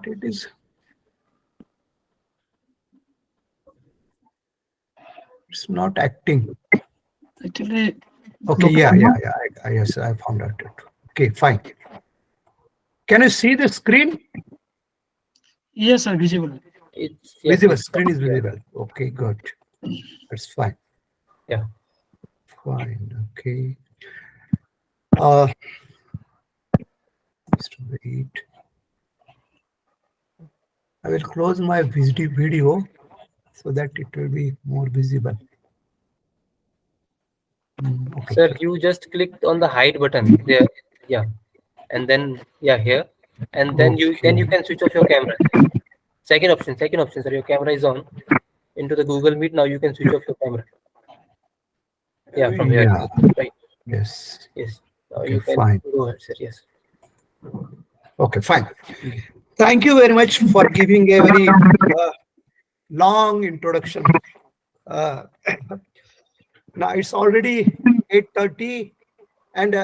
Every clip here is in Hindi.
It is. It's not acting. Actually, Okay, yeah. Yes, I found out it. Okay, fine. Can you see the screen? yes, sir, visible. It's Visible. it's Screen is yeah. visible. Okay, good. That's fine. Yeah. Fine. Okay. Uh, just wait. I will close my video so that it will be more visible. Okay. Sir, you just clicked on the hide button there. Yeah. And then here. And then you Okay. can switch off your camera. Second option, sir. Your camera is on. Into the Google Meet. Now you can switch off your camera. Yeah, from here. Yeah. Right. Yes. Yes. Now Okay, you can fine. go ahead, sir. Yes. Okay, fine. Thank you very much for giving a very long introduction. Uh, now it's already 8:30, and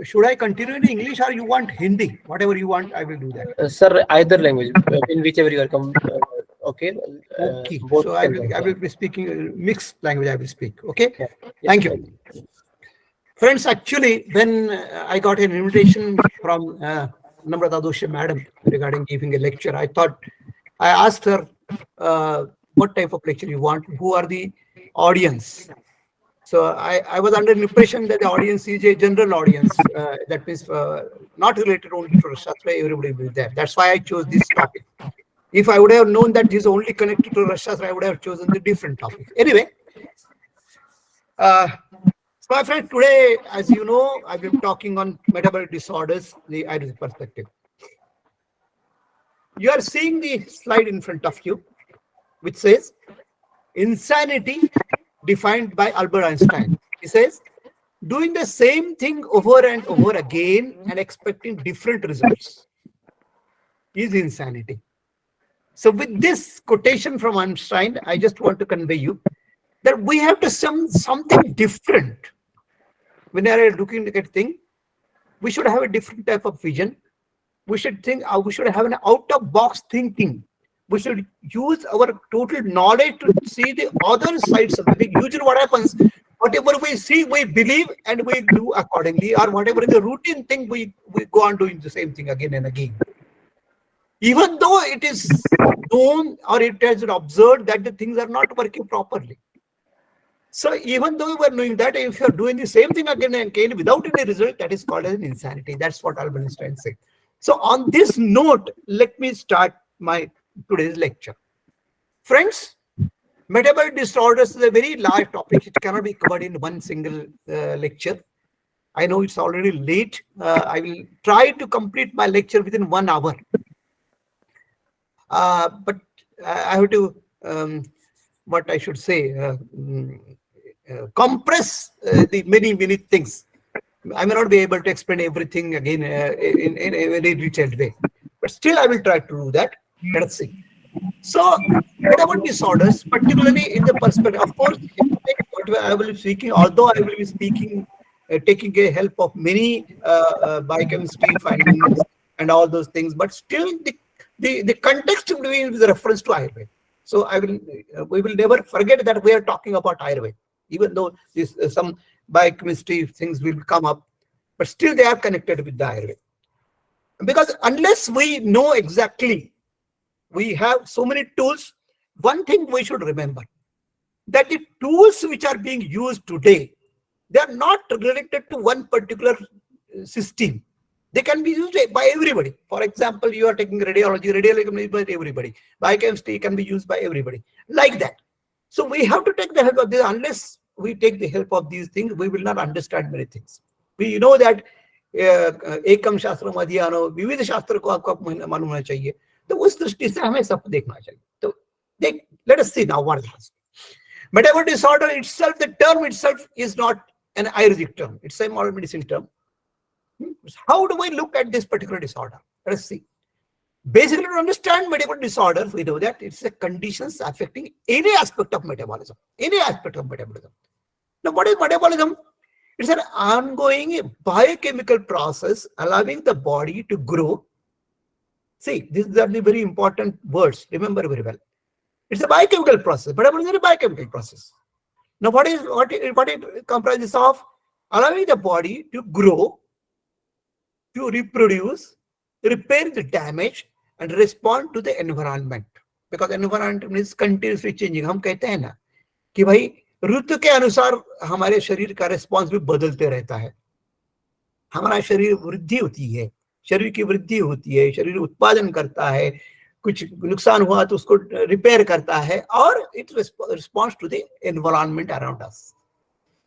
should I continue in English or you want Hindi? Whatever you want, I will do that. Sir, either language, in whichever you are okay. Okay, Both so I can will work. I will be speaking mixed language. I will speak. Okay, Yeah. thank you, friends. Actually, when I got an invitation from Namrata Doshi madam regarding giving a lecture, I asked her what type of lecture you want, who are the audience. So I was under the impression that the audience is a general audience. That means not related only to Shastra, everybody will be there. That's why I chose this topic. If I would have known that this is only connected to Shastra, I would have chosen the different topic. Anyway, so my friend, today, as you know, I've been talking on metabolic disorders, the Ayurvedic perspective. You are seeing the slide in front of you, which says insanity defined by Albert Einstein. He says, doing the same thing over and over again and expecting different results is insanity. So with this quotation from Einstein, I just want to convey you that we have to something different. When we are looking at things, we should have a different type of vision. We should think, we should have an out-of-box thinking. We should use our total knowledge to see the other sides of the thing. Usually what happens, whatever we see, we believe and we do accordingly, or whatever is the routine thing, we go on doing the same thing again and again. Even though it is known or it has been observed that the things are not working properly. So even though we are knowing that, if you are doing the same thing again and again without any result, that is called as an insanity. That's what Albert Einstein said. So on this note, let me start my today's lecture. Friends, metabolic disorders is a very large topic. It cannot be covered in one single lecture. I know it's already late. I will try to complete my lecture within 1 hour. But I have to, what I should say, compress the many things. I may not be able to explain everything again in a very detailed way, but still I will try to do that. Let us see. So, metabolic disorders, particularly in the perspective, of course, what I will be speaking, although I will be speaking, taking a help of many biochemistry findings and all those things, but still the context will be with reference to Ayurveda. So we will never forget that we are talking about Ayurveda, even though this some biochemistry things will come up, but still they are connected with the Ayurveda. Because unless we know exactly, we have so many tools. One thing we should remember, that the tools which are being used today, they are not related to one particular system. They can be used by everybody. For example, you are taking radiology can be used by everybody. Biochemistry can be used by everybody. Like that. So we have to take the help of this. Unless we take the help of these things, we will not understand many things. We know that एकम शास्त्र मधियानो विविध शास्त्र को आपको मालूम होना चाहिए. तो उस दृष्टि से हमें सब देखना चाहिए. तो let us see now what it is. Metabolic disorder itself, the term itself is not an Ayurvedic term. It's a modern medicine term. How do we look at this particular disorder? Let us see. Basically, to understand metabolic disorders, we know that it's a conditions affecting any aspect of metabolism. Any aspect of metabolism. Now, what is metabolism? It's an ongoing biochemical process allowing the body to grow, See, these are the very important words. Remember very well. It's a biochemical process. Metabolism is a biochemical process. Now, what it comprises of? Allowing the body to grow, to reproduce, repair the damage, and respond to the environment. Because environment is continuously changing. हम कहते हैं ना कि भाई ऋतु के अनुसार हमारे शरीर का रिस्पॉन्स भी बदलते रहता है. हमारा शरीर वृद्धि होती है, शरीर की वृद्धि होती है, शरीर उत्पादन करता है, कुछ नुकसान हुआ तो उसको रिपेयर करता है, और it responds to the environment around us.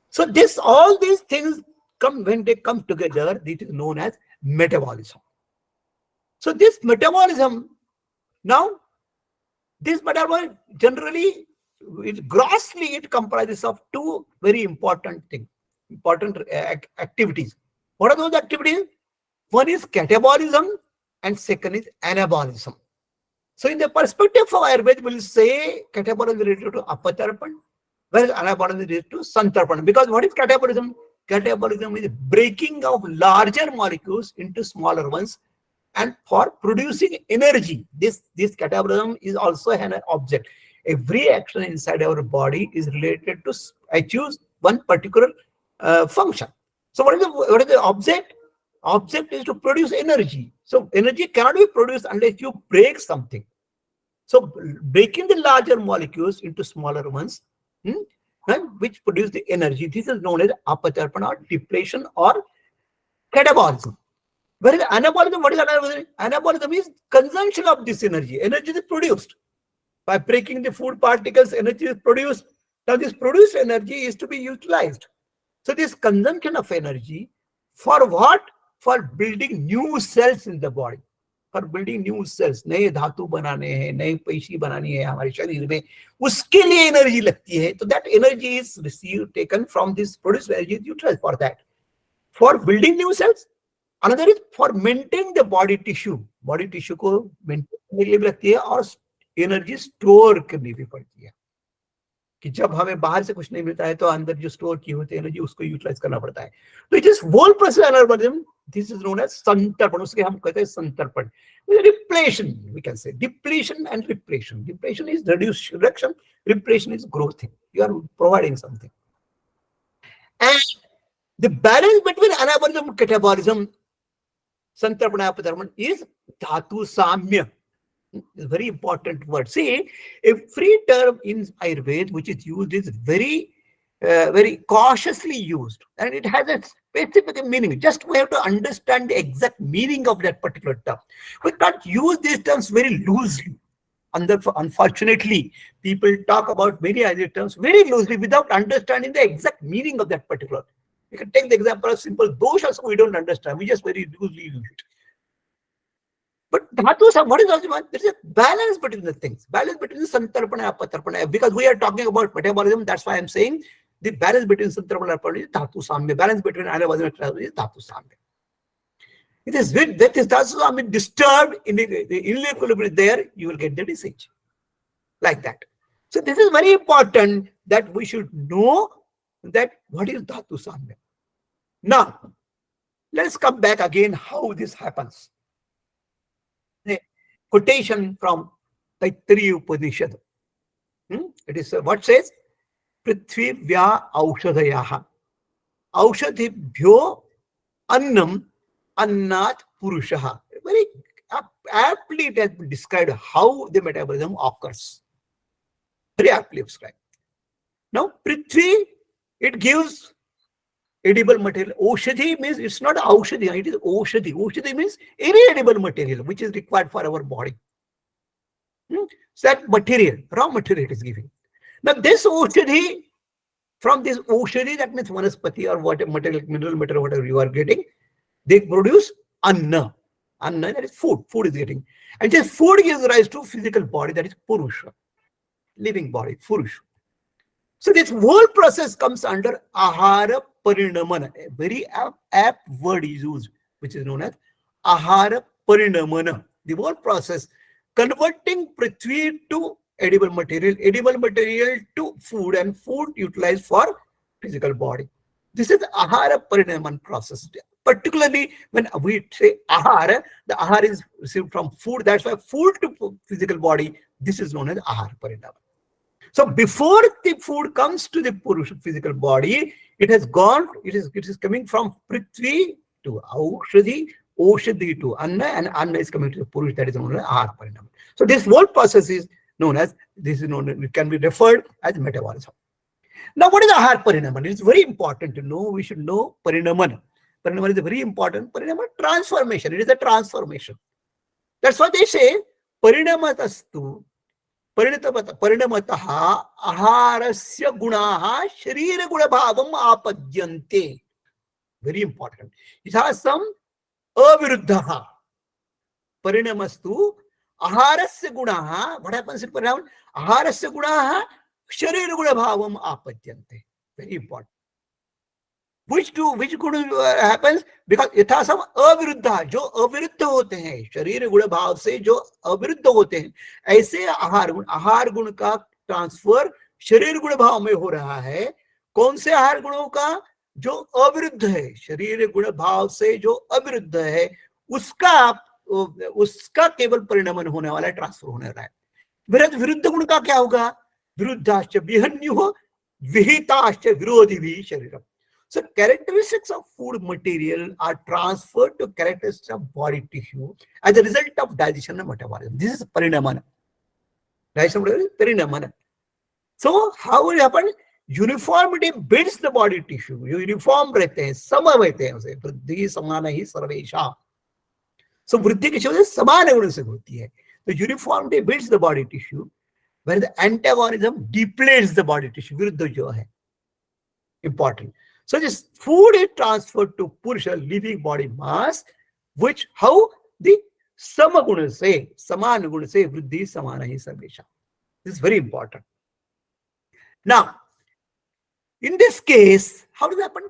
So this, all these things come, when they come together, it is known as metabolism. So this metabolism, now this metabolism generally, grossly it comprises of two very important things, important activities. What are those activities? One is catabolism and second is anabolism. So in the perspective of Ayurveda, we will say catabolism is related to apatarpan, whereas anabolism is related to santarpan. Because what is catabolism? Catabolism is breaking of larger molecules into smaller ones and for producing energy. This catabolism is also an object. Every action inside our body is related to, I choose one particular function. So what is the object? Object is to produce energy. So energy cannot be produced unless you break something. So breaking the larger molecules into smaller ones, which produce the energy, this is known as apatarpana, or depletion, or catabolism. Whereas anabolism, what is anabolism? Anabolism is consumption of this energy. Energy is produced. By breaking the food particles, energy is produced. Now this produced energy is to be utilized. So this consumption of energy, for what? For building new cells in the body. For building new cells. नए धातु बनाने हैं, नए पेशी बनानी है हमारे शरीर में, उसके लिए एनर्जी लगती है. So that energy is received, taken from this produced energy, is utilized for that. For building new cells. Another is for maintaining the body tissue. Body tissue को maintain करने के लिए भी लगती है, और एनर्जी स्टोर करनी भी पड़ती है कि जब हमें बाहर से कुछ नहीं मिलता है तो अंदर जो स्टोर की होती है एनर्जी, उसको यूटिलाइज करना पड़ता है. तो it is whole process anabolism. This is known as santarpana. उसके हम कहते हैं संतर्पण. Repletion, we can say depletion and repletion. Depletion is reduction, repletion is growth. You are providing something. And the balance between anabolism and catabolism, santarpana apatarpan, is dhatu samya. It's a very important word. See, every term in Ayurveda which is used is very, very cautiously used, and it has a specific meaning. Just we have to understand the exact meaning of that particular term. We can't use these terms very loosely. And unfortunately, people talk about many other terms very loosely without understanding the exact meaning of that particular. You can take the example of simple doshas. We don't understand. We just very loosely use it. But dhatu, what is also? There is a balance between the things. Balance between the santarpana and apatarpana. Because we are talking about metabolism, that's why I'm saying the balance between santarpana and apatarpana is dhatu samya. Balance between anabolism and catabolism is dhatu samya. It is with that is dhatu samya disturbed in the equilibrium there, you will get the disease. Like that. So this is very important that we should know that what is dhatu samya. Now, let's come back again how this happens. The quotation from Taittiriya Upanishad. It is what says? Prithvivya aushadayaha. Aushadibhyo annam annat purushaha. Very aptly it has been described how the metabolism occurs. Very aptly described. Now, Prithvi, it gives edible material. Oshadhi means it's not aushadhi, it is oshadhi. Oshadhi means any edible material which is required for our body. So that material, raw material it is giving. Now this oshadhi, from this oshadhi, that means vanaspati or what material, mineral material, whatever you are getting, they produce anna. Anna, that is food. Food is getting. And this food gives rise to physical body, that is purusha. Living body, purusha. So this whole process comes under ahara parinamana. A very apt word is used, which is known as ahara parinamana. The whole process converting prithvi to edible material to food, and food utilized for physical body. This is ahara parinaman process. particularly when we say ahar, the ahar is received from food. That's why food to physical body, this is known as ahar parinama. So before the food comes to the Purusha physical body, it has gone, it is coming from Prithvi to Aushadhi, Oshadhi to Anna, and Anna is coming to the Purusha, that is known as Ahar Parinama. So this whole process is known as, it can be referred as metabolism. Now, what is Ahar Parinaman? It is very important to know. We should know Parinaman. Parinaman is a very important Parinaman transformation. It is a transformation. That's why they say Parinamatastu परिणमतः आहारस्य गुणाः शरीर गुण भावम आपद्यन्ते. Very important. It has some aviruddhaः. परिणमस्तु आहारस्य गुणाः. What happens in Parinaman? आहारस्य गुणाः शरीर गुण भावम आपद्यन्ते. Very important. Which गुण happens? Because यथा सम अविरुद्ध, जो अविरुद्ध होते हैं शरीर गुण भाव से, जो अविरुद्ध होते हैं, ऐसे आहार गुण का ट्रांसफर शरीर गुण भाव में हो रहा है. कौन से आहार गुणों का? जो अविरुद्ध है, शरीर गुण भाव से जो अविरुद्ध है, उसका केवल परिणमन होने वाला है, ट्रांसफर होने वाला है. विरुद्ध गुण का क्या होगा? विरुद्धाश्च विहन्युः विहिताश्च विरोधिभिः शरीरम. So characteristics of food material are transferred to characteristics of body tissue as a result of digestion and metabolism. This is parinamana. Digestion is parinamana. So how will it happen? Uniformity builds the body tissue. Uniform रहते हैं, सम रहते हैं उसे. वृद्धि समान ही सर्वेषां. So वृद्धि की चीजें समान गुण से होती है. The uniformity builds the body tissue, where the antagonism depletes the body tissue. विरुद्ध जो है. Important. So this food is transferred to Purusha living body mass, which how the samaguna say, saman guna say, vriddhi samana hi sarvesha. This is very important. Now, in this case, how does it happen?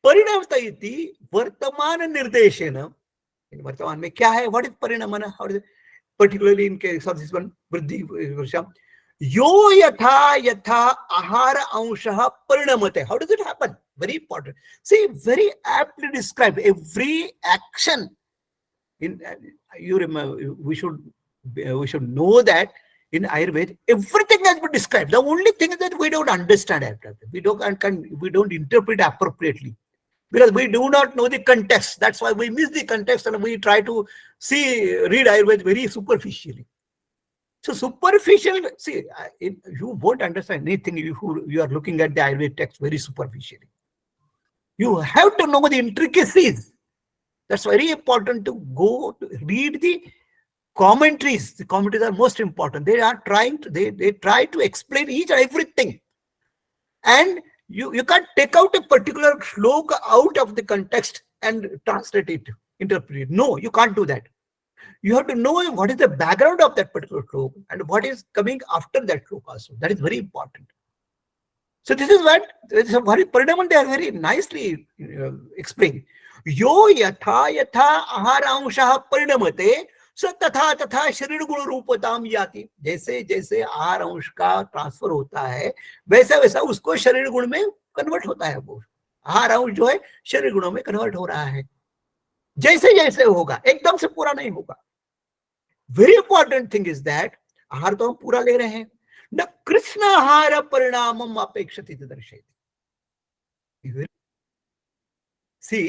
Parinamata iti vartamana nirdeshena. In vartaman mein kya hai? What is parinamana? How does it? Particularly in case of this one, vriddhi varsha. Yo yatha yatha ahara anshah parinamate. How does it happen? Very important. See, very aptly described. Every action in you remember, we should know that in Ayurveda everything has been described. The only thing is that we don't understand it. We don't interpret appropriately because we do not know the context. That's why we miss the context and we try to read Ayurveda very superficially. So superficial, see, you won't understand anything if you are looking at the Ayurveda text very superficially. You have to know the intricacies. That's very important to go to read the commentaries. The commentaries are most important. They are trying to, they try to explain each and everything. And you can't take out a particular shloka out of the context and translate it, interpret it. No, you can't do that. You have to know what is the background of that particular shloka and what is coming after that shloka also. That is very important. So this is what Parinaman they are very nicely explained. Yo yatha yatha aharaංශः परिणमते स तथा तथा शरीर गुण रूपताम याति. जैसे जैसे आहार अंश का ट्रांसफर होता है वैसा वैसा उसको शरीर गुण में कन्वर्ट होता है. वो आहार अंश जो है शरीर गुणों में कन्वर्ट हो रहा है. जैसे जैसे होगा, एकदम से पूरा नहीं होगा. Very important thing is that आहार तो हम पूरा ले रहे हैं. न कृष्ण आहार परिणामम अपेक्षित दर्शयति. सी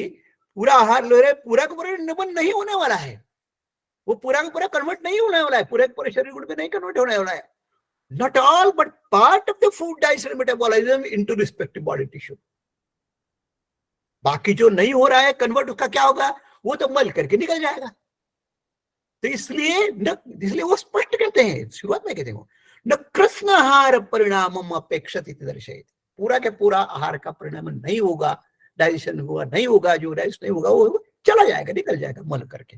पूरा आहार ले रहे, पूरा का पूरा निबंध नहीं होने वाला है. वो पूरा का पूरा कन्वर्ट नहीं होने वाला है. पूरे का पूरे शरीर गुण में नहीं कन्वर्ट होने वाला है. Not all, but part of the food digestion metabolism into respective body tissue. बाकी जो नहीं हो रहा है कन्वर्ट, उसका क्या होगा? वो तो मल करके निकल जाएगा. तो इसलिए वो स्पष्ट कहते हैं, शुरुआत में कहते हैं न कृष्ण आहार परिणामम अपेक्षित दर्शयति. पूरा के पूरा आहार का परिणाम नहीं होगा, डाइजेशन होगा नहीं होगा, जो डाइजेस्ट नहीं होगा वो चला जाएगा, निकल जाएगा मल करके.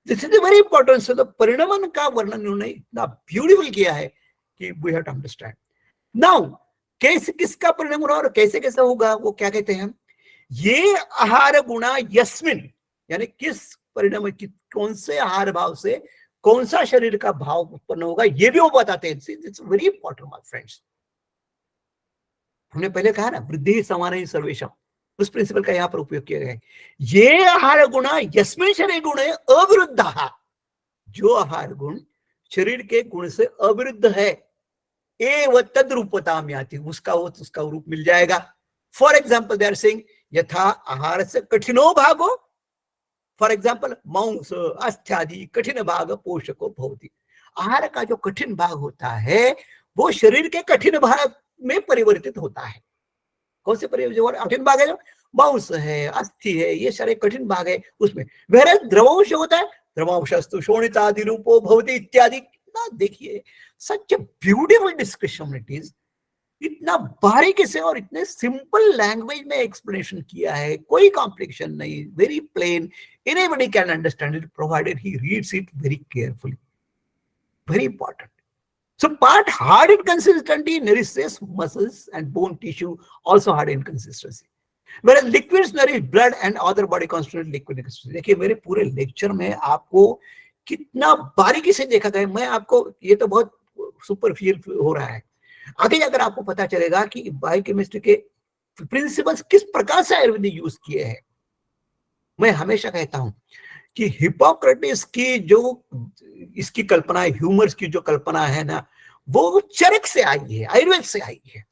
This is very important. So the परिणाम का वर्णन उन्होंने इतना ब्यूटीफुल किया है कि we have to understand. Now कैसे किसका परिणाम होगा और कैसे कैसे होगा, वो क्या कहते हैं? ये आहार गुणा यस्मिन, यानी किस परिणाम की कौन से आहार भाव से कौन सा शरीर का भाव उत्पन्न होगा, ये भी वो बताते हैं. It's very important my friends. हमने पहले कहा ना वृद्धि समान ही सर्वेशम. उस प्रिंसिपल का यहाँ पर उपयोग किया गया है। ये आहार गुण यस्मिन् शरीर गुण अविरुद्ध, जो आहार गुण शरीर के गुण से अविरुद्ध है, एव तद रूपता में आती, उसका रूप मिल जाएगा। For example they are saying यथा आहार से कठिनो भागो, फॉर एग्जाम्पल मांस अस्त्यादि कठिन भाग पोषको भवति। आहार का जो कठिन भाग होता है वो शरीर के कठिन भाग में परिवर्तित होता है। कौन से कठिन भाग है? जो मांस है, अस्थि है, ये सारे कठिन भाग है उसमें। वह द्रवांश होता है, द्रवांशस्तु शोणितादि रूपो भवति इत्यादि। देखिए such a beautiful description it is, इतना बारीकी से और इतने सिंपल लैंग्वेज में एक्सप्लेनेशन किया है, कोई कॉम्प्लिकेशन नहीं, very plain, anybody can understand it provided he reads it very carefully. Very important. So part hard in consistency nourishes muscles and bone tissue also hard in consistency. Whereas liquids nourish blood and other body constituent liquid consistency. देखिए मेरे पूरे लेक्चर में आपको कितना बारीकी से देखा गया, मैं आपको ये तो बहुत सुपरफिशियल हो रहा है, आगे अगर आपको पता चलेगा कि बायोकेमिस्ट्री के प्रिंसिपल्स किस प्रकार से आयुर्वेद ने यूज किए हैं। मैं हमेशा कहता हूं कि हिप्पोक्रेटिस की जो इसकी कल्पना, ह्यूमर्स की जो कल्पना है ना, वो चरक से आई है, आयुर्वेद से आई है,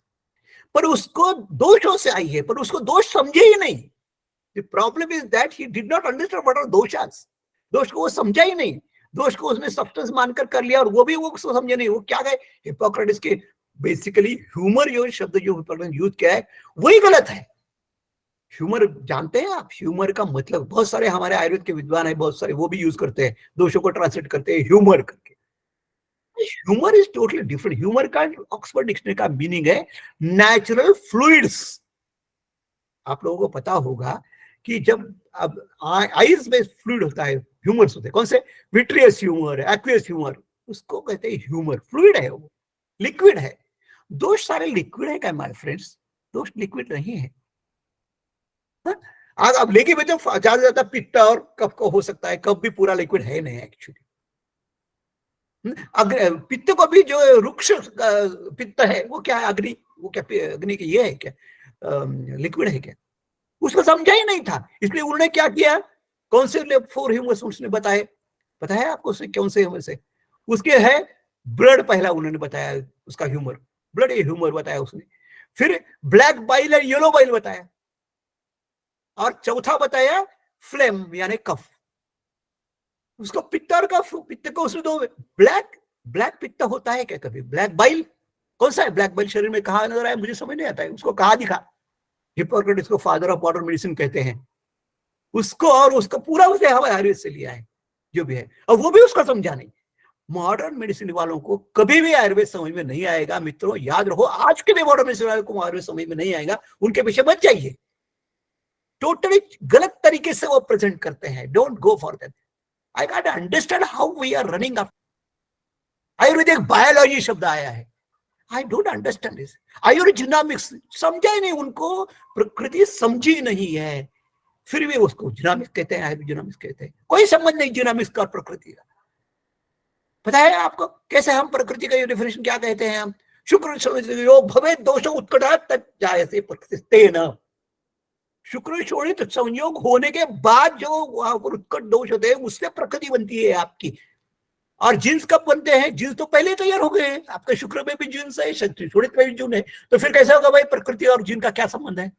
पर उसको दोषों से आई है, पर उसको दोष समझे ही नहीं। The problem is that he did not understand what are doshas. दोष को वो समझा ही नहीं, दोष को उसने सब्सटेंस मानकर कर लिया, और वो भी वो उसको समझे नहीं। वो क्या गए हिप्पोक्रेटिस के बेसिकली ह्यूमर जो शब्द जो हिप्पोक्रेटिस यूज किया है वही गलत है। ह्यूमर जानते हैं आप? ह्यूमर का मतलब बहुत सारे हमारे आयुर्वेद के विद्वान है, बहुत सारे वो भी यूज करते हैं, दोषों को ट्रांसलेट करते हैं ह्यूमर करके। Humour is totally different. Humour का ऑक्सफोर्ड डिक्शनरी का मीनिंग है नेचुरल फ्लूइड्स। आप लोगों को पता होगा कि जब अब आइस में फ्लूइड होता है, ह्यूमर्स होते हैं, कौन से? विट्रियस ह्यूमर, एक्वियस ह्यूमर, उसको कहते हैं ह्यूमर। फ्लूइड है, वो लिक्विड है। दोष सारे लिक्विड है क्या माय फ्रेंड्स? दोष लिक्विड नहीं है। आज अब लेके बच्चों ज्यादा ज्यादा पित्त और कफ को हो सकता है, कफ भी पूरा लिक्विड है नहीं एक्चुअली। पित्त को भी जो रुक्ष पित्त है वो क्या है? अग्नि। वो क्या अग्नि की ये है क्या? लिक्विड है क्या? उसको समझा ही नहीं था, इसलिए उन्होंने क्या किया? कौन से 4 ह्यूमर्स उसने बताए? पता है आपको उसने कौन से ह्यूमर से? उसके है ब्लड, पहला उन्होंने बताया उसका ह्यूमर, ब्लड ह्यूमर बताया उसने। फिर ब्लैक बाइल और येलो बाइल बताया, और चौथा बताया फ्लेम यानी कफ। उसको पित्त और कफ, पित्त को उसने दो ब्लैक पित्त होता है क्या कभी? ब्लैक बाइल कौन सा है? ब्लैक बाइल शरीर में कहाँ नजर आया? मुझे समझ नहीं आता है। उसको कहाँ दिखा? हिप्पोक्रेटिस को फादर ऑफ मॉडर्न मेडिसिन कहते हैं उसको, और उसका पूरा उसने हमारे आयुर्वेद से लिया है जो भी है, और वो भी उसका समझा नहीं। मॉडर्न मेडिसिन वालों को कभी भी आयुर्वेद समझ में नहीं आएगा मित्रों, याद रखो। आज के भी मॉडर्न मेडिसिन वालों को आयुर्वेद समझ में नहीं आएगा, उनके पीछे मत जाइए। टोटली गलत तरीके से वो प्रेजेंट करते हैं। Don't go for that. I can understand how we are running up. Ayurvedic biology शब्द आया है, I don't understand this. Ayurgenomics समझा ही नहीं, उनको प्रकृति समझी नहीं है, फिर भी उसको जिनामिक्स कहते हैं, आयुर्जिनामिक्स कहते हैं। कोई संबंध नहीं जिनामिक्स का प्रकृति का। पता है आपको कैसे हम प्रकृति का डेफिनेशन क्या कहते हैं? हम शुक्र योग भवे दोषो उत्कटात् तज्जायते प्रकृतिस्तेन। शुक्र शोणित संयोग होने के बाद जो वहां पर उत्कट दोष होते हैं उससे प्रकृति बनती है आपकी। और जीन्स कब बनते हैं? जीन्स तो पहले तैयार हो गए, आपके शुक्र में भी जीन्स है, शोणित में भी जीन है, तो फिर कैसा होगा भाई? प्रकृति और जीन का क्या संबंध है?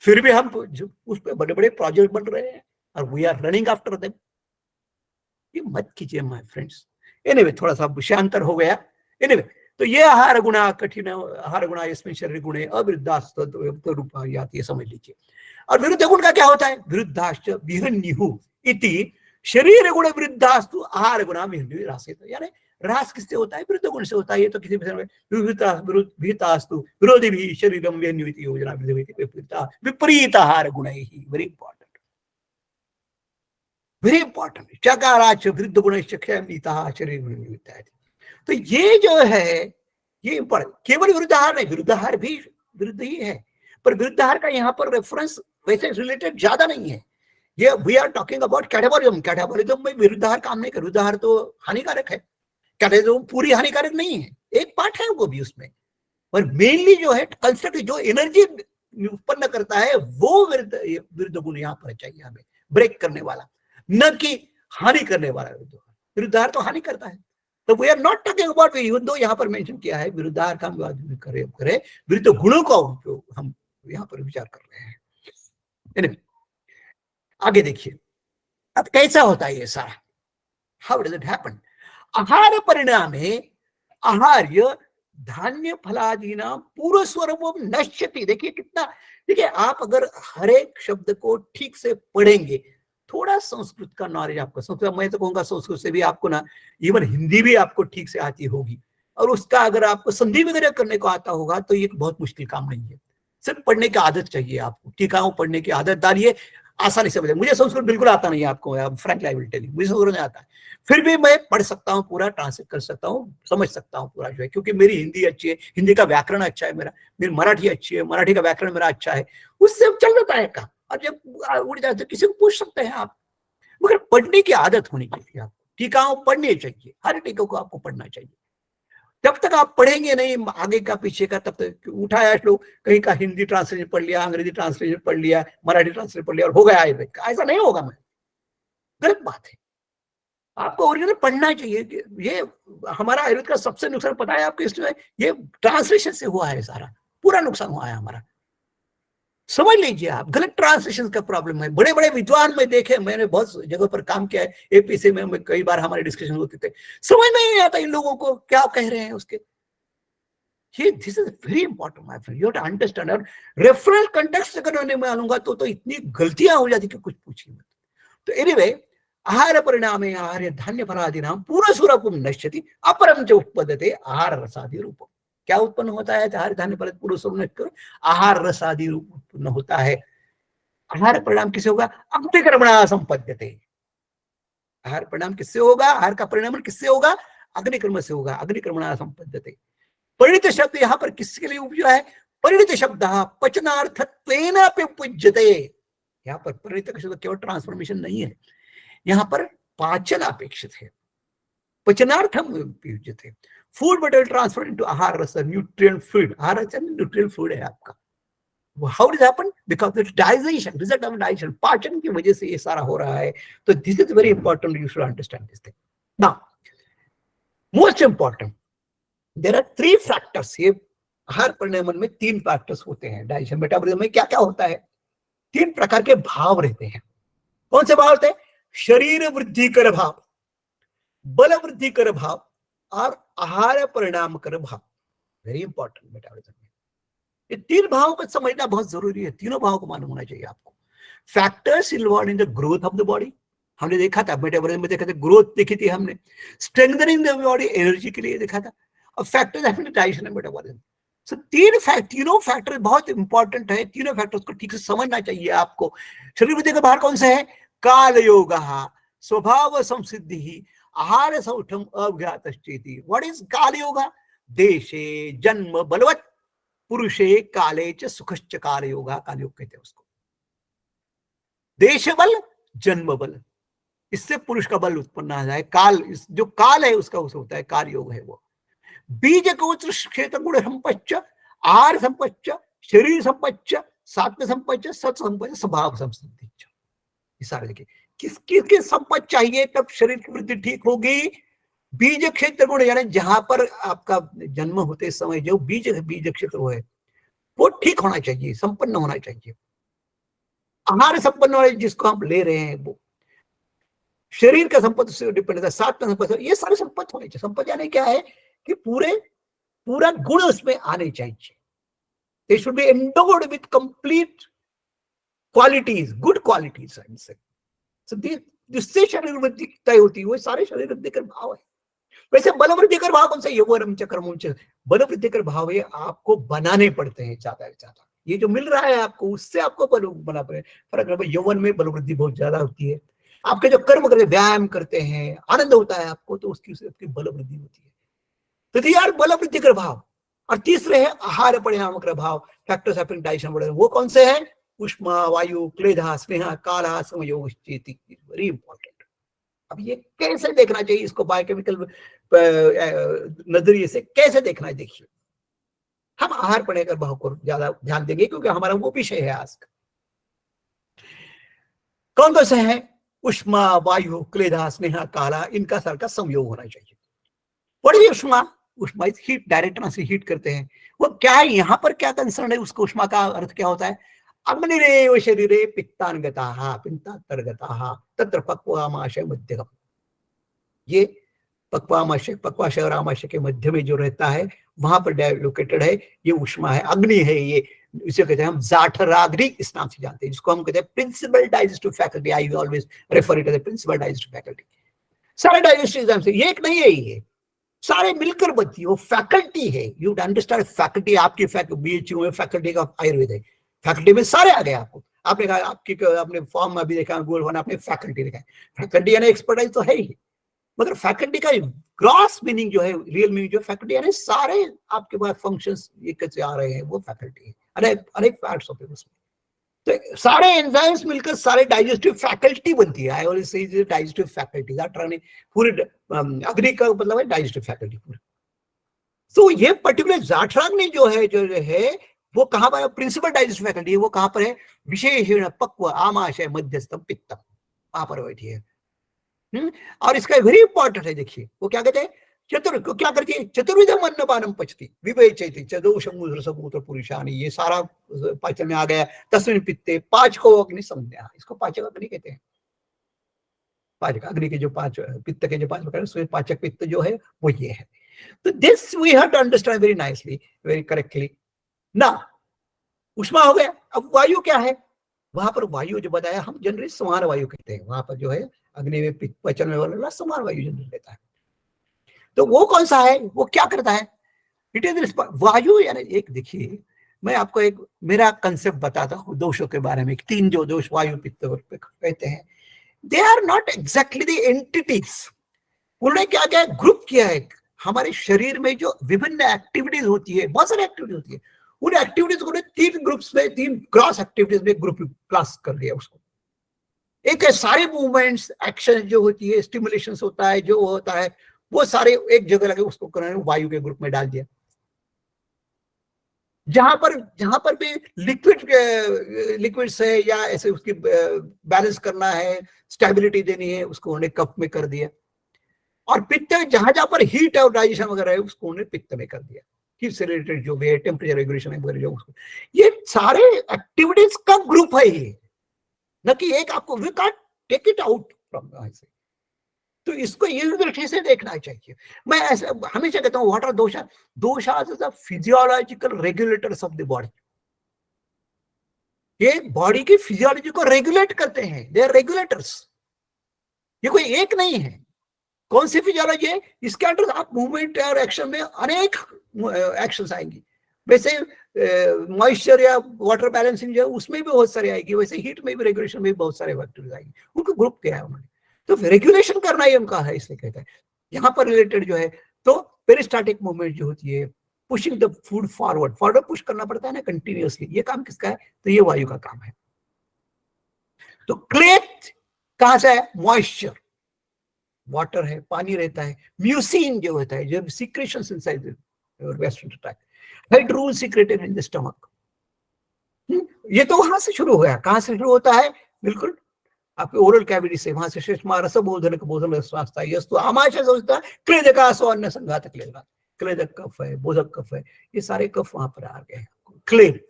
फिर भी हम उस पर बड़े बड़े प्रोजेक्ट बन रहे हैं और we are running after them. ये मत कीजिए माय फ्रेंड्स। एनीवे थोड़ा सा विषयांतर हो गया। एनीवे तो ये आहार गुणा कठिन आहार गुणा इसमें शरीर गुणे अविरुद्धाश्च रूपा याति, ये समझ लीजिए। और विरुद्ध गुण का क्या होता है? विरुद्धाश्च विहन्युः इति शरीर गुण विरुद्धास्तु आहार गुणा विहन्युः रासेत। यानी रास किससे होता है? विरुद्ध गुण से होता है। ये तो किसी विरुद्धास्तु विरोधी भी शरीरम विहन्युः इति योजना विपरीत आहार गुणैः। Very important, very important. चकाराच विरुद्ध गुणैश्च क्षयमीतः शरीर गुण। तो ये जो है ये इंपॉर्टेंट। केवल विरुद्धाहार नहीं, विरुद्धाहार भी विरुद्ध ही है, पर विरुद्धाहार का यहाँ पर रेफरेंस वैसे रिलेटेड ज्यादा नहीं है। ये वी आर टॉकिंग अबाउट कैटेगोरिज्म। कैटेगोरिज्म में विरुद्धाहार काम नहीं कर, विरुद्धाहार तो हानिकारक है, कैटेगोरिज्म पूरी हानिकारक नहीं है, एक पार्ट है वो भी उसमें। और मेनली जो है कंस्ट्रक्टिव, जो एनर्जी उत्पन्न करता है वो विरुद्ध गुण यहाँ पर चाहिए हमें, ब्रेक करने वाला, न कि हानि करने वाला विरुद्धार तो हानि करता है। तो we are not talking about, even though यहाँ पर मेंशन किया है विरुद्धार का हम करें, विरुद्ध गुणों का उपयोग हम यहाँ पर विचार कर रहे हैं। anyway, आगे देखिए अब कैसा होता है ये सारा, हाउ डज इट हैपन। आहार परिणामे आहार्य धान्य फलादीना पूर्व स्वरूप नश्यति। देखिए कितना, देखिए आप अगर हर एक शब्द को ठीक से पढ़ेंगे, थोड़ा संस्कृत का नॉलेज आपको, संस्कृत मैं तो कहूंगा संस्कृत से भी आपको ना, इवन हिंदी भी आपको ठीक से आती होगी, और उसका अगर आपको संधि वगैरह करने को आता होगा तो ये बहुत मुश्किल काम नहीं है। सिर्फ पढ़ने की आदत चाहिए आपको, टीकाओं पढ़ने की आदत डालिए, आसानी से बदले। मुझे संस्कृत बिल्कुल आता नहीं है, आपको frankly I will tell you, मुझे संस्कृत नहीं आता है, फिर भी मैं पढ़ सकता हूँ, पूरा ट्रांसलेट कर सकता हूँ, समझ सकता हूँ पूरा जो है, क्योंकि मेरी हिंदी अच्छी है, हिंदी का व्याकरण अच्छा है मेरा, मेरी मराठी अच्छी है, मराठी का व्याकरण मेरा अच्छा है, उससे चल जाता है काम। और जब उड़ जाते तो किसी को पूछ सकते हैं आप, मगर पढ़ने की आदत होनी चाहिए आपको, टीकाओं पढ़नी चाहिए, हर टीकों को आपको पढ़ना चाहिए। जब तक आप पढ़ेंगे नहीं आगे का पीछे का, तब तक उठाया लोग कहीं का हिंदी ट्रांसलेशन पढ़ लिया, अंग्रेजी ट्रांसलेशन पढ़ लिया, मराठी ट्रांसलेशन पढ़ लिया और हो गया आयुर्वेद का, ऐसा नहीं होगा। मैं गलत बात है, आपको ओरिजिनल पढ़ना चाहिए। ये हमारा आयुर्वेद का सबसे नुकसान पता है आपको, इसलिए ये ट्रांसलेशन से हुआ है, सारा पूरा नुकसान हुआ है हमारा। समझ लीजिए आप, गलत ट्रांसलेशन का प्रॉब्लम है। बड़े बड़े विद्वान में देखे, मैंने बहुत जगह पर काम किया है, एपीसी में कई बार हमारे डिस्कशन होते थे, समझ नहीं आता इन लोगों को क्या कह रहे हैं उसके। This is very important my friend, you have to understand. और रेफरल कंटेक्स्ट अगर मैं मानूंगा तो इतनी गलतियां हो जाती कि कुछ पूछिए मत। तो एनीवे, आहार परिणामे आहार्य धान्य फलादीनां पूर्ण स्वरूपम नश्यति अपरम च उत्पद्यते आहार रसादि रूपम। क्या उत्पन्न होता है? आहार धान्य फल पूर्ण स्वरूप नश्य, आहार रसादि रूप उत्पन्न होता है। आहार परिणाम किससे होगा? अग्निकर्मणा संपद्यते। आहार परिणाम किससे होगा? आहार का परिणाम किससे होगा? अग्निकर्म से होगा। अग्निकर्मणा संपद्यते। परिणित शब्द यहाँ पर किसके लिए उपयोग है? परिणित शब्द पचनार्थत्वेन अपि उपयुज्यते। यहाँ पर परिणित का शब्द केवल ट्रांसफॉर्मेशन नहीं है, यहाँ पर पाचन अपेक्षित है, पचनार्थम उपयुज्यते। फूड मटेरियल ट्रांसफर इनटू आहार रस, न्यूट्रिएंट फूड। आहार रस न्यूट्रिएंट फूड है आपका। How does happen? Because it's digestion, result of digestion, पाचन की वजह से ये सारा हो रहा है। तो this is very important, you should understand this thing. Now most important, there are 3 factors. ये आहार परिणाम में 3 फैक्टर्स होते हैं। डाइजेशन मेटाबॉलिज्म में क्या क्या होता है? 3 प्रकार के भाव रहते हैं। कौन से भाव होते हैं? शरीर वृद्धि कर भाव, बल वृद्धि कर भाव और आहार परिणाम कर भाव। वेरी इंपॉर्टेंट मेटाबॉलिज्म में ये 3 भावों को समझना बहुत जरूरी है। तीनों भावों को मालूम होना चाहिए आपको। Factors involve in the growth of the body, हमने देखा था मेटाबॉलिज्म में, देखा था ग्रोथ देखी थी हमने। स्ट्रेंथनिंग द बॉडी, एनर्जी के लिए देखा था। और factors happening digestion and metabolism. So तीनों फैक्टर बहुत इंपॉर्टेंट है। तीनों फैक्टर्स को ठीक से समझना चाहिए आपको। शरीर वृद्धि का भार कौन सा है? काल योग, स्वभाव संसिद्धि, आहार सौठम अज्ञातश्चेति। व्हाट इज काल योग? देशे जन्म बलवत् पुरुषे काले च सुखश्च काल योग। काल योग कहते हैं उसको। देश बल, जन्म बल, इससे पुरुष का बल उत्पन्न आ जाए। काल, जो काल है उसका उस होता है, काल योग है वो। बीज गोत्र क्षेत्र गुण संपच्च, आहार संपच्च, शरीर संपच्च, सात्व संपच्च, सत संपच्च, स्वभाव संसिद्धि। ये सारे देखिए किस किसके संपत्ति चाहिए तब शरीर की वृद्धि ठीक होगी। बीज क्षेत्र गुण, यानी जहां पर आपका जन्म होते समय जो बीज क्षेत्र है वो ठीक होना चाहिए, संपन्न होना चाहिए। आहार संपन्न वाले जिसको हम ले रहे हैं वो शरीर का संपत्ति से डिपेंड है। सात्व संपत्ति, ये सारे संपत्ति होने चाहिए। संपत्ति यानी क्या है कि पूरा गुण उसमें आने चाहिए। They should be endowed with complete qualities, good qualities. जिससे शरीर वृद्धि तय होती है वो सारे शरीर वृद्धि कर भाव है। वैसे बल वृद्धि कर भाव कौन सा? यौवन चक्रम। बल वृद्धि कर भाव ये आपको बनाने पड़ते हैं ज्यादा से ज्यादा। ये जो मिल रहा है आपको उससे आपको बल बना पड़े। फर्क है, यौवन में बल वृद्धि बहुत ज्यादा होती है। आपके जो कर्म करते, व्यायाम करते हैं, आनंद होता है आपको, तो उसकी बल वृद्धि होती है। तो यार बल वृद्धि कर भाव। और तीसरे है आहार परिणाम कर भाव, फैक्टर्स हैपनिंग डाइजेशन। वो कौन से हैं? उष्मा, वायु, क्लेधा, स्नेह, काला, संयोग, चेति। Very important. अब ये कैसे देखना चाहिए इसको? बायोकेमिकल नजरिए से कैसे देखना है? देखिए हम आहार पढ़ेकर भाव को ज्यादा ध्यान देंगे क्योंकि हमारा वो विषय है आज का। कौन कौन से हैं? उष्मा, वायु, क्लेदा, स्नेह, काला, इनका सार का संयोग होना चाहिए। व्हाट इज उष्मा? उष्मा इज हीट, डायरेक्ट से हीट करते हैं। वो क्या है, यहाँ पर क्या कंसर्न है, उसको उष्मा का अर्थ क्या होता है? अग्निरेव शरीरे पित्तानगताः पित्तांतर्गताः तत्र पक्वामाशय मध्यगम। ये पक्वाशय और आमाशय के मध्य में जो रहता है वहां पर लोकेटेड है, ये उष्मा है, अग्नि है। ये इसे कहते हैं हम जाठराग्नि इस नाम से जानते हैं, जिसको हम कहते हैं principal digestive faculty. I always refer it as principal digestive faculty. सारे डाइजेस्टिव एंजाइम से, ये एक नहीं है, ये सारे मिलकर बनती है, वो फैकल्टी है। यू अंडरस्टैंड फैकल्टी, आपकी बीएचयू में फैकल्टी का आयुर्वेद है, फैकल्टी में सारे आ गए आपको। आपने कहा आपकी अपने फॉर्म में भी देखा, गोल होना, आपने फैकल्टी देखा है। फैकल्टी यानी एक्सपर्टाइज तो है ही, मगर फैकल्टी का ग्रॉस मीनिंग जो है, रियल मीनिंग जो फैकल्टी यानी सारे आपके पास फंक्शंस ये कैसे आ रहे हैं, वो फैकल्टी है। अनेक पार्ट्स होते हैं उसमें, तो सारे एंजाइम्स मिलकर सारे डाइजेस्टिव फैकल्टी बनती है। I always say digestive faculty, पूरे अग्नि का मतलब है डाइजेस्टिव फैकल्टी पूरी। तो ये पर्टिकुलर जाठराग्नि जो है वो कहां पर? प्रिंसिपल डाइजेस्टिव फैकल्टी है, वो कहां पर है? विशेषण पक्व आमाशय मध्यस्थम पित्तम, वहां पर बैठी है। और इसका वेरी इंपॉर्टेंट है, देखिए वो क्या कहते हैं, क्या करती है? चतुर्विधम अन्नपानम पचती विवेचयति चतुर्षमूत्र समूत्र पुरुषानि, ये सारा पाचन में आ गया। तस्मिन् पित्ते पाचको अग्नि संज्ञा, इसको पाचक अग्नि कहते हैं। पाचक अग्नि के जो पांच पित्त के जो पांच प्रकार, उसमें पाचक पित्त जो है वो ये है। तो this we have to understand very nicely, very correctly ना। उष्मा हो गया, अब वायु क्या है? वहां पर वायु जो बताया, हम जनरली समान वायु कहते हैं। वहां पर जो है अग्नि में पचन में वाला समान वायु जनरली लेता है। तो वो कौन सा है, वो क्या करता है? इट इज वायु यानी, एक देखिए मैं आपको एक मेरा कंसेप्ट बताता हूँ दोषों के बारे में। 3 जो दोष वायु पित्त कहते हैं, they are not exactly the entities. उन्होंने क्या क्या ग्रुप किया है हमारे शरीर में, जो विभिन्न एक्टिविटीज होती है, बहुत सारी एक्टिविटीज होती है, उन एक्टिविटीज को 3 ग्रुप्स में, 3 क्रॉस एक्टिविटीज में ग्रुप क्लास कर दिया उसको। एक है सारे मूवमेंट्स, एक्शन जो होती है, स्टिमुलेशन होता है, जो होता है वो सारे एक जगह लगे, उसको वायु के ग्रुप में डाल दिया। जहां पर भी लिक्विड्स है या ऐसे उसकी बैलेंस करना है, स्टेबिलिटी देनी है, उसको उन्हें कफ में कर दिया। और पित्त जहां पर हीट और डाइजेशन वगैरह है, उसको उन्हें पित्त में कर दिया। हीट से रिलेटेड जो भी है, टेम्परेचर रेगुलेशन है जो, उसको, ये सारे एक्टिविटीज का ग्रुप है ये, न कि एक आपको we can't take it out from ऐसे। तो इसको इस दृष्टि से देखना चाहिए। मैं ऐसे हमेशा कहता हूँ, what are dosha? Dosha is the physiological regulators of the body. ये बॉडी की फिजियोलॉजी को रेगुलेट करते हैं, दे आर रेगुलेटर्स। ये कोई एक नहीं है। कौन सी फिजियोलॉजी है? इसके अंदर आप मूवमेंट और एक्शन में अनेक एक्शंस आएंगी। वैसे मॉइस्चर या वाटर बैलेंसिंग जो है उसमें भी बहुत सारे आएगी, वैसे हीट में भी रेगुलेशन में भी बहुत सारे फैक्टर्स आएंगे। उनको ग्रुप किया है उन्होंने, तो रेगुलेशन करना ही उनका है, इसलिए कहता है। यहाँ पर रिलेटेड जो है, तो पेरिस्टाल्टिक मूवमेंट जो होती है, pushing the food forward push करना पड़ता है ना कंटिन्यूअसली, ये काम किसका है? तो ये वायु का काम है। तो क्लेथ कहां से है? मॉइस्चर, वाटर है, पानी रहता है। म्यूसिन जो होता है, जो secretions inside the western tract, हाइड्रोल सीक्रेटेड इन द स्टमक। ये तो वहां से शुरू हो गया। कहां से शुरू होता है? बिल्कुल आपके ओरल कैविटी से, वहां से शेषमा रसबोधन बोधन स्वास्थ्य यस्तु आमाशय से होता है। क्लेदक आसो अन्न संघात क्लेदक, क्लेदक कफ है, बोधक कफ है, ये सारे कफ वहां पर आ गए। क्लेद,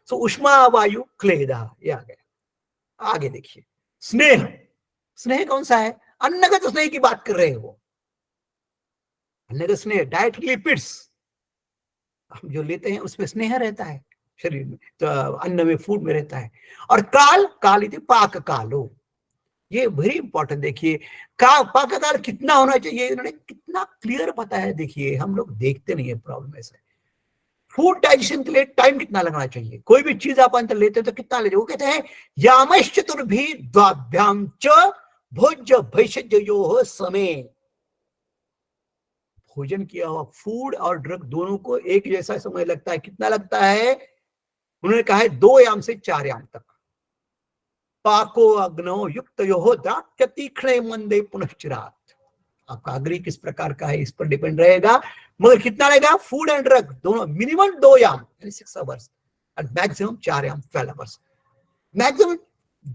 सो उष्मा वायु क्लेदा, ये आ गया। आगे देखिए, स्नेह। स्नेह कौन सा है? अन्नगत स्नेह की बात कर रहे हैं वो। अन्नगत स्नेह, डाइट लिपिड्स हम जो लेते हैं उसमें स्नेह रहता है शरीर में, तो अन्न में, फूड में रहता है। और काल इति पाक कालो, ये वेरी इंपॉर्टेंट। देखिए पाक काल कितना होना चाहिए, इन्होंने कितना क्लियर बताया। देखिए हम लोग देखते नहीं है प्रॉब्लम ऐसे। फूड डाइजेशन के लिए टाइम कितना लगना चाहिए? कोई भी चीज आप अंदर लेते हो तो कितना लेते? वो कहते हैं यामश्चतुर्भी द्वाभ्याम च भोज्य भैषजयोः समय। भोजन किया हुआ फूड और ड्रग दोनों को एक जैसा समय लगता है। कितना लगता है? उन्होंने कहा है 2 याम से 4 याम तक। पाको अग्नो युक्त यो तीक्ष्णे मंदे पुनश्चिरात। आपका अग्नि किस प्रकार का है इस पर डिपेंड रहेगा, मगर कितना रहेगा, फूड एंड ड्रग दोनों मिनिमम 2 याम यानी 6 आवर्स और मैक्सिमम 4 याम 12 आवर्स। मैक्सिमम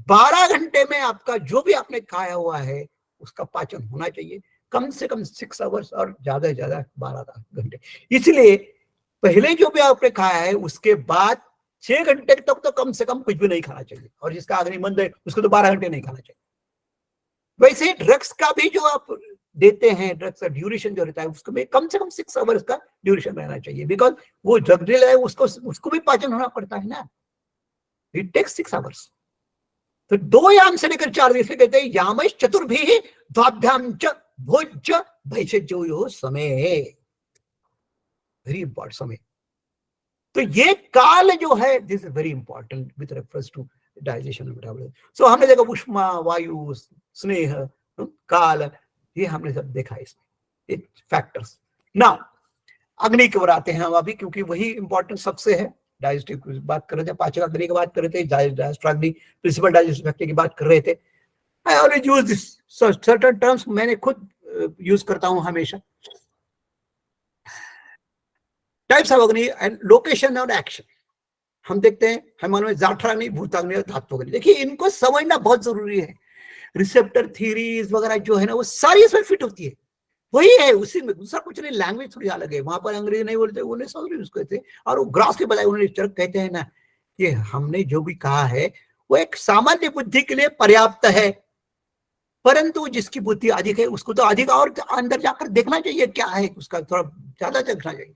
12 घंटे में आपका जो भी आपने खाया हुआ है उसका पाचन होना चाहिए, कम से कम 6 आवर्स और ज्यादा से ज्यादा 12 घंटे। इसलिए पहले जो भी आपने खाया है उसके बाद 6 घंटे तक तो कम से कम कुछ भी नहीं खाना चाहिए, और जिसका अग्निमंद है उसको तो 12 घंटे नहीं खाना चाहिए। वैसे ड्रग्स का भी जो आप देते हैं, ड्रग्स का ड्यूरेशन जो रहता है उसको भी कम से कम 6 आवर्स का ड्यूरेशन रहना चाहिए, बिकॉज वो ड्रग डील है उसको भी पाचन होना पड़ता है ना, इट टेक्स 6 आवर्स। तो 2 याम से लेकर 4 दिन से कहते हैं यामश चतुर्भी द्वाभ्याम च भोज भैषजो समय, वेरी इंपॉर्टेंट समय। तो ये काल जो है this is very important with reference to digestion of metabolism. So हमने देखा उष्मा, वायु, स्नेह, काल, ये हमने सब देखा इसमें फैक्टर्स। नाउ अग्नि की ओर आते हैं हम अभी, क्योंकि वही इंपॉर्टेंट सबसे है। डाइजेस्टिव की बात कर रहे थे, पाचक अग्नि की बात कर रहे थे, डायस्ट्राग्नि प्रिंसिपल डाइजेस्टिव फैक्टर की बात कर रहे थे। I always use this certain terms, मैंने खुद यूज करता हूं हमेशा। टाइप्स ऑफ अग्नि एंड लोकेशन और एक्शन हम देखते हैं। हमारे में जाठराग्नि, भूताग्नि और धात्वग्नि। देखिए इनको समझना बहुत जरूरी है। रिसेप्टर थ्योरीज वगैरह जो है ना वो सारी इसमें फिट होती है, वही है उसी में, दूसरा कुछ नहीं। लैंग्वेज थोड़ी अलग है, वहां पर अंग्रेजी नहीं बोलते, वो नहीं समझ यूज करते, और वो ग्रास के बजाय उन्होंने कहते हैं ना कि हमने जो भी कहा है वो एक सामान्य बुद्धि के लिए पर्याप्त है, परंतु जिसकी बुद्धि अधिक है उसको तो अधिक और अंदर जाकर देखना चाहिए क्या है, उसका थोड़ा ज्यादा देखना चाहिए।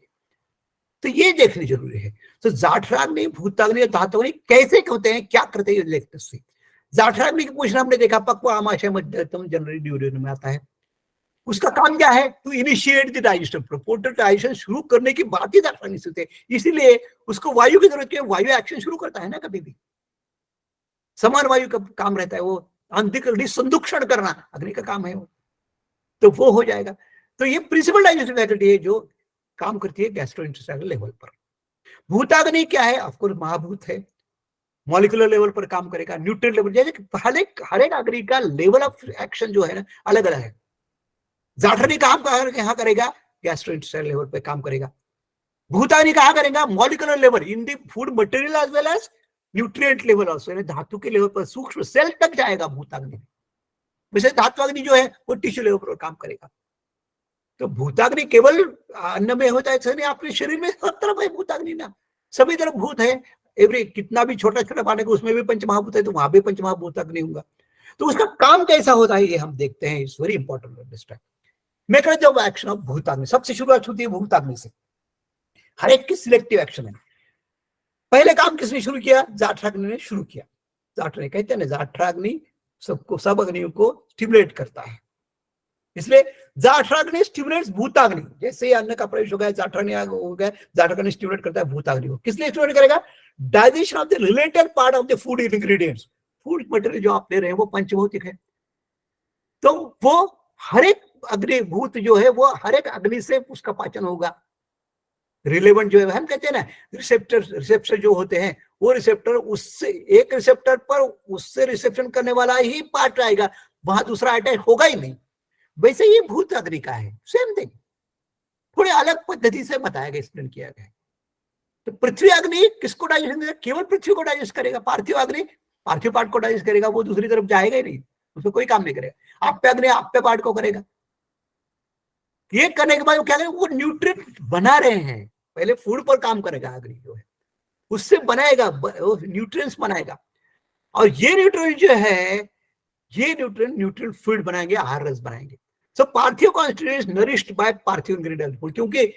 तो ये देखनी जरूरी है। तो जाठराग्नि, भूताग्नि और धात्वग्नि कैसे होते हैं, क्या करते हैं, देखते हैं। जाठराग्नि की पूछना हमने देखा, पक्व आमाशय मध्यतम जनरली ड्यूरेशन में आता है। उसका काम क्या है, to initiate the digestion, purported digestion शुरू करने की बात ही जाठराग्नि से होती है। इसीलिए उसको वायु की जरूरत है, वायु एक्शन शुरू करता है ना, कभी भी समान वायु का काम रहता है, वो अंतिक संदुक्षण करना अग्नि का काम है वो, तो वो हो जाएगा। तो ये प्रिंसिपल डाइजेस्टिव फैकल्टी है जो काम करती है गैस्ट्रोइंटेस्टाइनल लेवल पर। भूताग्नि क्या है, ऑफकोर्स महाभूत है, मॉलिक्यूलर लेवल पर काम करेगा, न्यूट्रिएंट लेवल, जैसे हर एक अग्नि का लेवल ऑफ एक्शन जो है ना अलग अलग है। जाठराग्नि काम यहाँ करेगा, गैस्ट्रोइंटेस्टाइनल लेवल पर काम करेगा। भूताग्नि कहाँ करेगा, molecular level, in the food material as well as nutrient level also, यानी धातु के लेवल पर सूक्ष्म सेल तक जाएगा भूताग्नि। वैसे धात्वाग्नि जो है वो टिश्यू लेवल पर काम करेगा। तो भूताग्नि केवल अन्न में होता है ऐसा नहीं, आपके शरीर में सब तरफ है भूताग्नि ना, सभी तरफ भूत है। एवरी कितना भी छोटा छोटा पाने को उसमें भी पंचमहाभूत है, तो वहां भी पंचमहाभूताग्नि होगा। तो उसका काम कैसा होता है ये हम देखते हैं, it's very important understand. Mechanism of action of bhutagni, सबसे शुरुआत होती है भूताग्नि से। हर एक की सिलेक्टिव एक्शन है। पहले काम किसने शुरू किया, जाठराग्नि ने शुरू किया। जाठराग्नि कहते हैं ना, जाठराग्नि सबको, सब अग्नियों को स्टिमुलेट करता है, इसलिए जाठराग्नि स्टिमुलेट्स भूताग्नि। जैसे अन्न का प्रवेश हो गया, जाठराग्नि हो गया, जाठराग्नि स्टिमुलेट करता है भूताग्नि को। किस लिए स्टिमुलेट करेगा, digestion of the related part of the food ingredients. Food material जो आप ले रहे हैं वो पंचभौतिक है, तो वो हर एक अग्निभूत जो है वो हर एक अग्नि से उसका पाचन होगा। रिलेवेंट जो है, हम कहते हैं ना रिसेप्टर जो होते हैं, वो रिसेप्टर उससे एक रिसेप्टर पर उससे रिसेप्शन करने वाला ही पार्ट आएगा, वहां दूसरा अटैच होगा ही नहीं। वैसे ही भूत अग्नि का है, सेम थिंग, थोड़ी अलग पद्धति से बताया गया, एक्सप्लेन किया गया। तो पृथ्वी अग्नि किसको डाइजेशन देगा, केवल पृथ्वी को डाइजेस्ट करेगा। पार्थिव अग्नि पार्थिव पार्ट को डाइजेस्ट करेगा, वो दूसरी तरफ जाएगा ही नहीं, उसमें कोई काम नहीं करेगा। आप्य अग्नि आप्य पार्ट को करेगा। ये करने के बाद वो क्या करेगा, वो न्यूट्रिएंट बना रहे हैं, पहले फूड पर काम करेगा अग्नि जो है, उससे बनाएगा, न्यूट्रिएंट्स बनाएगा। और ये न्यूट्रिएंट जो है, ये न्यूट्रिएंट फूड बनाएंगे, आहार रस बनाएंगे। सो पार्थिव कॉन्स्टिट्यूएंट्स नरिश्ड बाय पार्थिव इंग्रेडिएंट, क्योंकि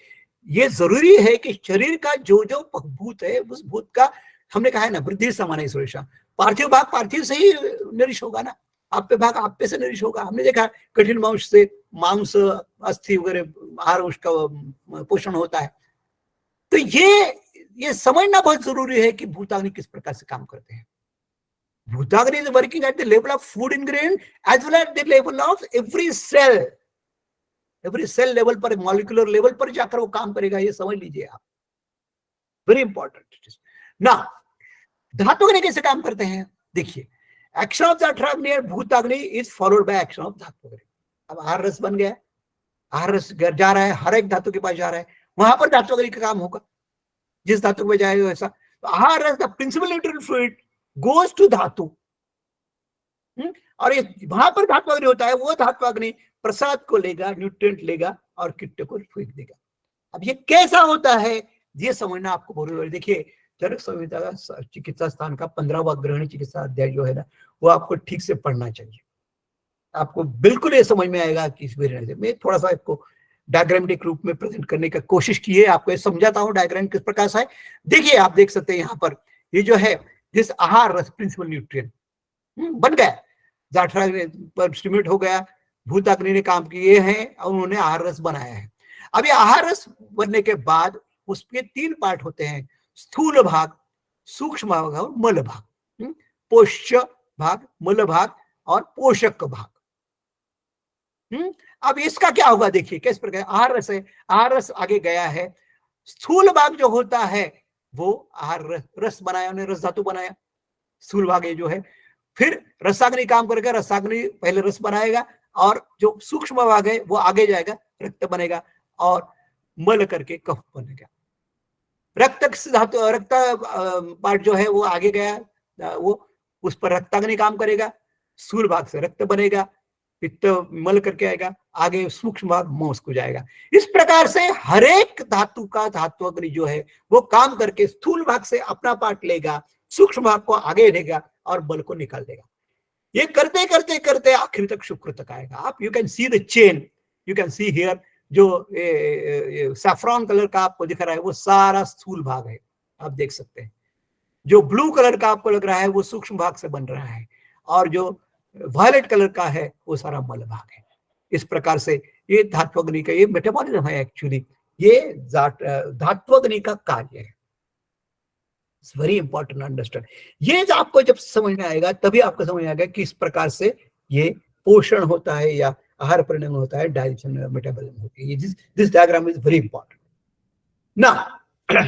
ये जरूरी है कि शरीर का जो जो भूत है उस भूत का, हमने कहा है ना, वृद्धि समान सुरेशा, पार्थिव भाग पार्थिव से ही नरिश होगा ना, आप्य भाग आप्य से नरिश होगा। हमने देखा कठिन मांस से मांस, अस्थि वगैरह आहार उसका पोषण होता है। तो ये समझना बहुत जरूरी है कि भूताग्नि किस प्रकार से काम करते हैं। भूताग्नि is working at the level of food ingredient as well as the level of every cell level पर, मॉलिक्यूलर लेवल पर जाकर वो काम करेगा, ये समझ लीजिए आप, वेरी इंपॉर्टेंट। ना धात्वग्नि कैसे काम करते हैं, देखिए, एक्शन ऑफ जाठराग्नि और bhutagni is followed by action of dhatvagni. अब आहार रस बन गया, आहार रस जा रहा है, हर एक धातु के पास जा रहा है, वहां पर धातु अग्नि का काम होगा, जिस धातु में जाएगा वैसा। तो आहार रस the principal nutrient fluid goes to धातु, और ये वहां पर धातु अग्नि होता है, वो धातु अग्नि प्रसाद को लेगा, न्यूट्रिएंट लेगा और कीट को फेंक देगा। अब ये कैसा होता है ये समझना आपको बहुत जरूरी। देखिए चरक संहिता का चिकित्सा स्थान का 15वां ग्रहणी चिकित्सा अध्याय जो है ना, वो आपको ठीक से पढ़ना चाहिए, आपको बिल्कुल ये समझ में आएगा कि इस वेरिएंट मैं थोड़ा सा आपको डायग्रामेटिक रूप में प्रेजेंट करने की कोशिश की है, आपको ये समझाता हूं डायग्राम किस प्रकार से है। देखिए आप देख सकते हैं यहाँ पर ये जो है जिस आहार रस प्रिंसिपल न्यूट्रिएंट बन गया, जाठरा पर स्टिमुलेट हो गया, भूताग्नि ने काम किए हैं और उन्होंने आहार रस बनाया है। अब ये आहार रस बनने के बाद उसके 3 पार्ट होते हैं, स्थूल भाग, सूक्ष्म भाग और मल भाग, पोष्य भाग, मल भाग और पोषक भाग। अब इसका क्या होगा देखिए किस प्रकार आहार रस है, आहार रस आगे गया है, स्थूल भाग जो होता है वो आहार रस बनाया, उन्हें रस धातु बनाया, स्थूल भाग ये जो है, फिर रसाग्नि काम करेगा, रसाग्नि पहले रस बनाएगा और जो सूक्ष्म भाग है वो आगे जाएगा, रक्त बनेगा और मल करके कफ बनेगा। रक्त धातु रक्त पार्ट जो है वो आगे गया, वो उस पर रक्ताग्नि काम करेगा, स्थूल भाग से रक्त बनेगा, पित्त मल करके आएगा, आगे सूक्ष्म भाग मौस को जाएगा। इस प्रकार से हर एक धातु का धातु अग्नि जो है वो काम करके स्थूल भाग से अपना पार्ट लेगा, सूक्ष्म भाग को आगे लेगा और बल को निकाल देगा। ये करते करते करते आखिर तक शुक्र तक आएगा। आप you can see the chain, you can see here जो सैफ्रॉन कलर का आपको दिख रहा है वो सारा स्थूल भाग है, आप देख सकते हैं। जो ब्लू कलर का आपको लग रहा है वो सूक्ष्म भाग से बन रहा है और जो वायलेट कलर का है वो सारा मल भाग है। इस प्रकार से ये धात्वग्नि का ये मेटाबॉलिज्म है, एक्चुअली ये धात्वग्नि का कार्य है। It's very important understand. ये आपको जब समझ में आएगा तभी आपको समझ में आएगा कि इस प्रकार से ये पोषण होता है या आहार परिणाम होता है, डाइजेशन मेटाबॉलिज्म होती है। This diagram is very important. Now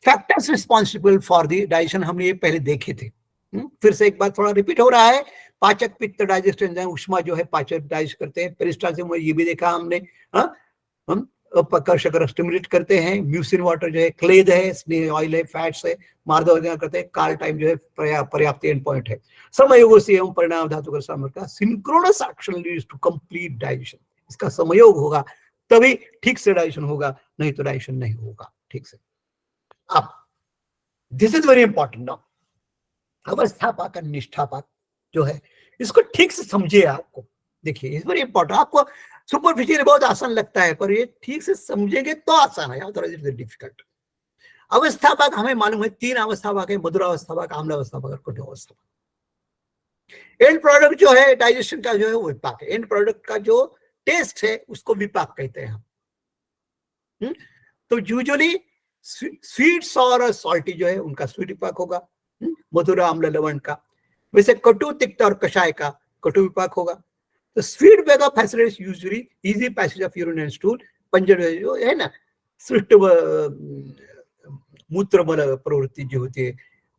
factors responsible for the digestion हमने ये पहले देखे थे, फिर से एक बार थोड़ा रिपीट हो रहा है। पाचक, पित्त, डाइजेस्ट एंजाइम, उष्मा जो है पाचक डाइजेस्ट करते हैं, पेरिस्टाल्सिस ये भी देखा हमने, हम अपकर्षक स्टिमुलेट करते हैं, म्यूसिन वाटर जो है क्लेद है, स्नेह ऑयल है, फैट्स है, मार्दव करते हैं, काल टाइम जो है पर्याप्त एंड पॉइंट है। समयोगों से एवं परिणाम धातु का synchronous action leads to complete digestion. इसका समयोग होगा तभी ठीक से डाइजेशन होगा, नहीं तो डाइजेशन नहीं होगा ठीक से। अब this is very important now. अवस्थापक और निष्ठापक जो है इसको ठीक से समझिए। आपको देखिए इज वेरी इंपॉर्टेंट। आपको सुपरफिशियल बहुत आसान लगता है पर ये ठीक से समझेंगे तो आसान है, अदरवाइज डिफिकल्ट। अवस्थापक हमें मालूम है 3 अवस्थापक है, मधुर अवस्थापक, आम्ल अवस्थापक और कठोर अवस्थापक। एंड प्रोडक्ट जो है डाइजेशन का जो है वो विपाक है। एंड प्रोडक्ट का जो टेस्ट है उसको विपाक कहते हैं हम। तो यूजुअली स्वीट्स और सॉल्टी जो है उनका स्वीट विपाक होगा, मधुर, आम्ल, लवण का। वैसे कटु, तिक्त और कषाय का कटु विपाक होगा। तो sweet bag of acid usually easy passage of urine and stool, पंजर जो है ना, स्विफ्ट मूत्र बल प्रवृत्ति जो होती है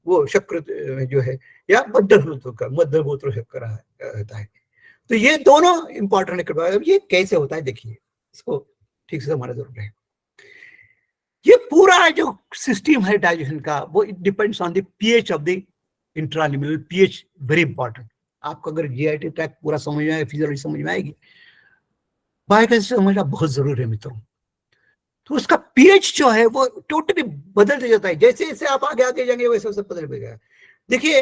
वो शक्र जो है, या मध्यमूत्र शक्कर होता है। तो ये दोनों इंपॉर्टेंट है। अब ये कैसे होता है देखिए, इसको ठीक से समझना जरूर है। ये पूरा जो सिस्टम है डाइजेशन का वो it depends on the pH of the intraluminal pH, very important. आपको अगर जीआईटी ट्रैक्ट पूरा समझ में आए, फिजियोलॉजी समझ में आएगी, बायोकेमिस्ट्री समझना बहुत जरूरी है मित्रों। तो उसका पीएच जो है वो टोटली बदल जाता है, जैसे जैसे आप आगे आगे जाएंगे वैसे वैसे बदल जाएगा। देखिए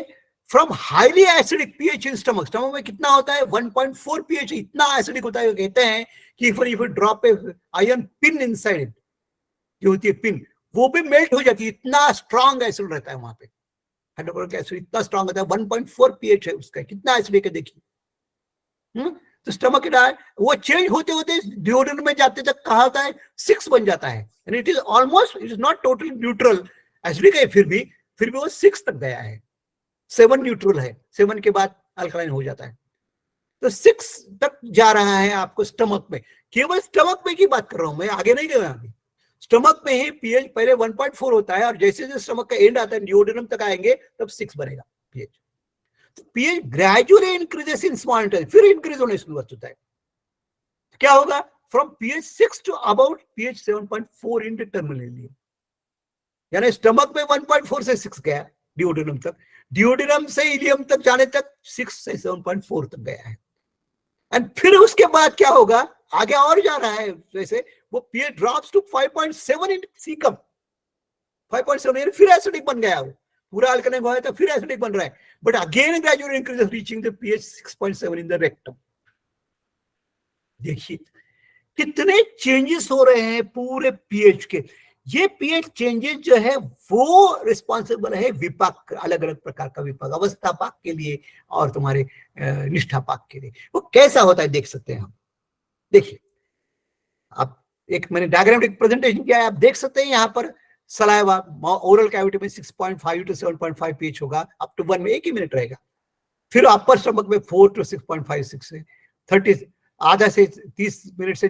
from highly acidic pH in stomach, stomach में कितना होता है 1.4 पीएच, इतना एसिडिक होता है। कहते हैं कि if you drop A iron pin inside it, जो होती है पिन, वो भी मेल्ट हो जाती है, इतना स्ट्रॉन्ग एसिड रहता है वहां पे। हाइड्रोक्लोरिक एसिड इतना स्ट्रॉन्ग होता है, 1.4 पीएच है उसका, कितना एसिडिक है देखिए। तो स्टमक वो चेंज होते होते डिओड्रेंट में जाते तक कहा होता है 6 बन जाता है, and it is almost, it is not totally neutral, acidic है फिर भी वो 6 तक गया है। 7 न्यूट्रल है, 7 के बाद अल्कलाइन हो जाता है। तो 6 तक जा रहा है आपको स्टमक में, केवल स्टमक में की बात कर रहा हूं मैं, आगे नहीं गया अभी। स्टमक में ही पीएच पहले 1.4 होता है और जैसे जैसे स्टमक का एंड आता है डिओड्रेनम तक आएंगे तब 6 बनेगा पीएच। तो pH gradually increases in small intestine, फिर इंक्रीज होने शुरुआत होता है। क्या होगा from pH 6 to about pH 7.4 in terminal ileum, यानी स्टमक में 1.4 से 6 गया डिओडिनम तक, डिओडिनम से इलियम तक जाने तक 6 से 7.4 तक गया है। एंड फिर उसके बाद क्या होगा, आगे और जा रहा है, जैसे वो pH drops to 5.7 in caecum, 5.7 यानी फिर एसिडिक बन गया, वो पूरा अल्कलाइन हुआ है तो फिर एसिडिक बन रहा है, but again gradually increase reaching the pH 6.7 in the rectum. देखिए कितने चेंजेस हो रहे हैं पूरे pH के। ये pH चेंजेस जो है वो रिस्पॉन्सिबल है विपाक, अलग अलग प्रकार का विपाक, अवस्था पाक के लिए और तुम्हारे निष्ठा पाक के लिए। वो कैसा होता है देख सकते हैं हम। देखिए आप एक मैंने डायग्रामेटिक प्रेजेंटेशन किया है, आप देख सकते हैं यहाँ पर सलाइवा ओरल कैविटी में 6.5 to 7.5 pH होगा, अप टू 1 में 1 ही मिनट रहेगा। फिर अपर स्टमक में 4 to 6.56 से 30 आधा से 30 मिनट से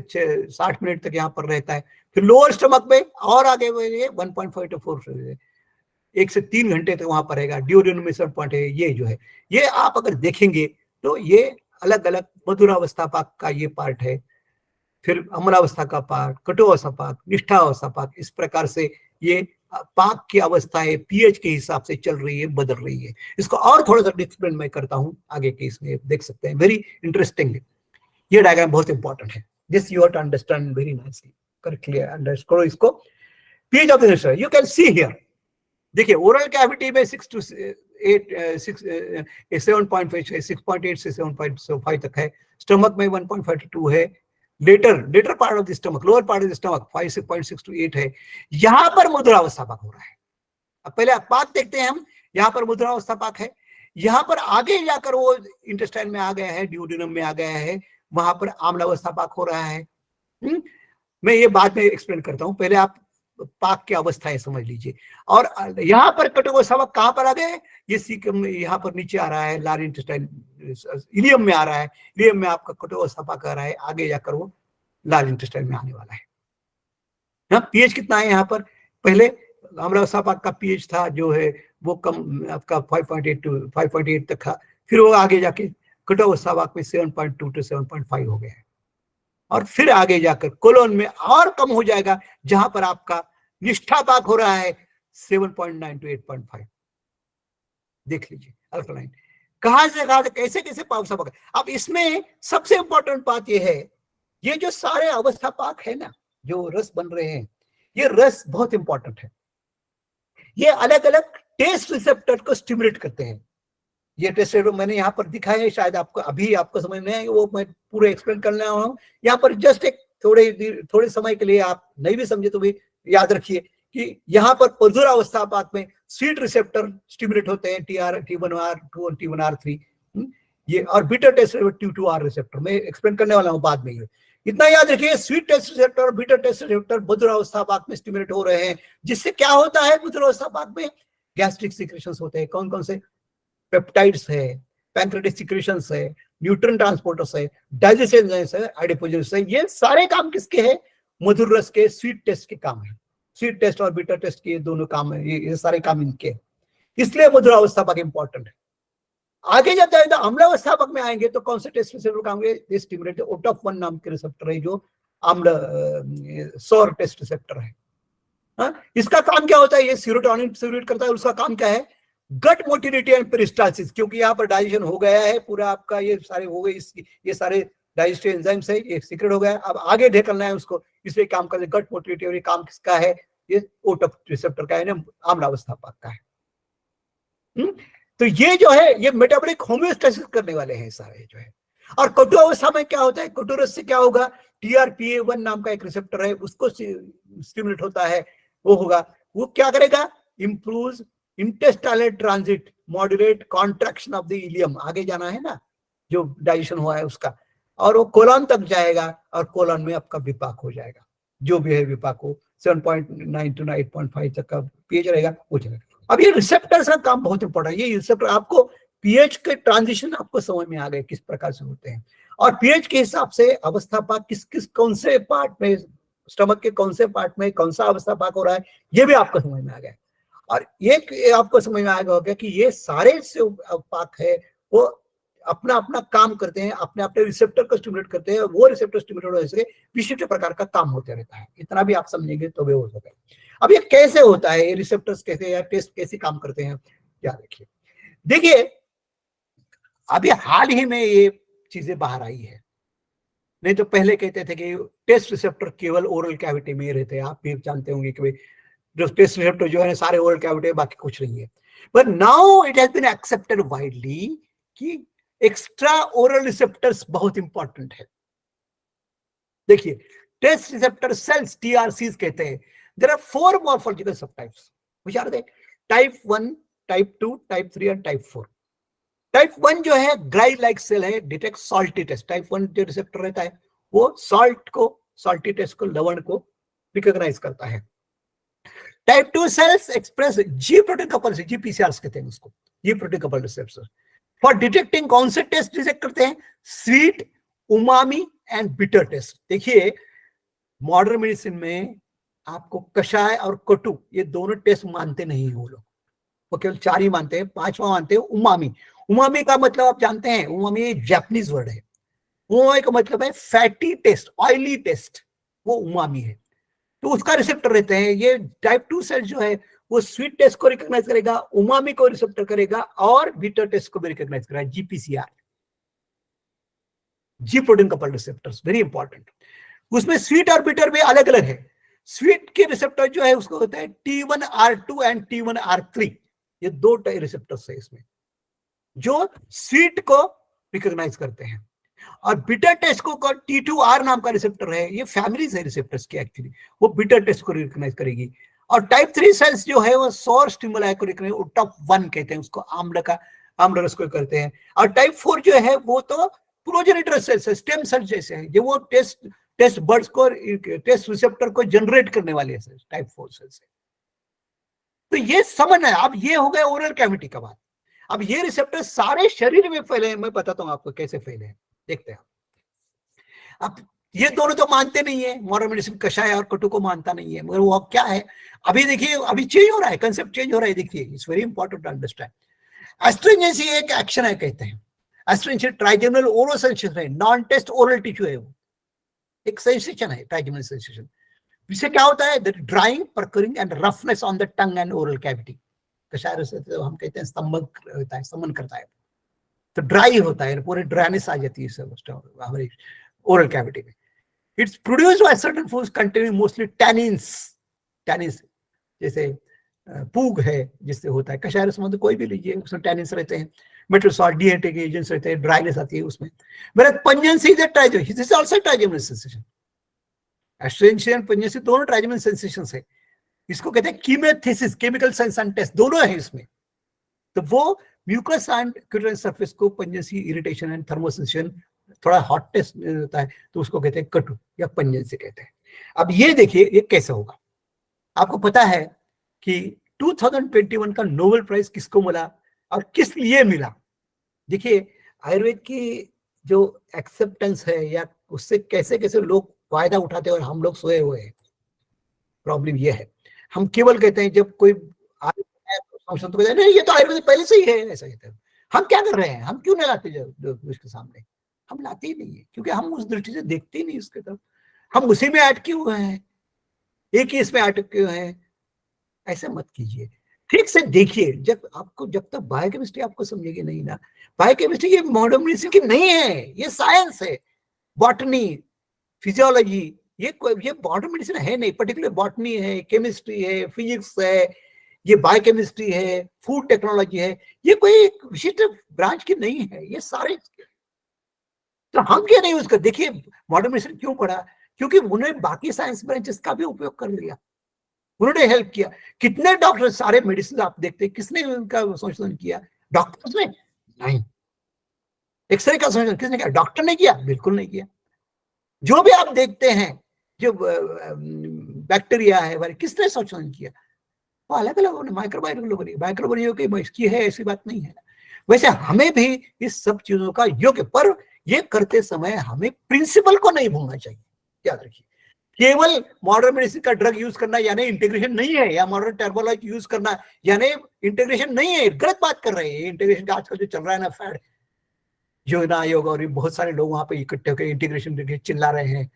60 मिनट तक यहाँ पर रहता है। फिर लोअर स्टमक में और आगे 1.5 to 4 से 1 से 3 घंटे तक वहां पर रहेगा। ड्यूरेनम में 7 है, ये जो है ये आप अगर देखेंगे तो ये अलग अलग मधुरावस्था पाक का ये पार्ट है, फिर अमलावस्था का पार्ट, कटुअवस्था पाक, निष्ठावस्था पाक, इस प्रकार से ये पाक की अवस्थाएं pH के हिसाब से चल रही है, बदल रही है। इसको और थोड़ा सा एक्सप्लेन मैं करता हूं आगे के इसमें, देख सकते हैं वेरी इंटरेस्टिंग। ये डायग्राम बहुत इंपॉर्टेंट है, this you have to understand very nicely, correctly understand करो इसको। pH ऑफ द निष्ठा यू कैन सी हियर, देखिए ओरल कैविटी में 6 to 7.5 6.8 से 7.5 तक है, स्टमक में 1.5 to 2 है, latter part of the stomach, lower part of the stomach 5.6 to 8 है। यहां पर मुद्रावस्था पाक हो रहा है। अब पहले आप पाक देखते हैं हम, यहाँ पर मुद्रावस्था पाक है, यहाँ पर आगे जाकर वो इंटेस्टाइन में आ गया है, ड्यूडेनम में आ गया है, वहां पर आम्लावस्था पाक हो रहा है। मैं ये बाद में एक्सप्लेन करता हूं, पहले आप पाक की अवस्थाएं समझ लीजिए। और यहाँ पर कटुअवस्था पाक कहां पर आ गए, ये सीकम यहाँ पर नीचे आ रहा है, लार्ज इंटेस्टाइन इलियम में आ रहा है, इलियम में आपका कटुअवस्था पाक आ रहा है, आगे जाकर वो लार्ज इंटेस्टाइन में आने वाला है। pH कितना है यहाँ पर, पहले अम्लावस्था पाक का pH था जो है वो कम आपका 5.8 तक था, फिर वो आगे जाके कटुअवस्था पाक में 7.2 to 7.5 हो गया है, और फिर आगे जाकर कोलोन में और कम हो जाएगा, जहां पर आपका निष्ठा पाक हो रहा है 7.9 to 8.5। देख लीजिए अल्कलाइन कहां से कैसे कैसे अवस्था पाक। अब इसमें सबसे इंपॉर्टेंट बात यह है, ये जो सारे अवस्था पाक है ना, जो रस बन रहे हैं, ये रस बहुत इंपॉर्टेंट है। ये अलग अलग टेस्ट रिसेप्टर को स्टिमुलेट करते हैं। ये टेस्ट मैंने यहाँ पर दिखाया है, शायद आपको अभी आपको समझ में आएगा, वो मैं पूरा एक्सप्लेन करने वाला हूँ। यहाँ पर जस्ट एक थोड़े समय के लिए आप नहीं भी समझे तो भी याद रखिए कि यहाँ पर मधुरावस्था पाक में स्वीट रिसेप्टर स्टिमुलेट होते हैं, T1R 2 और T1R3, ये, और बीटा टेस्ट T2R रिसेप्टर मैं एक्सप्लेन करने वाला हूँ बाद में। ये इतना याद रखिए, स्वीट टेस्ट रिसेप्टर और बीटा टेस्ट रिसेप्टर मधुरावस्था पाक में स्टिमुलेट हो रहे हैं, जिससे क्या होता है मधुरावस्था पाक में गैस्ट्रिक सिक्रेशंस होते हैं। कौन कौन से, पेप्टाइड्स है, पैंक्रेटिक सिक्रेशंस है, न्यूट्रन ट्रांसपोर्टर्स है, डाइजेशन है, एडिपोजेंस है, ये सारे काम किसके हैं, मधुर रस के स्वीट टेस्ट के काम है। स्वीट टेस्ट और बीटा टेस्ट के दोनों काम है, ये सारे काम इनके हैं, इसलिए मधुरावस्था पाक इंपॉर्टेंट है। आगे जब जाएगा अम्लावस्था पाक में आएंगे तो कौन से टेस्ट रिसेप्टर काम होंगे, स्टिमुलेट ओटोफ-1 नाम के रिसेप्टर है, जो अम्ल सौर टेस्ट रिसेप्टर है। इसका काम क्या होता है, ये सीरोटोनिन सिक्रेट करता है, उसका काम क्या है, गट मोटिलिटी एंड पेरिस्टाल्सिस, क्योंकि यहाँ पर डाइजेशन हो गया है पूरा आपका, ये सारे हो गए, ये सारे डाइजेस्टिव एंजाइम्स है, ये सीक्रेट हो गया, अब आगे ढेकलना है उसको, इसलिए काम करते गट मोटिलिटी। और ये काम किसका है, ये ओटोफ रिसेप्टर का है, अम्लावस्था पाक का है। तो ये जो है ये मेटाबॉलिक होम्योस्टेसिस करने वाले हैं सारे जो है। और कटु अवस्था में क्या होता है, कटु रस से क्या होगा, TRPA1 नाम का एक रिसेप्टर है, उसको स्टिमुलेट होता है, वो होगा, वो क्या करेगा, improves intestinal transit, modulate contraction of the ilium, आगे जाना है ना जो डाइजेशन हुआ है उसका, और वो कोलन तक जाएगा, और कोलन में आपका विपाक हो जाएगा, जो भी है विपाक हो 7.9 to 8.5 तक का pH रहेगा, वो जाएगा। अब ये रिसेप्टर्स का काम बहुत इंपॉर्टेंट है। ये रिसेप्टर आपको pH के ट्रांजिशन आपको समझ में आ गए किस प्रकार से होते हैं, और pH के हिसाब से अवस्था पाक किस कौन से पार्ट में, स्टमक के कौन से पार्ट में कौन सा अवस्था पाक हो रहा है, ये भी आपको समझ में आ गया। और ये आपको समझ में आएगा होगा कि ये सारे जो पाक है वो अपना अपना काम करते हैं, अपने अपने रिसेप्टर को स्टिमुलेट करते हैं, वो रिसेप्टर स्टिमुलेट होने से विशिष्ट प्रकार का काम होते रहता है। इतना भी आप समझेंगे तो वे हो सकता है। अब ये कैसे होता है, ये रिसेप्टर्स कैसे या टेस्ट कैसे काम करते हैं, क्या देखिए अभी हाल ही में ये चीजें बाहर आई है, नहीं तो पहले कहते थे कि टेस्ट रिसेप्टर केवल ओरल कैविटी में ही रहते हैं। आप भी जानते होंगे कि जो टेस्ट रिसेप्टर जो है सारे ओरल कैविटी, बाकी कुछ नहीं है। But now it has been accepted widely कि एक्स्ट्रा ओरल रिसेप्टर्स बहुत इंपॉर्टेंट है। देखिए टेस्ट रिसेप्टर सेल्स, TRCs कहते हैं। There are 4 morphological subtypes, which are they? Type 1, type 2, type 3 and type 4। Type 1 जो है ग्राइड लाइक सेल है, डिटेक्ट सॉल्टी टेस्ट। टाइप 1 जो रिसेप्टर रहता है वो सॉल्ट को, सॉल्टी टेस्ट को, लवण को रिकॉग्नाइज करता है। Type 2 cells express G protein couple से, GPCRs कहते हैं उसको, G protein couple receptor. For detecting कौन से टेस्ट डिटेक्ट करते हैं? Sweet, umami and bitter taste. देखिए मॉडर्न मेडिसिन में आपको कषाय और कटु ये दोनों टेस्ट मानते नहीं हो लोग, वो केवल 4 ही मानते हैं। 5वां मानते हैं उमामी। उमामी का मतलब आप जानते हैं, उमामी जापानीज वर्ड है। उमामी का मतलब है फैटी टेस्ट, ऑयली टेस्ट, वो उमामी है। तो उसका रिसेप्टर रहते हैं। ये टाइप 2 सेल जो है वो स्वीट टेस्ट को रिकॉग्नाइज करेगा, उमामी को रिसेप्टर करेगा और बिटर टेस्ट को भी रिकॉग्नाइज करेगा, GPCR, जी protein couple receptors, very important. उसमें स्वीट और बिटर भी अलग अलग है। स्वीट के रिसेप्टर जो है उसको होता है T1R2 एंड T1R3, ये 2 रिसेप्टर्स है इसमें जो स्वीट को रिकॉग्नाइज करते हैं। और बिटर टेस्ट को T2R नाम का रिसेप्टर है, ये फैमिलीज है रिसेप्टर्स की एक्चुअली, वो बिटर टेस्ट को रिकॉग्नाइज करेगी। और टाइप 3 सेल्स जो है वो सॉर स्टिमुलाई को रिकॉग्नाइज, टाइप 1 कहते हैं उसको, आम्ल का, आम्ल रस को करते हैं। और टाइप 4 जो है वो तो प्रोजेनिटर सेल्स है, स्टेम सेल जैसे है, जो वो टेस्ट बर्ड्स को, टेस्ट रिसेप्टर को जनरेट करने वाले हैं टाइप 4 सेल्स है। तो ये समझना है। अब ये हो गया ओरल कैविटी का बात। अब ये रिसेप्टर सारे शरीर में फैले हैं, मैं बताता हूं आपको कैसे फैले हैं, देखते हैं। अब ये दोनों तो मानते नहीं है, मॉडर्न मेडिसिन कषाय और कटु को मानता नहीं है, मगर वो अब क्या है, अभी देखिए अभी चेंज हो रहा है, कंसेप्ट चेंज हो रहा है। देखिए it's very important to understand. Astringency एक एक्शन है कहते हैं। एस्ट्रिंजेंसी ट्राइजेमिनल ओरल सेंसेशन है, नॉन टेस्ट ओरल टिश्यू है, वो एक सेंसेशन है, ट्राइजेमिनल सेंसेशन। इससे क्या होता है? That drying, puckering and roughness on the tongue and oral cavity. कषाय से तो हम कहते हैं स्तंभन होता है, समन करता है, तो ड्राई होता है, पूरे ड्राइनेस आ जाती है हमारे ओरल कैविटी में। It's produced by certain foods containing mostly tannins. Tannins जैसे पूग है जिससे होता है, कषाय रस में कोई भी लीजिए उसमें टैनिन्स रहते हैं, मेटल सॉल्ट, डिहेटिक एजेंट्स रहते हैं, ड्राइनेस आती है उसमें। Where pungency is a trigeminal, this is also trigeminal sensation. Astringency and pungency दोनों ट्राइजेमिनल सेंसेशंस है। इसको कहते हैं chemesthesis, chemical sense and taste, दोनों है इसमें। तो वो म्यूकस एंड क्यूटेनियस सरफेस को पंजेंसी, इरिटेशन एंड थर्मोसेंसेशन, थोड़ा हॉट टेस्ट होता है तो उसको कहते हैं कटु या पंजेंसी कहते हैं। अब ये देखिए ये कैसे होगा। आपको पता है कि 2021 का नोबेल प्राइज किसको मिला और किस लिए मिला? देखिए आयुर्वेद की जो एक्सेप्टेंस है या उससे कैसे कैसे लोग फायदा उठाते हैं और हम लोग सोए हुए हैं। प्रॉब्लम ये है, हम केवल कहते हैं जब कोई संत को नहीं ये तो आयुर्वेद पहले से ही है, ऐसा कहते हैं। हम क्या कर रहे हैं, हम क्यों नहीं लाते उसके सामने? हम लाते ही नहीं है क्योंकि हम उस दृष्टि से देखते ही नहीं उसके तरफ, हम उसी में अटके हुए हैं, एक ही इसमें अटके हुए हैं। ऐसे मत कीजिए, ठीक से देखिए। जब तक बायोकेमिस्ट्री आपको समझेगी नहीं ना, बायोकेमिस्ट्री ये मॉडर्न मेडिसिन की नहीं है, ये साइंस है। बॉटनी, फिजियोलॉजी, ये मॉडर्न मेडिसिन है नहीं। पर्टिकुलर बॉटनी है, केमिस्ट्री है, फिजिक्स है, ये बायोकेमिस्ट्री है, फूड टेक्नोलॉजी है, ये कोई विशिष्ट ब्रांच की नहीं है, ये सारे। तो हम क्या नहीं उसका, देखिए मॉडर्न मेडिसिन क्यों पढ़ा? क्योंकि उन्होंने बाकी साइंस ब्रांचेस का भी उपयोग कर लिया, उन्होंने हेल्प किया। कितने डॉक्टर, सारे मेडिसिन आप देखते हैं, किसने उनका संशोधन किया? डॉक्टर्स ने नहीं। एक्सरे का संशोधन किसने किया? डॉक्टर ने किया? बिल्कुल नहीं किया। जो भी आप देखते हैं, जो बैक्टीरिया है, किसने संशोधन किया? वो अलग अलग माइक्रोबायोलॉजी लोगों ने, माइक्रोबायोलॉजी की है, ऐसी बात नहीं है। वैसे हमें भी इस सब चीजों का योग्य, पर ये करते समय हमें प्रिंसिपल को नहीं भूलना चाहिए। याद रखिए, केवल मॉडर्न मेडिसिन का ड्रग यूज करना यानी इंटीग्रेशन नहीं है, या मॉडर्न टर्मोलॉजी यूज करना यानी इंटीग्रेशन नहीं है, गलत बात कर रहे हैं। इंटीग्रेशन का आजकल जो चल रहा है ना फैड, योजना आयोग और बहुत सारे लोग वहां पे इकट्ठे होकर इंटीग्रेशन चिल्ला रहे हैं।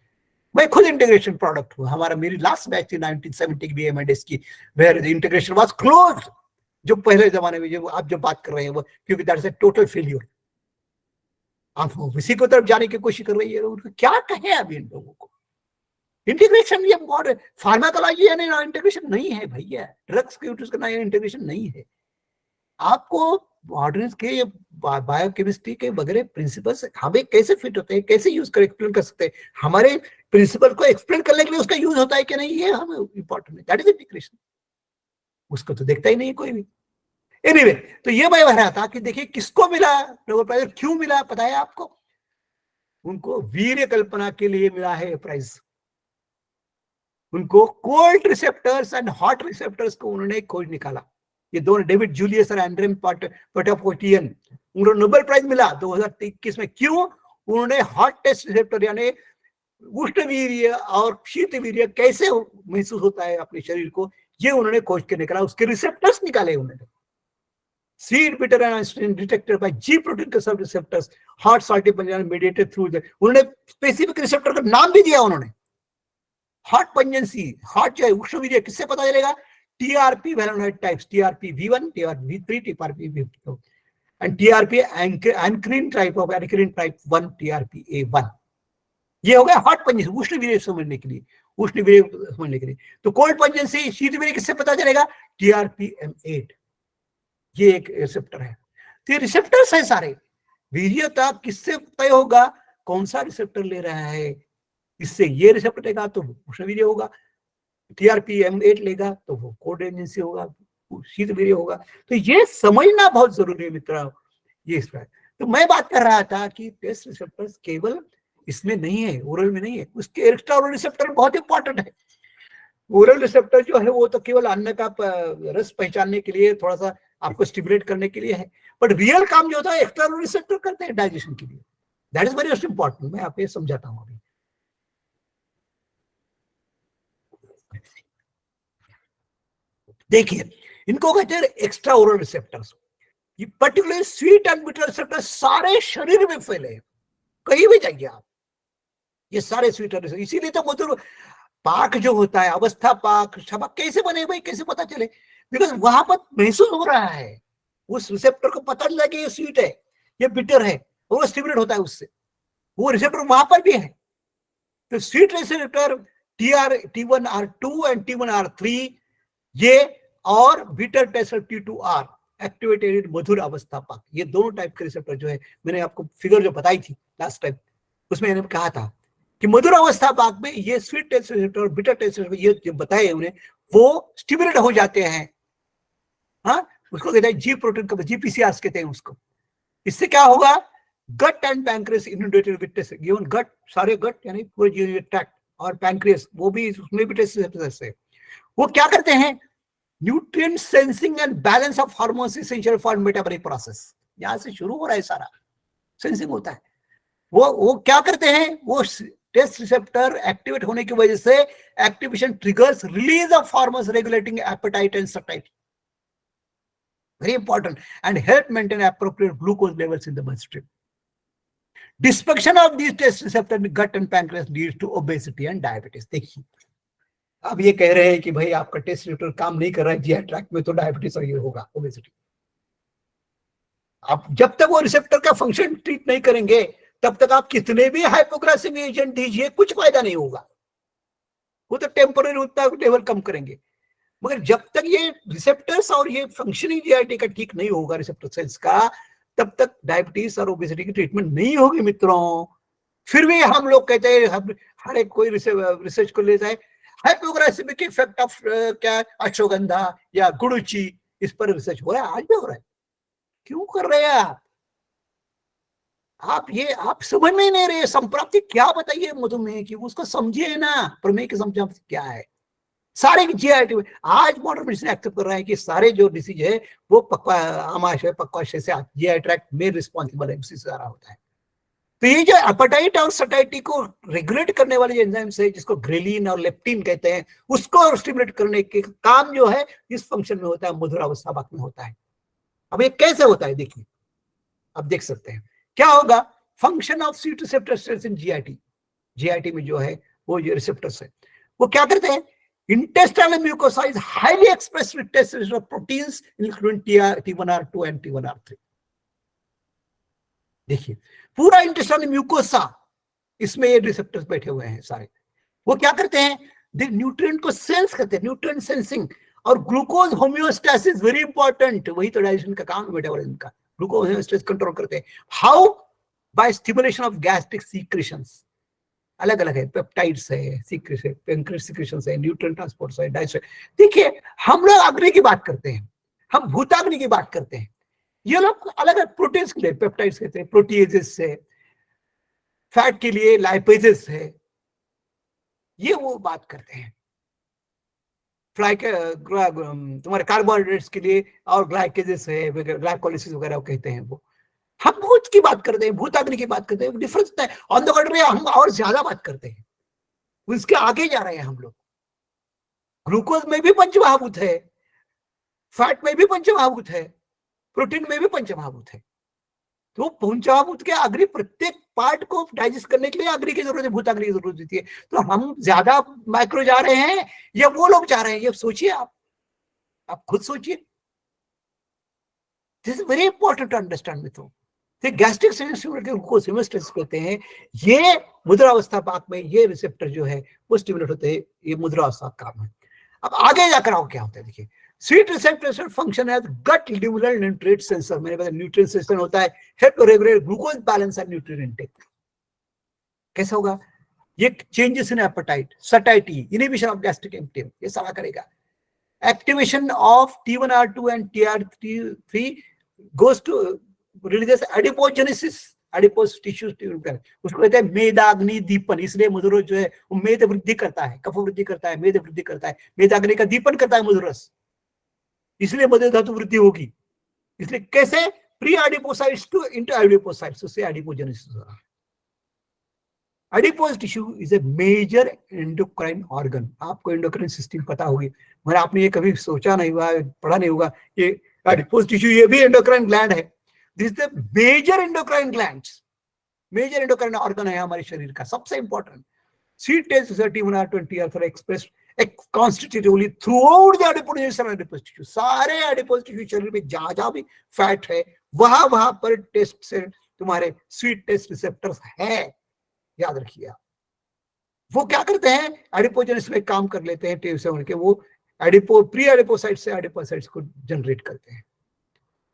मैं खुद इंटीग्रेशन प्रोडक्ट हूँ। हमारा मेरी लास्ट बैच थी 1970 की BMS की, वेयर इंटीग्रेशन वाज क्लोज। जो पहले जमाने में जो आप जो बात कर रहे हैं वो, क्योंकि that is a total failure. आप इसी को तरफ जाने की कोशिश कर रही है, उनको क्या कहें अभी इन लोगों को। इंटीग्रेशन ये बहुत फार्माकोलॉजी यानी इंटीग्रेशन नहीं है भैया, ड्रग्स के यूज करना इंटीग्रेशन नहीं है। आपको मॉडर्न के बायोकेमिस्ट्री के वगैरह प्रिंसिपल्स हमें कैसे फिट होते हैं, कैसे यूज कर एक्सप्लेन कर सकते हैं, हमारे प्रिंसिपल को एक्सप्लेन करने के लिए उसका यूज होता है कि नहीं, ये हमें इंपॉर्टेंट है। That is integration. उसको तो देखता ही नहीं कोई भी। एनीवे, तो ये मैं बता रहा था कि देखिए किसको मिला नोबेल प्राइज, क्यों मिला पता है आपको? उनको वीर्य कल्पना के लिए मिला है प्राइज। उनको cold receptors and hot receptors को उन्होंने खोज निकाला। ये दोनों डेविड जूलियस और एंड्रे पोटापोटियन, उन्होंने नोबेल प्राइज मिला 2021 में। क्यों? उन्होंने हॉट टेस्ट रिसेप्टर यानी उष्ण वीर्य और शीत वीर्य कैसे महसूस होता है अपने शरीर को, ये उन्होंने खोज के निकाला। उसके रिसेप्टर्स निकाले उन्होंने। Seed bitter and detected by ji protein के सब receptors, hot salty pungency mediated through. उन्होंने स्पेसिफिक रिसेप्टर का नाम भी दिया उन्होंने। हॉट पंजेंसी, हॉट जो है उष्ण वीर्य किससे पता चलेगा? टीआरपी वैलेनोइड types, TRP V1, TRP V3, TRP V2 and TRP ankyrin type of ankyrin type 1, TRP A1। ये हो गया हॉट पंजेंसी, उष्ण वीर्य समझने के लिए, उष्ण वीर्य समझने के लिए। तो कोल्ड पंजेंसी, शीत वीर्य किससे पता चलेगा? TRP M8। ये एक रिसेप्टर है। तो ये रिसेप्टर्स है सारे। वीर्यता किससे तय होगा? कौन सा रिसेप्टर ले रहा है, इससे ये रिसेप्टर लेगा तो उष्ण वीर्य होगा, टीआरपी M8 लेगा तो वो कोल्ड एजेंसी होगा, शीत वीर्य होगा। तो ये समझना बहुत जरूरी है मित्रों। ये इस पर तो मैं बात कर रहा था कि टेस्ट रिसेप्टर्स केवल इसमें नहीं है, ओरल में नहीं है, उसके एक्स्ट्रा ओरल रिसेप्टर बहुत इंपॉर्टेंट है। ओरल रिसेप्टर जो है वो तो केवल अन्न का रस पहचानने के लिए, थोड़ा सा आपको स्टिमुलेट करने के लिए है, बट रियल काम जो होता है एक्स्ट्रा ओरल रिसेप्टर करते हैं डाइजेशन के लिए। That is very most important. मैं आपको समझाता हूँ अभी। देखिए, इनको कहते हैं एक्स्ट्रा ओरल रिसेप्टर्स। ये particular sweet and bitter receptor सारे शरीर में फैले हैं, कहीं भी जाइए आप, ये सारे स्वीट एंड रिसेप्टर। इसीलिए तो मधुर पाक जो होता है, अवस्था पाक, क्षमा कैसे बने भाई, कैसे पता चले? बिकॉज वहां पर महसूस हो रहा है, उस रिसेप्टर को पता चला कि ये स्वीट है, ये बिटर है, और वो स्टिमुलेट होता है उससे। वो रिसेप्टर वहां पर भी है। तो sweet receptor T1R2 and T1R3 ये, और बीटर टेस्टर T2R एक्टिवेटेड मधुर अवस्था पाक। ये दोनों टाइप के रिसेप्टर जो है, मैंने आपको फिगर जो बताई थी लास्ट टाइम, उसमें मैंने कहा था कि मधुर अवस्था पाक में ये स्वीट टेस्ट रिसेप्टर और बिटर टेस्ट रिसेप्टर ये जो बताए उन्हें, वो स्टिमुलेट हो जाते हैं। हाँ, उसको कहते हैं जी प्रोटीन का, GPCRs कहते हैं उसको। इससे क्या होगा? Gut and pancreas inundated with taste, given gut, सारे गट यानी पूरे यूरिनरी ट्रैक्ट, और पैंक्रियास वो भी, उसमें भी टेस्ट रिसेप्टर्स है। वो क्या करते हैं? Nutrient sensing and balance of hormones essential for metabolic process. यहां से शुरू हो रहा है सारा सेंसिंग होता है। वो क्या करते हैं? वो टेस्ट रिसेप्टर एक्टिवेट होने की वजह से activation triggers release of hormones regulating appetite and satiety, very important, and help maintain appropriate glucose levels in the blood stream. Dysfunction of these taste receptor in gut and pancreas leads to obesity and diabetes. देखिए, अब ये कह रहे हैं कि भाई आपका टेस्ट रिसेप्टर काम नहीं कर रहा है जीआई ट्रैक्ट में, तो डायबिटीज और ये होगा, ओबेसिटी। आप जब तक वो रिसेप्टर का फंक्शन ट्रीट नहीं करेंगे, तब तक आप कितने भी हाइपोग्लाइसेमिक एजेंट दीजिए, कुछ फायदा नहीं होगा। वो तो टेम्पररी उतना लेवल कम करेंगे, मगर जब तक ये रिसेप्टर्स और ये फंक्शनिंग जीआईटी का ठीक नहीं होगा, रिसेप्टर सेल्स का, तब तक डायबिटीज और ओबेसिटी की ट्रीटमेंट नहीं होगी मित्रों। फिर भी हम लोग कहते हैं, हर एक कोई रिसर्च को ले जाए, हाइपोग्लाइसेमिक इफेक्ट ऑफ क्या अश्वगंधा या गुड़ुची, इस पर रिसर्च हो रहा है, आज भी हो रहा है। क्यों कर रहे हैं आप समझ में नहीं रहे। संप्राप्ति क्या बताइए मधुमेह की, उसको समझिए ना, प्रमेय की संप्राप्ति क्या है। सारे जीआईटी में आज मॉडर्न मेडिसिन एक्सेप्ट कर रहा है कि सारे जो डिसीज है वो आमाशय पक्वाशय से जीआई ट्रैक्ट में रिस्पॉन्सिबल है, उसी से सारा होता है। तो ये जो एपेटाइट और सटाइटी को रेगुलेट करने वाले एंजाइम्स है, जिसको ग्रेलिन और लेप्टिन कहते हैं, उसको स्टिमुलेट करने के काम जो है इस फंक्शन में होता है, मधुर अवस्था पाक में होता है। अब ये कैसे होता है देखिए, अब देख सकते हैं क्या होगा, function of sweet receptor cells in GIT, GIT में जो है वो ये रिसेप्टर्स है, वो क्या करते हैं, intestinal mucosa is highly expressed with testosterone proteins including T1R2 and T1R3. देखिए पूरा इंटेस्टाइनल म्यूकोसा, इसमें ये रिसेप्टर्स बैठे हुए हैं सारे, वो क्या करते हैं, दे न्यूट्रिएंट को सेंस करते हैं, न्यूट्रिएंट सेंसिंग, और ग्लूकोज होम्योस्टेसिस वेरी इंपॉर्टेंट, वही तो डाइजेशन का काम है मेटाबॉलिज्म का, ग्लूकोज होम्योस्टेसिस कंट्रोल करते हैं। How, by stimulation of gastric secretions, अलग अलग है, पेप्टाइड्स है, सीक्रेशंस है, न्यूट्रिएंट ट्रांसपोर्ट है, डाइजेशन। देखिए हम लोग अग्नि की बात करते हैं, हम भूताग्नि की बात करते हैं, ये लोग अलग अलग प्रोटीन्स के लिए पेप्टाइड्स कहते हैं, प्रोटीएजेस है, फैट के लिए लाइपेजेस है, ये वो बात करते हैं, तुम्हारे कार्बोहाइड्रेट्स के लिए और ग्लाइकेजेस है, ग्लाइकोलाइसिस वगैरह कहते हैं वो। हम भूत की बात करते हैं, भूताग्नि की बात करते हैं, डिफरेंस है। ऑन द कॉन्ट्री हम और ज्यादा बात करते हैं, उसके आगे जा रहे हैं हम लोग। ग्लूकोज में भी पंचमहाभूत है, फैट में भी पंचमहाभूत है, प्रोटीन में भी पंचमहाभूत है, तो पंचमहाभूत के अग्नि प्रत्येक पार्ट को डाइजेस्ट करने के लिए अग्नि की जरूरत है, भूताग्नि की जरूरत होती है। तो हम ज्यादा माइक्रो जा रहे हैं या वो लोग जा रहे हैं, ये सोचिए आप खुद सोचिए। This is very important to understand मित्रों। गैस्ट्रिक ग्लूकोज होम्योस्टेसिस कहते हैं, ये मुद्रावस्था पाक में ये रिसेप्टर जो है वो स्टिमुलेट होते हैं, ये मुद्रावस्था का काम है। अब आगे जाकर आओ क्या होता है, देखिए sweet receptor function as gut luminal nutrient sensor, मैंने बताया न्यूट्रिएंट सेंसर होता है, help to regulate glucose balance and nutrient intake. कैसा होगा, ये changes in appetite, satiety, inhibition of gastric empty, ये सारा करेगा। Activation of T1R2 and TR3 goes to releases adipogenesis, adipose tissue, उसको कहते हैं मेदाग्नि दीपन, इसलिए मुद्रस जो है वो मेद वृद्धि करता है, कफ वृद्धि करता है, मेद वृद्धि करता है, मेदाग्नि का दीपन करता है मुद्रस, इसलिए मध्य धातु वृद्धि होगी। इसलिए कैसे, pre adipocytes to inter adipocytes, उससे एडिपोजेनेसिस हो रहा है। Adipose tissue is a major endocrine organ, आपको एंडोक्राइन सिस्टम पता होगी, मगर आपने ये कभी सोचा नहीं हुआ, पढ़ा नहीं होगा, ये एडिपोज टिश्यू ये भी एंडोक्राइन ग्लैंड है। This is the major endocrine glands, major endocrine organ है हमारे शरीर का, सबसे important. Sweet taste T1R2 and TR3 express constitutively throughout the adipose and adipose tissue, सारे adipose tissue शरीर में जहां भी फैट है वहां पर टेस्ट से तुम्हारे स्वीट टेस्ट रिसेप्टर्स है, याद रखिए। वो क्या करते हैं, एडिपोजेनेसिस में काम कर लेते हैं, टेस्ट से वो प्री एडिपोसाइट से एडिपोसाइट्स को जनरेट करते हैं।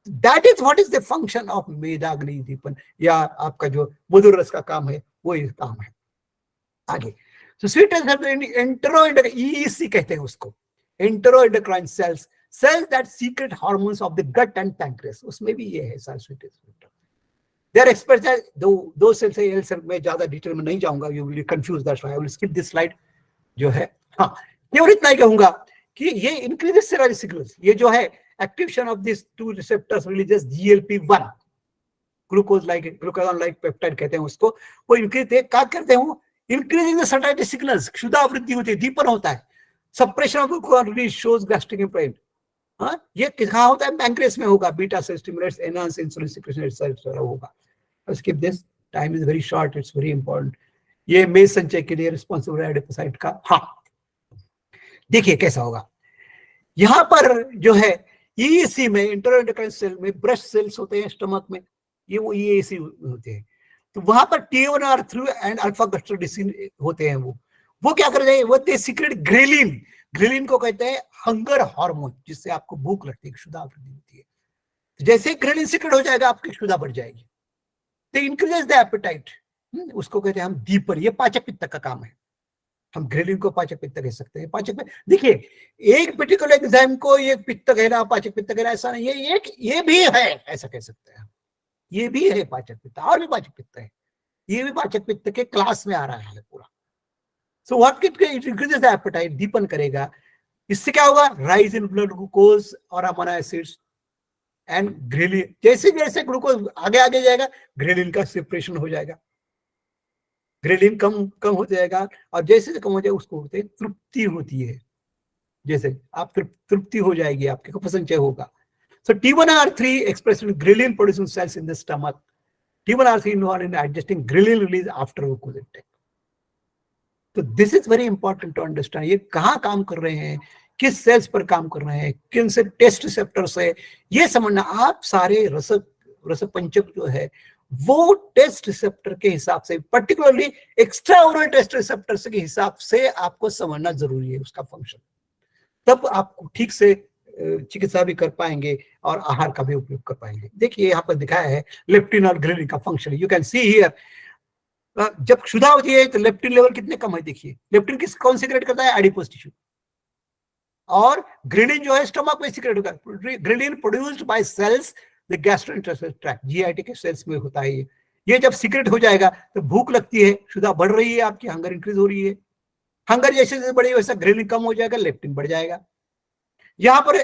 That is what is the function of मेदाग्नि दीपन, या आपका जो मधुर रस का काम है वो ये काम है। आगे So sweet enteroendocrine, EEC कहते हैं उसको, enteroendocrine cells, cells that secrete hormones of the gut and pancreas, उसमें भी ये है सारे sweet receptor. They are expressed as दो सेल्स है, एल सेल में ज्यादा डिटेल में नहीं जाऊंगा, you will be confused, that's why I will skip this slide जो है। हाँ, केवल इतना ही कहूंगा कि ये increases serine signals, ये जो है activation of these two receptors releases GLP-1, glucagon like peptide कहते हैं उसको, वो इंक्रीज क्या करते हैं, इंक्रीजिंग द सटाइटी सिग्नल्स, क्षुधा वृद्धि होती है, दीपन होता है, suppression of glucose release shows gastric impairment. हाँ, ये कहाँ होता है, पैंक्रियास में होगा, beta cell stimulates enhance insulin secretion etcetera होगा। Skip this, time is very short, it's very important. ये मेद संचय के लिए रिस्पॉन्सिबल है एडिपोसाइट का। हाँ, देखिए कैसा होगा, यहाँ पर जो है EEC में, इंटरएंडोक्राइन सेल में ब्रेस्ट सेल्स होते हैं स्टमक में, ये वो EEC होते हैं, तो वहां पर T1R3 एंड अल्फा गैस्ट्रोडिसिन होते हैं। वो क्या कर रहे हैं, वो दे सीक्रेट ग्रेलिन, ग्रेलिन को कहते हैं हंगर हार्मोन, जिससे आपको भूख लगती है, क्षुधा वृद्धि होती है। तो जैसे ग्रेलिन सीक्रेट हो जाएगा आपकी क्षुधा बढ़ जाएगी, तो इंक्रीजेस द एपेटाइट, उसको कहते हैं हम दीपन, ये पाचक पित्त का काम है। हम ग्रेलिन को पाचक पित्त कह सकते हैं। पाचक पित्त, देखिए एक पर्टिकुलर एंजाइम को ये पित्त कहना, पाचक पित्त कहना ऐसा नहीं है, ये भी है, ऐसा कह सकते हैं, ये भी है पाचक पित्त, और भी पाचक पित्त है, ये भी पाचक पित्त के क्लास में आ रहा है पूरा। So what it increases the appetite, दीपन करेगा। इससे क्या होगा, राइज इन ब्लड ग्लूकोज और अमीनो एसिड्स एंड ग्रेलिन, जैसे जैसे ग्लूकोज आगे जाएगा ग्रेलिन का सेपरेशन हो जाएगा, ग्रेलिन कम हो जाएगा, और जैसे कम हो जाएगा उसको बोलते हैं तृप्ति होती है। जैसे आप तृप्ति हो जाएगी, आपके कफ संचय होगा। So T1R3 expressed in ghrelin producing cells in the stomach. T1R3 involved in adjusting ghrelin release after glucose intake. तो this is very important to understand, ये कहाँ काम कर रहे हैं, किस सेल्स पर काम कर रहे हैं, किन से टेस्ट रिसेप्टर्स है, ये समझना। आप सारे रसपंचक जो है वो टेस्ट रिसेप्टर के हिसाब से, particularly extra oral taste receptors के हिसाब से आपको समझना जरूरी है उसका फंक्शन, तब आप ठीक से चिकित्सा भी कर पाएंगे और आहार का भी उपयोग कर पाएंगे। देखिए यहाँ पर दिखाया है लेप्टिन और ग्रेलिन का function, you can see here. जब क्षुधा होती है तो लेप्टिन लेवल कितने कम है, देखिए लेप्टिन कौन सीक्रेट करता है, एडिपोज टिश्यू, और ग्रेलिन जो है स्टमक में सीक्रेट होता है। Ghrelin produced by cells the gastrointestinal tract, GIT के सेल्स में होता है ये जब सीक्रेट हो जाएगा तो भूख लगती है, क्षुधा बढ़ रही है, आपकी हंगर इंक्रीज हो रही है, हंगर जैसे जैसे बढ़ेगी वैसा ग्रेलिन कम हो जाएगा, लेप्टिन बढ़ जाएगा। यहाँ पर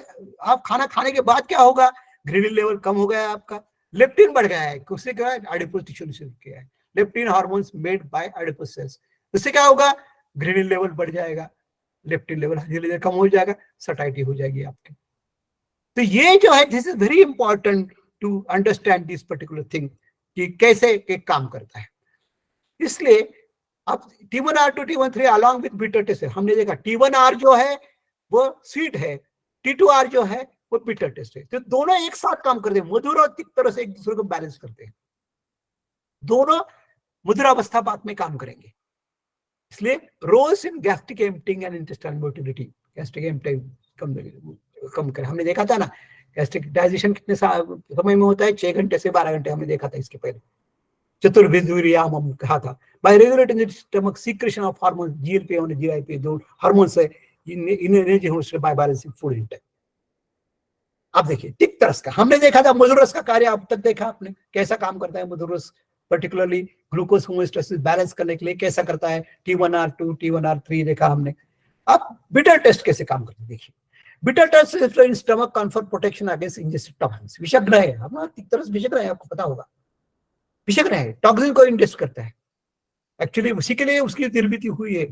आप खाना खाने के बाद क्या होगा, ग्रेलिन लेवल कम हो गया है आपका, लेप्टिन बढ़ गया है, उससे क्या है, एडिपोज टिश्यू से किया है, leptin hormones made by adipose cells, उससे क्या होगा, ग्रेलिन लेवल बढ़ जाएगा, लेप्टिन लेवल धीरे धीरे कम हो जाएगा, सटाइटी हो जाएगी आपकी। तो ये जो है this is very important to understand this particular thing कि कैसे एक काम करता है। इसलिए अब T1R2 T1R3 along with bitter taste हमने देखा, T1R जो है वो स्वीट है, T2R जो है वो बिटर टेस्ट है, तो दोनों एक साथ काम करते हैं, मधुर और तिक्त तरह से एक दूसरे को बैलेंस करते हैं, दोनों मधुरावस्था बात में काम करेंगे। इसलिए roles in gastric emptying and intestinal motility, gastric emptying कम करें। हमने देखा था ना गैस्ट्रिक डाइजेशन कितने समय में होता है, 6 घंटे से 12 घंटे, हमने देखा था इसके पहले, चतुर्विधुर्याम हम कहा था। Bye regulating the stomach secretion of hormone GLP और GIP, दो हार्मोन्स है, इन energy host bye balancing food intake. अब देखिए तिक्त रस का हमने देखा था, मधुर रस का कार्य अब तक देखा आपने, कैसा काम करता है मधुर रस, पर्टिकुलरली ग्लूकोज होमोस्टेसिस बैलेंस करने के लिए कैसा करता है, T1R2 T1R3 देखा हमने। अब बिटर टेस्ट कैसे काम करते हैं, देखिए bitter taste in stomach confer protection against ingested toxins, विषग्रह है, हमारा तिक्त रस विषग्रह है, आपको पता होगा, विषग्रह है, टॉक्सिन को इंजेस्ट करता है, एक्चुअली उसी के लिए उसकी निर्मित हुई है,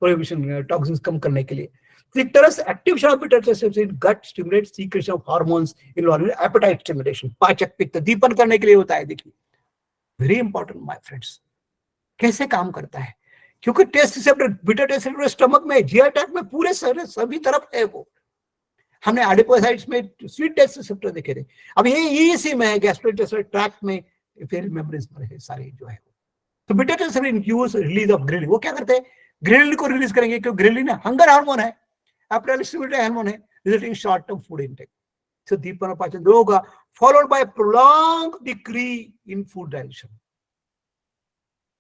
प्रोहिबिशन टॉक्सिन्स कम करने के लिए। तिक्त रस activation of bitter taste in gut stimulates secretion of hormones involve in appetite stimulation, पाचक पित्त दीपन करने के लिए होता है। देखिए वेरी इंपॉर्टेंट माय फ्रेंड्स, कैसे काम करता है, क्योंकि taste receptor bitter taste receptor stomach में, जीआई ट्रैक्ट में, पूरे सभी तरफ है वो। हमने एडिपोसाइट्स में स्वीट टेस्ट रिसेप्टर देखे थे, अब ये इसी में है, गैस्ट्रोइंटेस्टाइनल ट्रैक्ट में फिर मेम्ब्रेन्स पर है सारे जो है। तो bitter taste induce release of ghrelin, वो क्या करते हैं, ग्रेलिन को रिलीज करेंगे, क्योंकि ग्रेलिन हंगर हार्मोन है, एपेटाइट स्टिमुलेटर हार्मोन है, resulting short term food intake, so दीपन और पाचन दोनों होगा, followed by prolonged decrease in food digestion,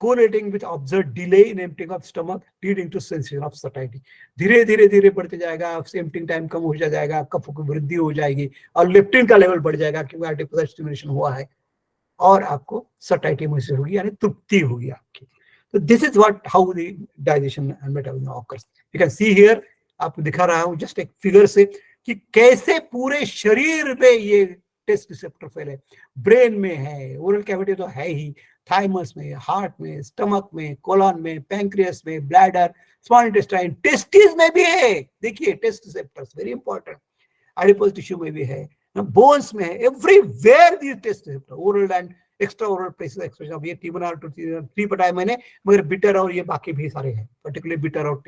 correlating with observed delay in emptying of stomach, leading to sensation of satiety। धीरे धीरे धीरे बढ़ते जाएगा, एम्प्टिंग टाइम कम हो जाएगा, कफ की वृद्धि हो जाएगी और लेप्टिन का लेवल बढ़ जाएगा, क्योंकि एडिपोसाइट स्टिमुलेशन हुआ है, और आपको सटाइटी महसूस होगी, यानी तृप्ति होगी आपकी। तो this is what how the digestion and metabolism occurs. You can see here, आपको दिखा रहा हूं जस्ट एक फिगर से कि कैसे पूरे शरीर में ये टेस्ट रिसेप्टर फैले, ब्रेन में है, ओरल कैविटी तो है ही, थाइमस में, हार्ट में, स्टमक में, कोलन में, पैंक्रियास में, ब्लैडर, स्मॉल इंटेस्टाइन, टेस्टिस में भी है। देखिए taste receptors very important, adipose tissue में भी है, बोन्स में है, everywhere this taste receptor, oral and extra oral places expression of ये T1R2 T3 बताया मैंने, मगर बिटर और ये बाकी भी सारे हैं, पर्टिकुलरली बिटर और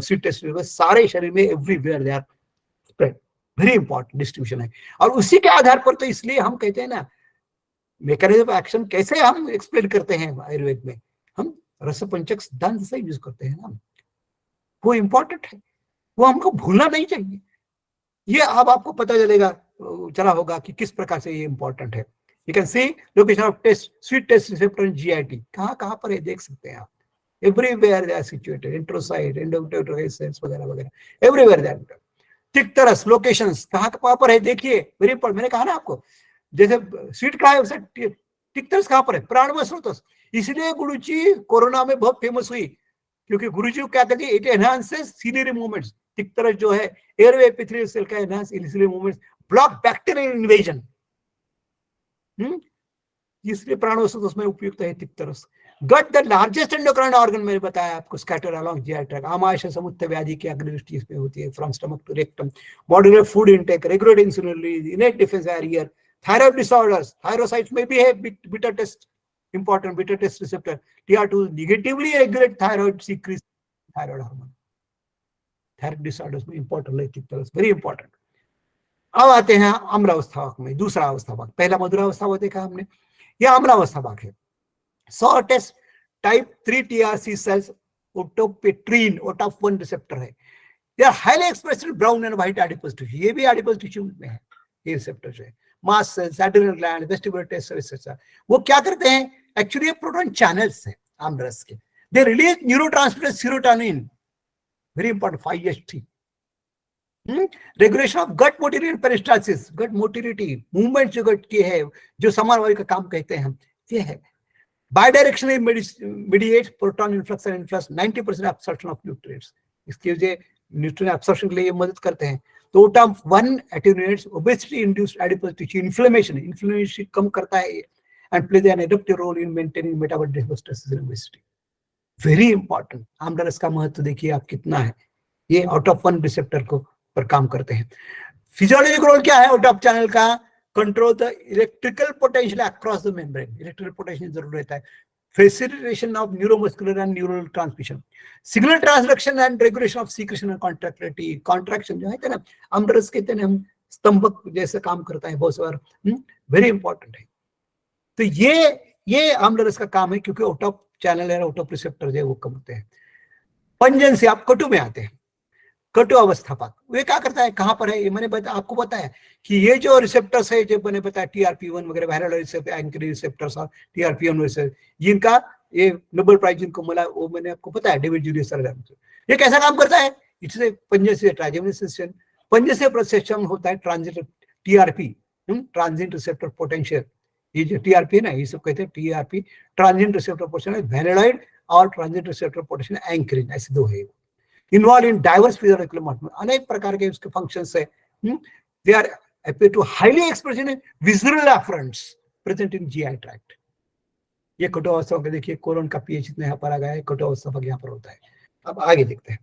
स्वीट टेस्ट सारे शरीर में everywhere they are spread, very important distribution है। और उसी के आधार पर तो इसलिए हम कहते हैं ना, मैकेनिज्म ऑफ एक्शन कैसे हम एक्सप्लेन करते हैं आयुर्वेद में, हम रसपंचक सिद्धांत से यूज करते हैं ना, वो इंपॉर्टेंट है, वो हमको भूलना नहीं चाहिए। ये अब आपको पता चला होगा कि किस प्रकार से ये इंपॉर्टेंट है। You can see location of taste sweet taste receptor in GIT, कहाँ पर है देख सकते हैं आप, everywhere they are situated, enterocyte, endocrine cells वगैरह वगैरह, एवरीवेयर दे आर। तिक्त रस लोकेशंस कहाँ पर है, देखिए वेरी इंपॉर्टेंट, मैंने कहा ना आपको, जैसे स्वीट का है वैसे तिक्त रस कहाँ पर है, प्राणमय स्रोत। इसलिए गुरुजी कोरोना में बहुत फेमस हुई, क्योंकि गुरुजी क्या कहते हैं, इट एनहांसेस सीलियरी मूवमेंट्स, तिक्त रस जो है एयरवे एपिथेलियल सेल का enhance ciliary movements, block bacterial invasion, इसलिए प्राणोत्सव उसमें उपयुक्त है तिक्त रस। Gut the largest endocrine organ, मैंने बताया आपको, स्कैटर अलोंग जीआई ट्रैक्ट, आमाशय समुत्थ व्याधि की अग्रदृष्टि इसमें होती है, from stomach to rectum, modular food intake, regulate insulin release, innate defence barrier, Thyroid disorders, thyrocytes may be a beta test, important beta test receptor. TR2 negatively regulate thyroid secretion, thyroid hormone. Thyroid disorders में important लेती है, very important. अब आते हैं अम्लावस्था भाग में, दूसरा अवस्था भाग. पहला मधुरावस्था भाग देखा हमने, यह अम्लावस्था भाग है. Sour taste type 3 TRC cells, otopetrin, OTOP1 receptor है. They are highly expressed in brown and white adipose tissue. ये भी adipose tissue में है, ये रिसेप्टर जो है. Mast cells, adrenal gland, vestibular taste, वो क्या करते हैं? एक्चुअली ये प्रोटॉन चैनल्स हैं आमरस के. They release neurotransmitter serotonin, very important, 5HT. Regulation of gut motility and peristalsis, gut motility, movement जो गट की है, जो समानवायु का काम कहते हैं हम, ये है. Bidirectionally mediate proton influx and influx, 90% absorption of nutrients. इसके लिए न्यूट्रिएंट एब्सॉर्प्शन के लिए मदद करते हैं. तो OTOP1 attenuates obesity induced adipose tissue inflammation कम करता है, and plays an adaptive role in maintaining metabolic homeostasis and obesity. Very important. आमरस का महत्व देखिए आप कितना है. ये OTOP1 रिसेप्टर को पर काम करते हैं. फिजियोलॉजिक रोल क्या है OTOP चैनल का? Control the electrical potential across the membrane. Electrical potential जरूर रहता है. Facilitation of neuromuscular and neural transmission, signal transduction and regulation of secretion and contractility. Contraction जो है ना, अम्बरस कहते हैं हम, स्तंभक जैसे काम करता है बहुत बार, वेरी इंपॉर्टेंट है. तो ये अम्बरस का काम है, क्योंकि ओटॉप चैनल है, ओटॉप रिसेप्टर जो है वो कम होते हैं. पंजन से आप कटु में आते हैं. कटु अवस्था पाक, वे क्या करता है, कहां पर है ये मैंने आपको बताया कि ये जो रिसेप्टर्स है, जो मैंने बताया TRP1 वगैरह, वायरल रिसेप्टर, एंकरी रिसेप्टर्स और TRP1 रिसेप्टर, जिनका ये नोबेल प्राइज जिनको मिला, वो मैंने आपको बताया, डेविड जूलियस सर. ये कैसा काम करता है? इससे पंजे से ट्राइजेमिनेशन, पंजे से प्रोसेशन होता है transit TRP, transient receptor potential. ये जो TRP है ना, ये सब कहते हैं TRP, transient receptor potential, vanilloid और ट्रांजिट रिसेप्टर पोटेंशियल एंकरिन, ऐसे दो है. Involve in diverse physiological model, अनेक प्रकार के उसके फंक्शंस है. They are appear to highly expressed in visceral afferents present in GI tract. ये कटु अवस्था का देखिए, कोलन का pH इतना यहाँ पर आ गया है, कटु अवस्था पर यहाँ पर होता है. अब आगे देखते हैं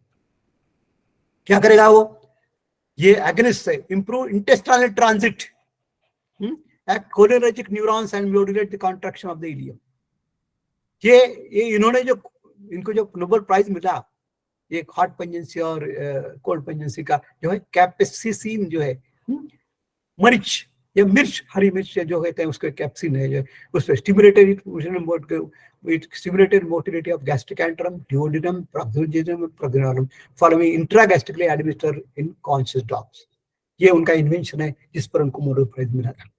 क्या करेगा वो. ये एगनिस्ट से improve intestinal transit, act cholinergic neurons and modulate the contraction of the ilium. ये इन्होंने जो इनको जो नोबेल प्राइज मिला, ये हॉट पंजेंसी और कोल्ड पंजेंसी का जो है, कैप्सिसिन जो है, मिर्च या मिर्च, हरी मिर्च जो कहते हैं उसके कैप्सिन है, जो उस पर stimulated motility of gastric antrum, duodenum, प्रोग्रेनम following intragastrically administer in conscious dogs. ये उनका इन्वेंशन है जिस पर उनको नोबेल प्राइज मिला था.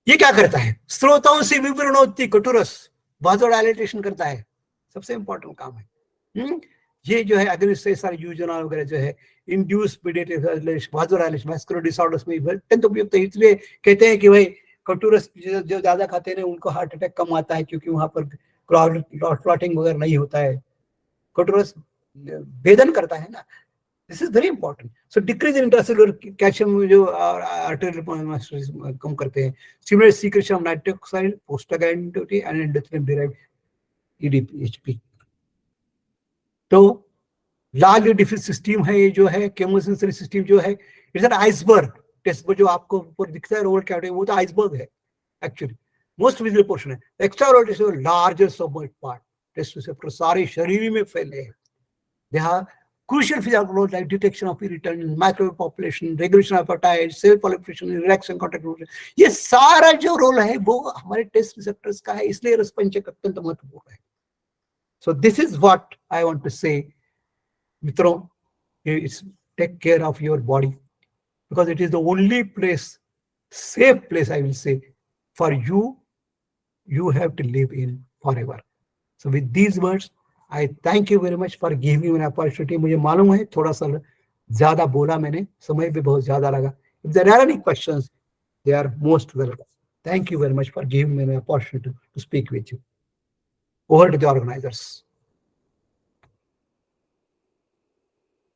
ये क्या करता है? स्रोतों से विवरणोत्ति कटुरस, वासोडायलेटेशन करता है, सबसे इंपॉर्टेंट काम है. ये जो है अगेंस्ट सारे यूजनल वगैरह जो है, इंड्यूस मीडिएटेड वासोडायलेशन वैस्कुलर डिसऑर्डर्स में अत्यंत उपयुक्त है. इसलिए कहते हैं कि भाई कटुरस जो ज्यादा खाते हैं उनको हार्ट अटैक कम आता है, क्योंकि वहां पर क्लॉटिंग वगैरह नहीं होता है. कटुरस भेदन करता है ना. This is very important. So decrease in intracellular calcium जो आर्टेरियल कम करते हैं. Stimulate secretion of nitric oxide, prostaglandin and endothelin derived EDP. तो लार्ज डिफ्यूज सिस्टम है, ये जो है केमोसेंसरी सिस्टम जो है, इट्स एन आइसबर्ग. टेस्ट पर जो आपको ऊपर दिखता है रोल कैविटी, वो तो आइसबर्ग है एक्चुअली, मोस्ट विजिबल पोर्शन है. Extra rotation larger submerge part, taste receptor सारे शरीर में फैले हैं. They have crucial physiological role like detection of irritant, microwave population, regulation of appetite, cell proliferation, relaxation, contraction. ये सारा जो रोल है वो हमारे टेस्ट रिसेप्टर्स का है, इसलिए रसपंचक अत्यंत महत्वपूर्ण है. So this is what I want to say, मित्रों. It's take care of your body, because it is the only place, safe place, I will say, for you. You have to live in forever. So with these words, I thank you very much for giving me an opportunity. मुझे मालूम है थोड़ा सा ज्यादा बोला मैंने, समय भी बहुत ज्यादा लगा. If there are any questions, they are most welcome. Thank you very much for giving me an opportunity to speak with you. Over to the organizers.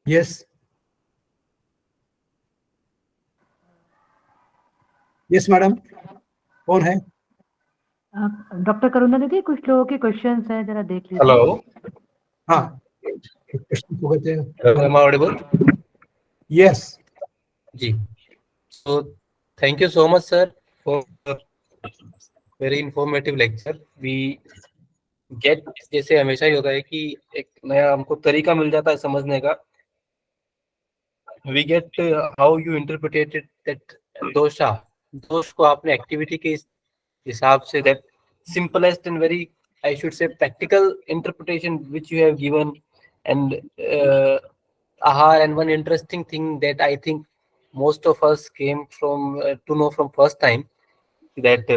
Yes. Yes, madam. कौन है? डॉक्टर करुणा दीदी, कुछ लोगों के क्वेश्चंस हैं, जरा देख लीजिए. हेलो. हाँ. Question Am I audible? Yes. जी. So Thank you so much, sir, for very informative lecture. We get, जैसे हमेशा ही होता है कि एक नया हमको तरीका मिल जाता है समझने का. We get how you interpreted that dosha. दोष को आपने एक्टिविटी के हिसाब से, that simplest and very, I should say, practical interpretation which you have given. And and one interesting thing that I think most of us came from to know from first time, that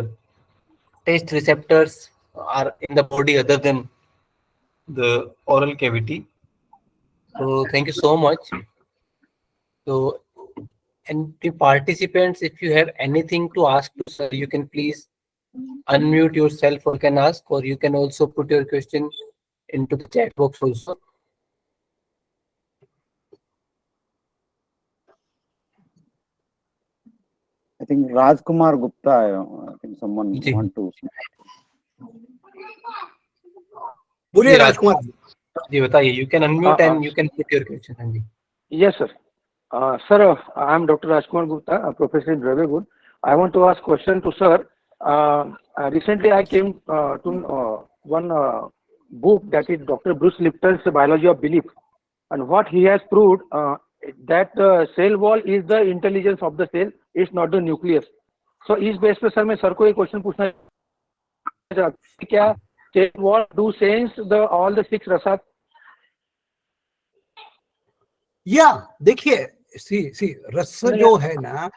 taste receptors are in the body other than the oral cavity. So thank you so much. So, and the participants, if you have anything to ask to sir, you can please unmute yourself or can ask, or you can also put your question into the chat box also. I think Rajkumar Gupta, I think someone ji. want to. बोलिए जी, राजकुमार. जी बताइए. You can unmute and you can put your question. हाँ जी. Yes, sir. Sir, I am Dr. Rajkumar Gupta, a professor in Dravegood. I want to ask question to sir. Recently, I came to one book, that is Dr. Bruce Lipton's Biology of Belief, and what he has proved that the cell wall is the intelligence of the cell, it's not the nucleus. So, इस बेस पे सर मैं सर को एक क्वेश्चन पूछना चाहता हूं, क्या cell wall do sense the all the 6 रसा? या देखिए, सी रस जो है ना,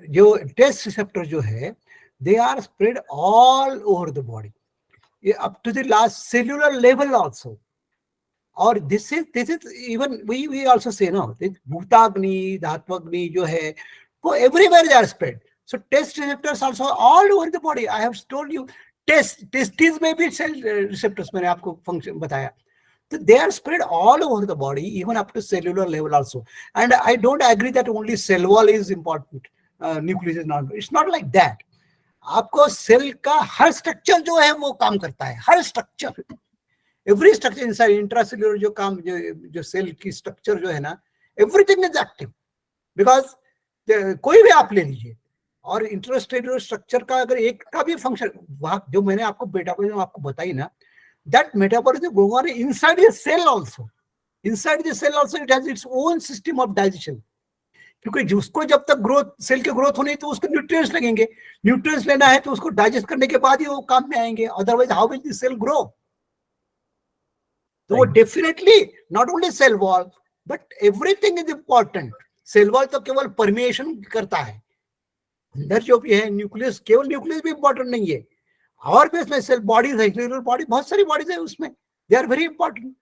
जो टेस्ट रिसेप्टर जो है, they are spread all over the body, up to the last cellular level also. और this is even we also say no, भूताग्नि, धात्वग्नि जो है वो everywhere they are spread. So taste receptors also all over the body. I have told you, testis में भी सेल रिसेप्टर्स मैंने आपको फंक्शन बताया. They are spread all over the body, even up to cellular level also. And I don't agree that only cell wall is important, nucleus is not. It's not like that. आपको सेल का हर स्ट्रक्चर जो है वो काम करता है, हर structure, every structure inside intracellular जो काम, जो सेल की स्ट्रक्चर जो है ना, एवरीथिंग इज एक्टिव. बिकॉज कोई भी आप ले लीजिए, और इंट्रासेल्युलर स्ट्रक्चर का अगर एक का भी फंक्शन, जो मैंने आपको मेटाबॉलिज्म आपको बताई ना, that metabolism going on inside a cell also. Inside the cell also it has its own system of digestion. क्योंकि उसको जब तक ग्रोथ, सेल की ग्रोथ होनी है तो उसको न्यूट्रिएंट्स लगेंगे. न्यूट्रिएंट्स लेना है तो उसको डाइजेस्ट करने के बाद ही वो काम में आएंगे, otherwise how will the cell grow? तो वो definitely not only cell wall but everything is important. Cell wall तो केवल परमिएशन करता है, अंदर जो भी है न्यूक्लियस, केवल न्यूक्लियस भी इंपॉर्टेंट नहीं है, और भी इसमें सेल बॉडीज है, सेलुलर बॉडी, बहुत सारी बॉडीज है उसमें, they are very important.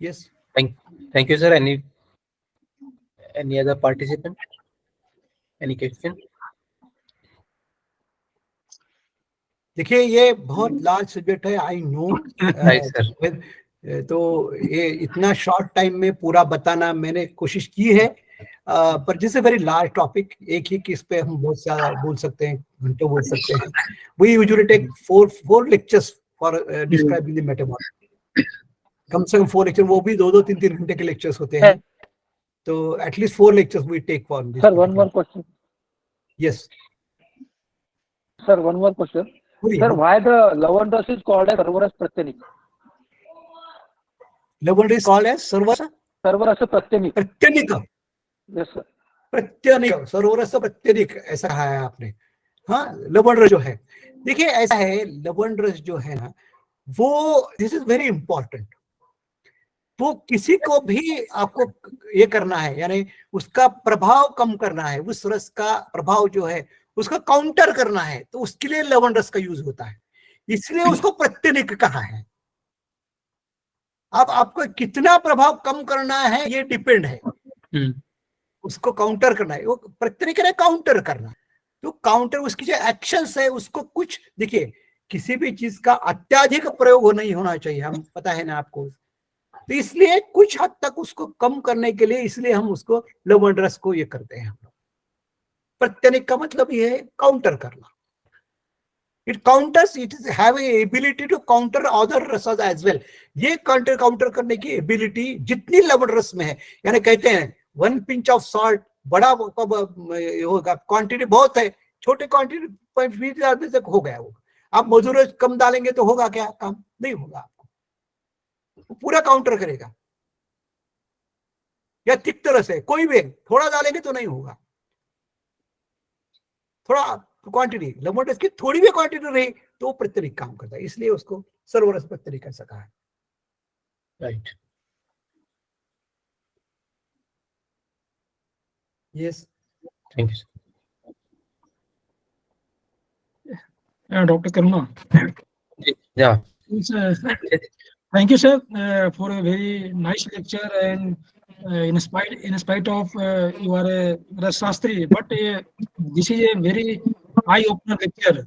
Yes, Thank you, sir. Any other participant? Any question? देखिए ये बहुत लार्ज सब्जेक्ट है, आई नो. Right, sir. तो ये इतना शॉर्ट टाइम में पूरा बताना मैंने कोशिश की है, पर this is very large topic. एक ही किस पे हम बहुत सारा बोल सकते हैं, घंटों बोल सकते हैं. We usually take four lectures for describing the metabolism. कम से कम 4 लेक्चर, वो भी 2-2, 3-3 घंटे के लेक्चर्स होते हैं. तो at least 4 lectures we take for this. Sir, one more question. Yes Sir, one more question. Sir, why the Lavandas is called as Sarvaras Pratyanik? Lavanda is called as Sarvaras Pratyanik. प्रत्यनिक. Yes, sir. प्रत्यनिक, सरोवरस प्रत्यनिक, ऐसा कहा है आपने. हाँ, लवण रस जो है, देखिए ऐसा है, लवण रस जो है ना, वो दिस इज वेरी इंपॉर्टेंट. वो किसी को भी आपको ये करना है, यानी उसका प्रभाव कम करना है, उस रस का प्रभाव जो है उसका काउंटर करना है, तो उसके लिए लवण रस का यूज होता है, इसलिए उसको प्रत्यनिक कहा है. अब आपको कितना प्रभाव कम करना है ये डिपेंड है, उसको काउंटर करना है, वो प्रत्यनिक है, काउंटर करना. तो काउंटर, उसकी जो एक्शंस है उसको कुछ, देखिए किसी भी चीज का अत्याधिक प्रयोग नहीं होना चाहिए, हम पता है ना आपको. तो इसलिए कुछ हद तक उसको कम करने के लिए, इसलिए हम उसको लवण रस को ये करते हैं हम लोग. प्रत्यनिक का मतलब ये है काउंटर करना. It counters, it is have a ability to counter other rasas as well. ये काउंटर करने की एबिलिटी जितनी लवण रस में है, यानी कहते हैं 1 pinch of salt बड़ा होगा, क्वांटिटी बहुत है, छोटे क्वांटिटी 20 आदमी तक हो गया वो। आप मजदूर कम डालेंगे तो होगा क्या काम? नहीं होगा, आपको पूरा काउंटर करेगा। या तिक्त रस है, कोई भी थोड़ा डालेंगे तो नहीं होगा, थोड़ा क्वांटिटी, लवण रस की थोड़ी भी क्वांटिटी रही तो वो प्रत्यरिक काम करता है, इसलिए उसको सर्वरस प्रत्यरिक ऐसा कहा है। Right, yes, thank you Dr. Karuna. या Thank you, sir, for a very nice lecture, and in spite of you are a Rasastri, but this is a very eye-opener lecture.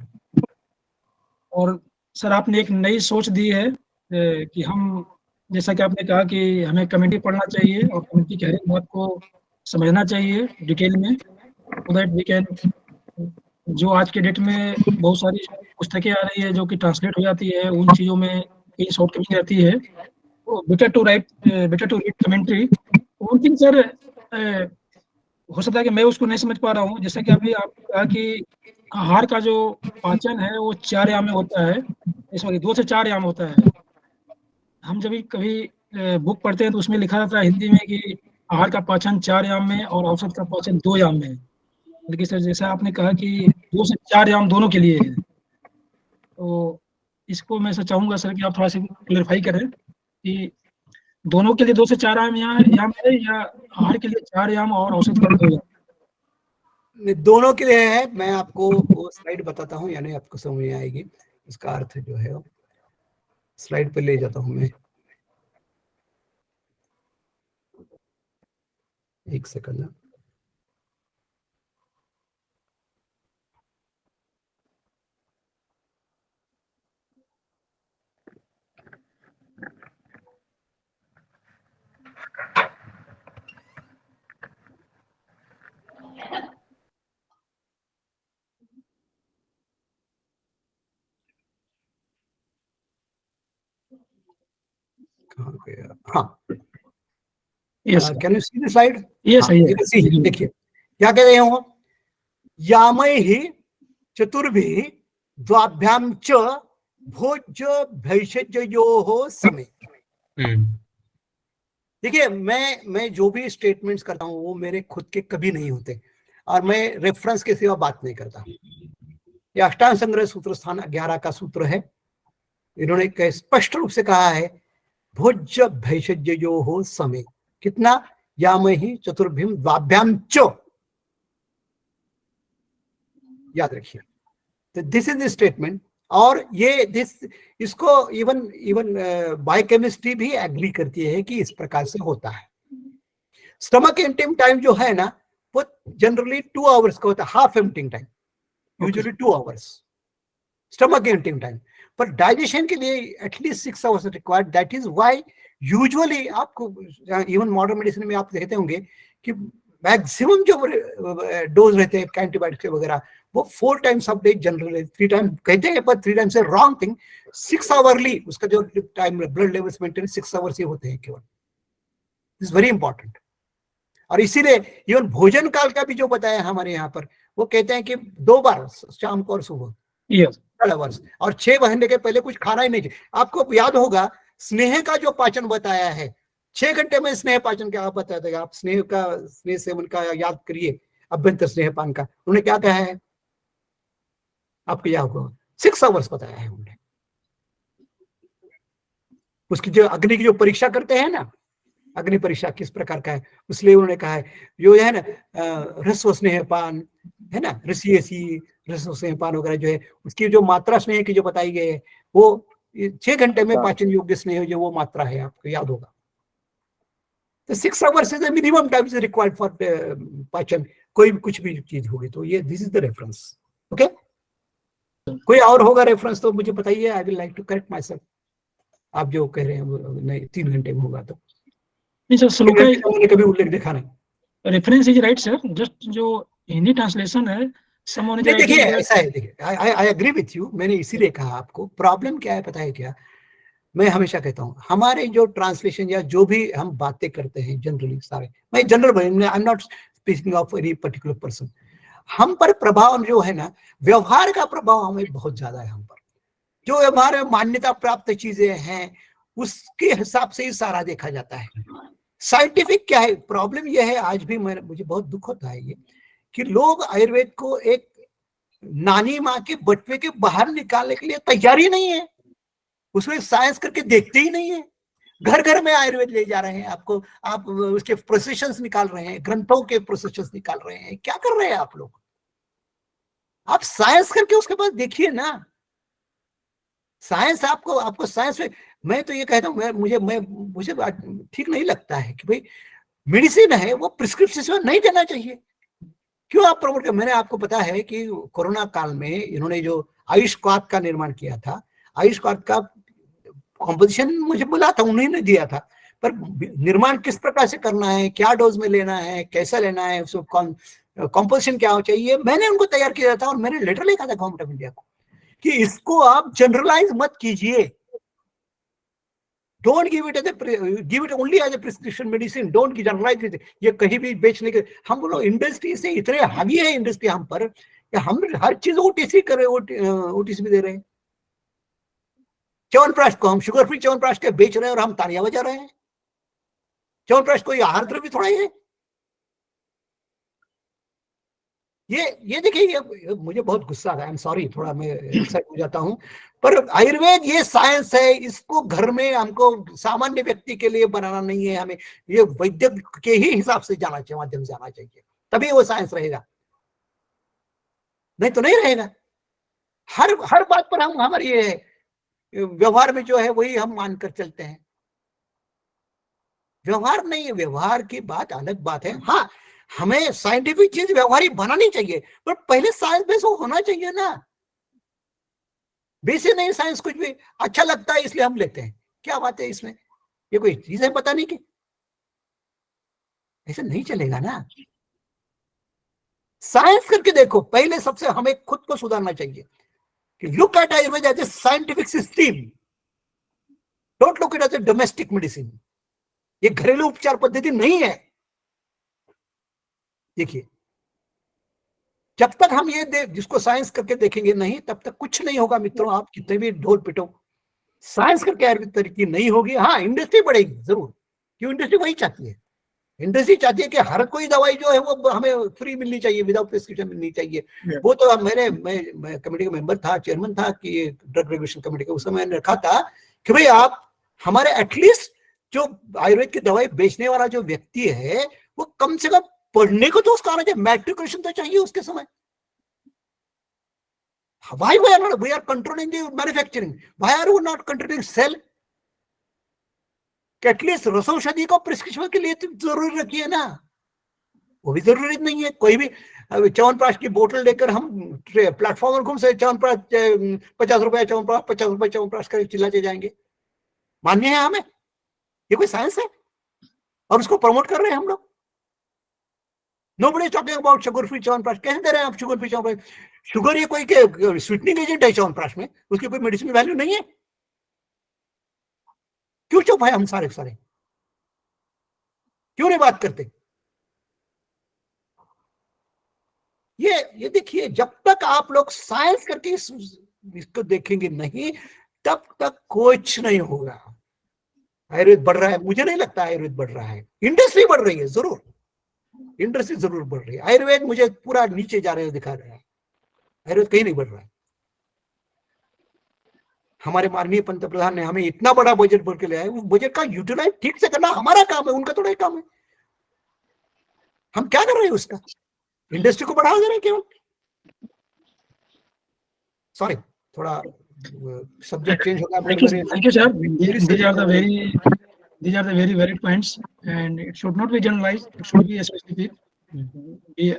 और सर आपने एक नई सोच दी है कि हम, जैसा कि आपने कहा कि हमें कमेंट्री पढ़ना चाहिए और कमेंट्री की हर एक बात को समझना चाहिए डिटेल में, so that we can, जो आज के डेट में बहुत सारी पुस्तकें आ रही है जो कि ट्रांसलेट हो जाती है, उन चीज़ों में कई शॉर्ट कमिंग रहती है, तो better to read commentary. One thing sir, हो सकता है कि मैं उसको नहीं समझ पा रहा हूँ, जैसा कि अभी आपने कहा कि आहार का जो पाचन है वो 4 याम में होता है, सॉरी 2 से 4 याम होता है। हम जब भी कभी बुक पढ़ते हैं तो उसमें लिखा रहता है हिंदी में कि आहार का पाचन 4 याम में और औसत का पाचन 2 याम में। लेकिन सर जैसा आपने कहा कि 2 से 4 याम दोनों के लिए है, तो इसको मैं सर चाहूँगा सर कि आप थोड़ा सा क्लेरिफाई करें कि दोनों के लिए 2 से 4 याम है या आहार के लिए 4 याम और औसत का 2 याम? दोनों के लिए है। मैं आपको वो स्लाइड बताता हूँ, यानी आपको समझ में आएगी उसका अर्थ जो है। स्लाइड पे ले जाता हूँ मैं, एक सेकंड ना। कहाँ गया? हाँ, Yes, can you see the slide? yes, हाँ, you can see, देखिए क्या कह रहे हो, यामै ही चतुर्भिः द्वाभ्याम च भोज्य भैषज्योः समे। देखिए मैं जो भी स्टेटमेंट्स करता हूँ वो मेरे खुद के कभी नहीं होते, और मैं रेफरेंस के सिवा बात नहीं करता। ये अष्टांग संग्रह सूत्र स्थान 11 का सूत्र है। इन्होंने स्पष्ट रूप से कहा है भोज्य भैषज्योः समे, कितना, यामै ही चतुर्भीम द्वाभ्याम च, याद रखिए। तो दिस इज द स्टेटमेंट, और ये इसको इवन बायोकेमिस्ट्री भी एग्री करती है कि इस प्रकार से होता है। स्टमक एम्प्टिंग टाइम जो है ना वो जनरली 2 आवर्स का होता है, half emptying time usually 2 hours stomach emptying time, पर डाइजेशन के लिए at least 6 hours required. That is why usually आपको इवन मॉडर्न मेडिसिन में आप देखते होंगे कि मैक्सिमम जो डोज रहते हैं एंटीबायोटिक्स वगैरह वो 4 times of day, generally 3 time कहते हैं, पर 3 times से रॉन्ग थिंग। 6 आवरली उसका जो time blood levels maintain 6 hours ही होते हैं केवल। This very important. और इसीलिए इवन भोजन काल का भी जो बताया हमारे यहाँ पर, वो कहते हैं कि 2 बार, शाम को और सुबह, 12 आवर्स, और 6 महीने के पहले कुछ खाना ही नहीं चाहिए। आपको याद होगा स्नेह का जो पाचन बताया है, 6 घंटे में स्नेह पाचन का आप बताया था। आप स्नेह सेवन का याद करिए, अभ्यंतर स्नेह पान का उन्होंने क्या कहा है, आपको याद होगा 6 आवर्स बताया है उन्होंने। उसकी जो अग्नि की जो परीक्षा करते हैं ना, अग्नि परीक्षा किस प्रकार का है, इसलिए उन्होंने कहा है जो है ना रस्व स्नेह पान है ना, ऋषि रस्व स्नेह पान वगैरह जो है, उसकी जो मात्रा स्नेह की जो बताई गई है वो 6 घंटे में पाचन योग्य स्नेह जो वो मात्रा है, आपको याद होगा। तो 6 hours is the minimum time is required for पाचन, कोई भी कुछ भी चीज होगी तो। ये this is the reference. Okay, कोई और होगा रेफरेंस तो मुझे बताइए, I will like to correct myself. आप जो कह रहे हैं नहीं 3 घंटे में होगा तो सर श्लोका कभी उल्लेख देखा नहीं। Reference is right sir, just जो हिंदी ट्रांसलेशन है someone is नहीं, देखिए writing that ऐसा है, देखिए आई एग्री विथ यू, मैंने इसीलिए कहा आपको प्रॉब्लम क्या है पता है क्या, मैं हमेशा कहता हूँ हमारे जो ट्रांसलेशन या जो भी हम बातें करते हैं जनरली सारे, मैं general I am not speaking of any particular person, हम पर प्रभाव जो है ना, व्यवहार का प्रभाव हमें बहुत ज्यादा है हम पर, जो हमारे मान्यता प्राप्त चीजें हैं उसके हिसाब से ही सारा देखा जाता है। साइंटिफिक क्या है, प्रॉब्लम यह है आज भी मुझे बहुत दुख होता है ये कि लोग आयुर्वेद को एक नानी माँ के बटवे के बाहर निकालने के लिए तैयार ही नहीं है, उसमें साइंस करके देखते ही नहीं है। घर घर में आयुर्वेद ले जा रहे हैं आपको, आप उसके प्रोसेशंस निकाल रहे हैं, ग्रंथों के प्रोसेशंस निकाल रहे हैं, क्या कर रहे हैं आप लोग? आप साइंस करके उसके बाद देखिए ना, साइंस आपको साइंस में, मैं तो ये कहता हूँ, मुझे ठीक नहीं लगता है कि भाई मेडिसिन है वो प्रिस्क्रिप्शन नहीं देना चाहिए, क्यों आप प्रमोट कर? मैंने आपको पता है कि कोरोना काल में इन्होंने जो आयुष क्वाथ का निर्माण किया था, आयुष क्वाथ का कॉम्पोजिशन मुझे बोला था, उन्होंने दिया था, पर निर्माण किस प्रकार से करना है, क्या डोज में लेना है, कैसा लेना है, उसको कॉम्पोजिशन क्या हो चाहिए, मैंने उनको तैयार किया था और मैंने लेटर लिखा था गवर्नमेंट ऑफ इंडिया को कि इसको आप जनरलाइज मत कीजिए, don't give it only as a prescription medicine, don't generalise it, ये कहीं भी बेचने के, हम लोग इंडस्ट्री से इतने हावी है इंडस्ट्री हम पर कि हम हर चीज ओटीसी कर रहे हैं, ओटीसी भी दे रहे हैं। च्यवनप्राश को हम शुगर फ्री च्यवनप्राश के बेच रहे हैं और हम तालियां बजा रहे हैं। च्यवनप्राश कोई आहार द्रव्य थोड़ा ही है। ये देखिए, ये मुझे बहुत गुस्सा आता है, आई एम सॉरी, थोड़ा मैं एक्साइट हो जाता हूं, पर आयुर्वेद ये साइंस है, इसको घर में हमको सामान्य व्यक्ति के लिए बनाना नहीं है, हमें ये वैद्य के ही हिसाब से जाना चाहिए, माध्यम से जाना चाहिए, तभी वो साइंस रहेगा, नहीं तो नहीं रहेगा। हर बात पर हम हमारे ये व्यवहार में जो है वही हम मानकर चलते हैं, व्यवहार नहीं है, व्यवहार की बात अलग बात है। हाँ, हमें साइंटिफिक चीज व्यवहारिक बनानी चाहिए, पर पहले साइंस बेस होना चाहिए ना, बेसिक नहीं, साइंस कुछ भी अच्छा लगता है इसलिए हम लेते हैं, क्या बात है इसमें, ये कोई चीज है पता नहीं कि, ऐसे नहीं चलेगा ना। साइंस करके देखो, पहले सबसे हमें खुद को सुधारना चाहिए कि look at Ayurveda as a scientific system, don't look it as a domestic medicine, ये घरेलू उपचार पद्धति नहीं है। देखिए, जब तक हम ये जिसको साइंस करके देखेंगे नहीं, तब तक कुछ नहीं होगा मित्रों, आप कितने भी ढोल पिटो, साइंस करके आयुर्वेद तरीके नहीं होगी। हाँ, इंडस्ट्री बढ़ेगी जरूर, क्यों, इंडस्ट्री वही चाहती है, इंडस्ट्री चाहती है कि हर कोई दवाई जो है वो हमें फ्री मिलनी चाहिए, विदाउट प्रिस्क्रिप्शन मिलनी चाहिए। वो तो मैं कमेटी का मेंबर था, चेयरमैन था कि ड्रग रेगुलेशन कमेटी का, उस समय मैंने रखा था कि भाई आप हमारे एटलीस्ट जो आयुर्वेद की दवाई बेचने वाला जो व्यक्ति है वो कम से कम पढ़ने को तो उसका आना चाहिए, मैट्रिकुलेशन तो चाहिए उसके समय। Why we are controlling the manufacturing? Why are we not controlling sell? एटलीस्ट रसौषधि को प्रिस्क्रिप्शन के लिए तो जरूरी रखिए ना, वो भी जरूरी नहीं है। कोई भी च्यवनप्राश की बोतल लेकर हम प्लेटफॉर्म पर घूम से च्यवनप्राश 50 रुपए च्यवनप्राश, 50 रुपए च्यवनप्राश कर चिल्लाते जाएंगे, मान्य है हमें? ये कोई साइंस है? और उसको प्रमोट कर रहे हैं हम लोग। Nobody is talking about sugar free chyawanprash, कैसे दे रहे हैं आप शुगर फ्री च्यवनप्राश? शुगर ये कोई स्वीटनिंग एजेंट है च्यवनप्राश में, उसकी कोई मेडिसिन वैल्यू नहीं है, क्यों चुप है हम सारे क्यों नहीं बात करते? ये देखिए, जब तक आप लोग साइंस करके इसको देखेंगे नहीं, तब तक कुछ नहीं होगा। आयुर्वेद बढ़ रहा है, मुझे नहीं लगता आयुर्वेद बढ़ रहा है, इंडस्ट्री बढ़ रही है, जरूर इंडस्ट्री जरूर बढ़ रही है, आयुर्वेद मुझे पूरा नीचे जा रहे दिखा रहा है, आयुर्वेद कहीं नहीं बढ़ रहा है। हमारे माननीय पंतप्रधान ने हमें इतना बड़ा बजट भर के ले आए, उस बजट का यूटिलाइज ठीक से करना हमारा काम है, उनका थोड़ा ही काम है। हम क्या कर रहे हैं उसका? इंडस्ट्री को बढ़ावा दे रहे हैं केवल। सॉरी, थोड़ा सब्जेक्ट चेंज होगा। Thank you, sir. These are the very valid points, and it should not be generalized. It should be specific.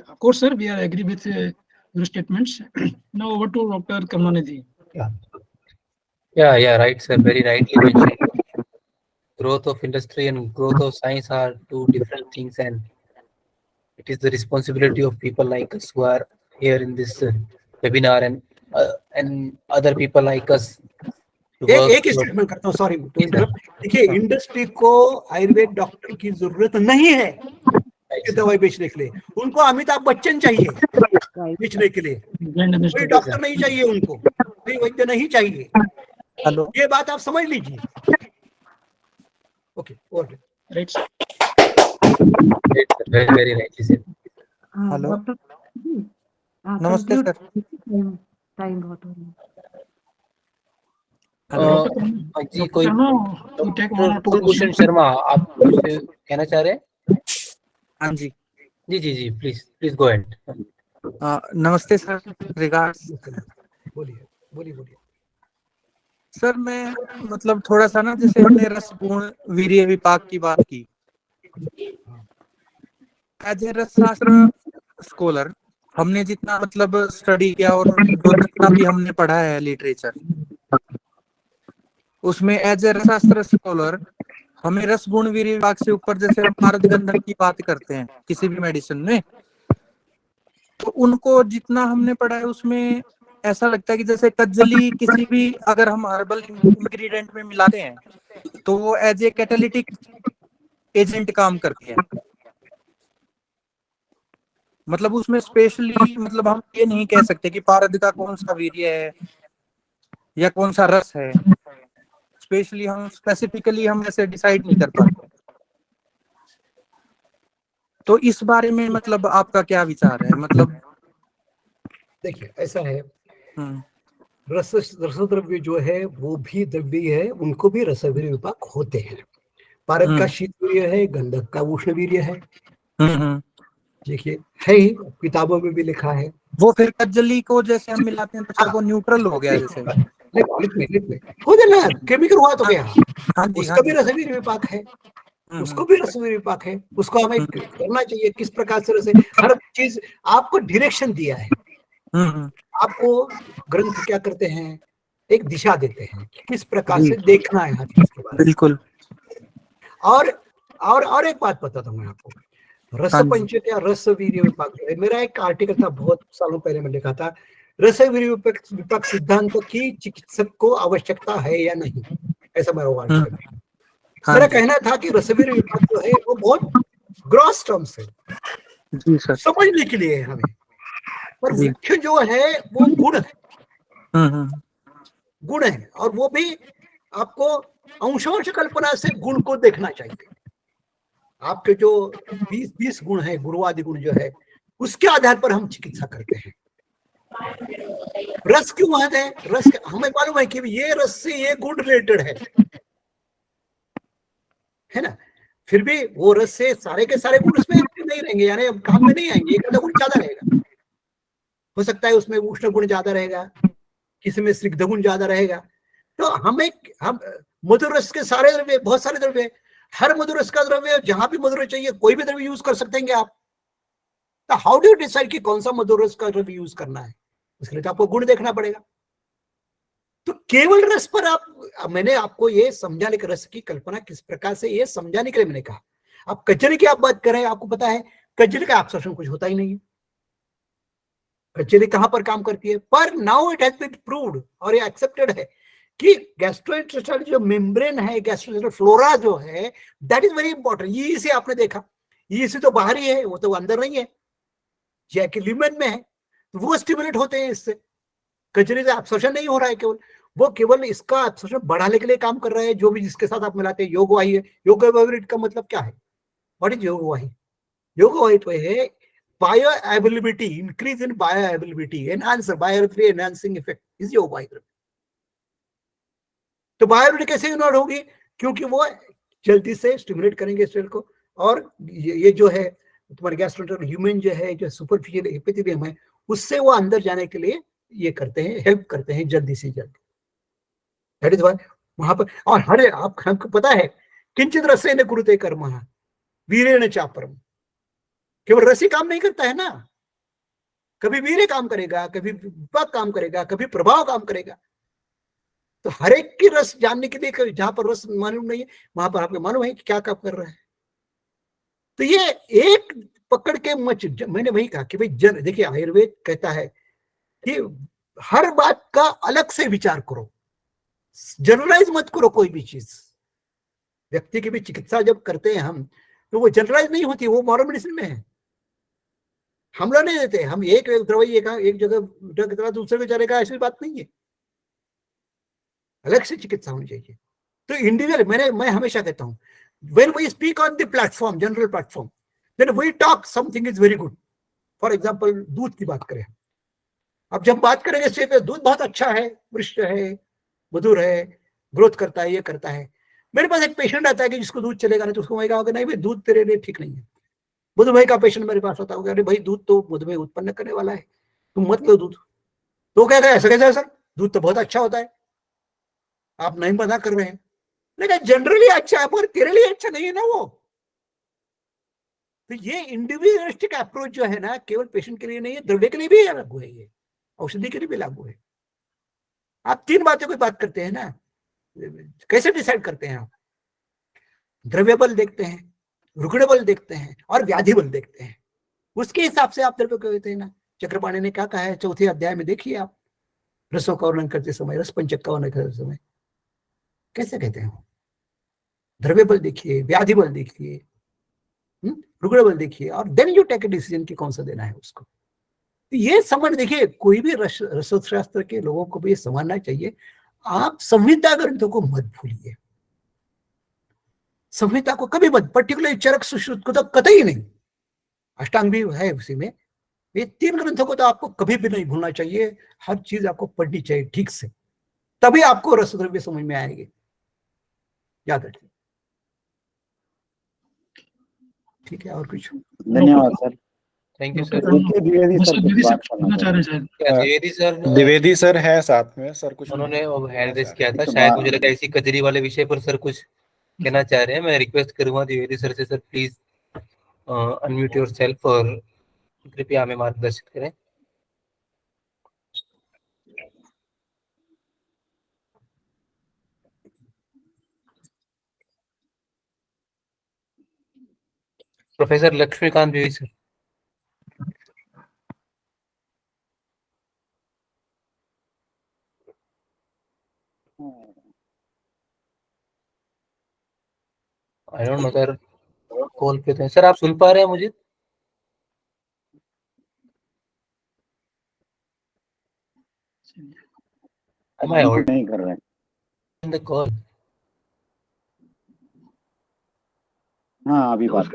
Of course, sir, we are agree with your statements. Now over to Dr. Karunanidhi. Yeah, right, sir. Very rightly mentioned. Growth of industry and growth of science are two different things, and it is the responsibility of people like us who are here in this webinar and other people like us to work एक स्टेटमेंट करता हूँ, सॉरी टू इंटरप्ट। देखिए, इंडस्ट्री को आयुर्वेद डॉक्टर की जरूरत नहीं है ये दवाई बेचने के लिए। उनको अमिताभ बच्चन चाहिए बेचने के लिए, Blend कोई mistake. डॉक्टर नहीं चाहिए उनको, कोई वैद्य नहीं चाहिए। हेलो, ये बात आप समझ लीजिए। Okay, okay. Right. sir. very very rightly said. Hello. Doctor नमस्ते सर। टाइम बहुत हो रहा है। जी कोई Sharma, you take one or two Kulbhushan questions. Sharma, आप कुछ कहना चाह रहे हैं? हाँ जी। जी प्लीज गो अहेड। नमस्ते सर, रिगार्ड्स। बोलिए बोलिए। सर मैं मतलब थोड़ा सा ना, जैसे हमने रस गुण वीर्य विपाक की बात की, एज ए रसशास्त्र स्कॉलर हमने जितना मतलब स्टडी किया और जो जितना भी हमने पढ़ा है लिटरेचर, उसमें एज ए रसशास्त्र स्कॉलर हमें रस गुण वीर्य विभाग से ऊपर, जैसे हम पारद गंधक की बात करते हैं किसी भी मेडिसिन में, तो उनको जितना हमने पढ़ा है उसमें ऐसा लगता है कि जैसे कज्जली किसी भी अगर हम हर्बल इंग्रेडिएंट में मिलाते हैं तो वो एज ए कैटालिटिक एजेंट काम करती है। मतलब उसमें स्पेशली मतलब हम ये नहीं कह सकते कि पारद का कौन सा वीर्य है या कौन सा रस है, स्पेशली हम स्पेसिफिकली हम ऐसे डिसाइड नहीं कर पाते। तो इस बारे में मतलब आपका क्या विचार है? मतलब देखिए, ऐसा है, रस द्रव्य जो है वो भी द्रव्य है, उनको भी रसवीर्य विपाक होते हैं। पारद का शीतवीर्य है, गंधक का उष्णवीर्य है। देखिए, है ही, किताबों में भी लिखा है। वो फिर कज्जली को जैसे हम मिलाते हैं तो सर वो न्यूट्रल हो गया जैसे। लिख में हो गया ना, केमिकल हुआ तो क्या, हाँ जी, उसका भी रसवीर्य विपाक है, उसको भी रसवीर्य विपाक है। उसको हमें करना चाहिए किस प्रकार से रस, हर चीज आपको डायरेक्शन दिया है। आपको ग्रंथ क्या करते हैं, एक दिशा देते हैं कि किस प्रकार से देखना है हर चीज के बारे में। बिल्कुल। और एक बात बताता हूँ मैं आपको, रस पंचक या रस वीर्य विपाक जो है, मेरा एक आर्टिकल था बहुत सालों पहले में लिखा था, रस वीर्य विपाक सिद्धांत की चिकित्सक को आवश्यकता है या नहीं, ऐसा मेरा वो आर्टिकल। मेरा कहना था कि रस वीर्य विपाक जो है वो बहुत ग्रॉस टर्म्स है समझने के लिए हमें, पर मुख्य जो है वो गुण है, गुण है, और वो भी आपको अंशांश कल्पना से गुण को देखना चाहिए। आपके जो 20 गुण है, गुरुवादी गुण जो है, उसके आधार पर हम चिकित्सा करते हैं। रस क्यों है, रस हमें मालूम है कि ये रस से ये गुण रिलेटेड है ना, फिर भी वो रस से सारे के सारे गुण उसमें नहीं रहेंगे, यानी काम में नहीं आएंगे। एक आधा गुण ज्यादा रहेगा, हो सकता है उसमें उष्ण गुण ज्यादा रहेगा, किसी में स्निग्ध गुण ज्यादा रहेगा। तो हम मधुर रस के सारे द्रव्य, बहुत सारे द्रव्य, हर मधुर रस का द्रव्य, जहां भी मधुर चाहिए कोई भी द्रव्य यूज कर सकते हैं आप। तो हाउ डू यू डिसाइड कि कौन सा मधुर रस का द्रव्य यूज करना है, इसके लिए तो आपको गुण देखना पड़ेगा। तो केवल रस पर मैंने आपको ये समझाने के, रस की कल्पना किस प्रकार से, ये समझाने के लिए मैंने कहा। आप कज्जली की आप बात करें, आपको पता है कज्जली का एब्सॉर्प्शन कुछ होता ही नहीं है। कज्जली कहां पर काम करती है, पर now it has been proved और ये एक्सेप्टेड है कि गैस्ट्रोइंटेस्टाइनल जो मेम्ब्रेन है, गैस्ट्रोइंटेस्टाइनल फ्लोरा जो है, दैट इज वेरी इंपॉर्टेंट। ये से आपने देखा, ये से तो बाहर ही है, वो तो अंदर नहीं है, जैके ल्यूमेन में है, तो वो स्टिमुलेट होते हैं इससे। कजरी से एब्सॉर्प्शन नहीं हो रहा है, केवल इसका एब्सॉर्प्शन बढ़ाने के लिए काम कर रहा है। जो भी जिसके साथ आप मिलाते हैं, योगवाही है, योगवाही का मतलब क्या है, व्हाट इज योगवाही? योगवाही तो है bioavailability, increase in bioavailability, enhance bioavailability enhancing effect is योगवाही। तो बायोअवेलेबिलिटी कैसे इन्वॉल्व होगी, क्योंकि वो जल्दी से स्टिमुलेट करेंगे सेल को, और ये जो है तुम्हारे गैस्ट्रोइंटेस्टाइनल ह्यूमन जो है, जो सुपरफिशियल एपिथेलियम है, उससे वो अंदर जाने के लिए ये करते हैं, हेल्प करते हैं जल्दी से जल्दी। दैट इज व्हाई वहां पर, और हरे आपको पता है, किंचित रसेन कुरुते कर्मः वीरेण चापरम, केवल रस ही काम नहीं करता है ना, कभी वीर्य काम करेगा, कभी विपाक काम करेगा, कभी प्रभाव काम करेगा। तो हर एक की रस जानने के लिए, जहां पर रस मालूम नहीं है वहां पर आपको मालूम है कि क्या काम कर रहा है। तो ये एक पकड़ के मैंने वही कहा कि भाई देखिए आयुर्वेद कहता है कि हर बात का अलग से विचार करो, जनरलाइज मत करो कोई भी चीज। व्यक्ति की भी चिकित्सा जब करते हैं हम, तो वो जनरलाइज नहीं होती, वो मॉडर्न मेडिसिन में है। हम लोग नहीं देते, हम एक दवाई एक जगह दूसरे को चलेगा, ऐसी बात नहीं है, अलग से चिकित्सा होनी चाहिए। तो इंडिविजुअल मैं हमेशा कहता हूं, when we speak on the platform, general platform, then we talk something is very good. For example, दूध की बात करें, अब जब बात करेंगे सिर्फ दूध बहुत अच्छा है, वृष्ट है, मधुर है, ग्रोथ करता है, ये करता है। मेरे पास एक पेशेंट आता है कि जिसको दूध चलेगा नहीं, तो उसको मैं कहा नहीं भाई दूध तेरे लिए ठीक नहीं है। मधुमेह का पेशेंट मेरे पास आता होगा, अरे भाई दूध तो मधुमेह उत्पन्न करने वाला है, तुम मत लो दूध। तो कहता है ऐसा कैसा है सर, दूध तो बहुत अच्छा होता है, आप नहीं मना कर रहे हैं। लेकिन जनरली अच्छा है, मगर तेरे लिए अच्छा नहीं है ना वो। तो ये इंडिविजुअलिस्टिक अप्रोच जो है ना, केवल पेशेंट के लिए नहीं है, द्रव्य के लिए भी लागू है, ये औषधि के लिए भी लागू है। आप 3 बातों की बात करते हैं ना, कैसे डिसाइड करते हैं आप? द्रव्य बल देखते हैं, रुग्ण बल देखते हैं, और व्याधि बल देखते हैं। उसके हिसाब से आप द्रव्य को कहते हैं ना। चक्रपाणी ने क्या कहा है 4थे अध्याय में, देखिए आप, रसों का वर्णन करते समय, रस पंचक का वर्णन करते समय कैसे कहते हैं? द्रव्य बल देखिए, व्याधि बल देखिए, रुग्ण बल देखिए, और then you take a decision कि कौन सा देना है उसको। तो ये समझ, देखिए कोई भी रसोशास्त्र के लोगों को भी ये समझना चाहिए। आप संहिता ग्रंथों को मत भूलिए, संहिता को कभी मत, पर्टिकुलर चरक सुश्रुत को तो कतई नहीं, अष्टांग भी है उसी में। ये 3 ग्रंथों को तो आपको कभी भी नहीं भूलना चाहिए। हर चीज आपको पढ़नी चाहिए ठीक से, तभी आपको रसद्रव्य समझ में आएगी, याद रखिए। ठीक है, और कुछ? धन्यवाद sir. Thank you sir. Dwivedi sir कुछ बात करना चाह रहे हैं। द्विवेदी सर है साथ में सर, कुछ उन्होंने हैंड रेस किया था, तो शायद मुझे लगा इसी कजरी वाले विषय पर सर कुछ कहना चाह रहे हैं। मैं रिक्वेस्ट करूंगा द्विवेदी सर से, सर प्लीज अनम्यूट योरसेल्फ और कृपया हमें मार्गदर्शित करें। Professor Laxmikant Dwivedi sir. I don't know sir, call पे थे सर। आप सुन पा रहे हैं मुझे? नहीं कर रहे हैं द कॉल। हाँ अभी बात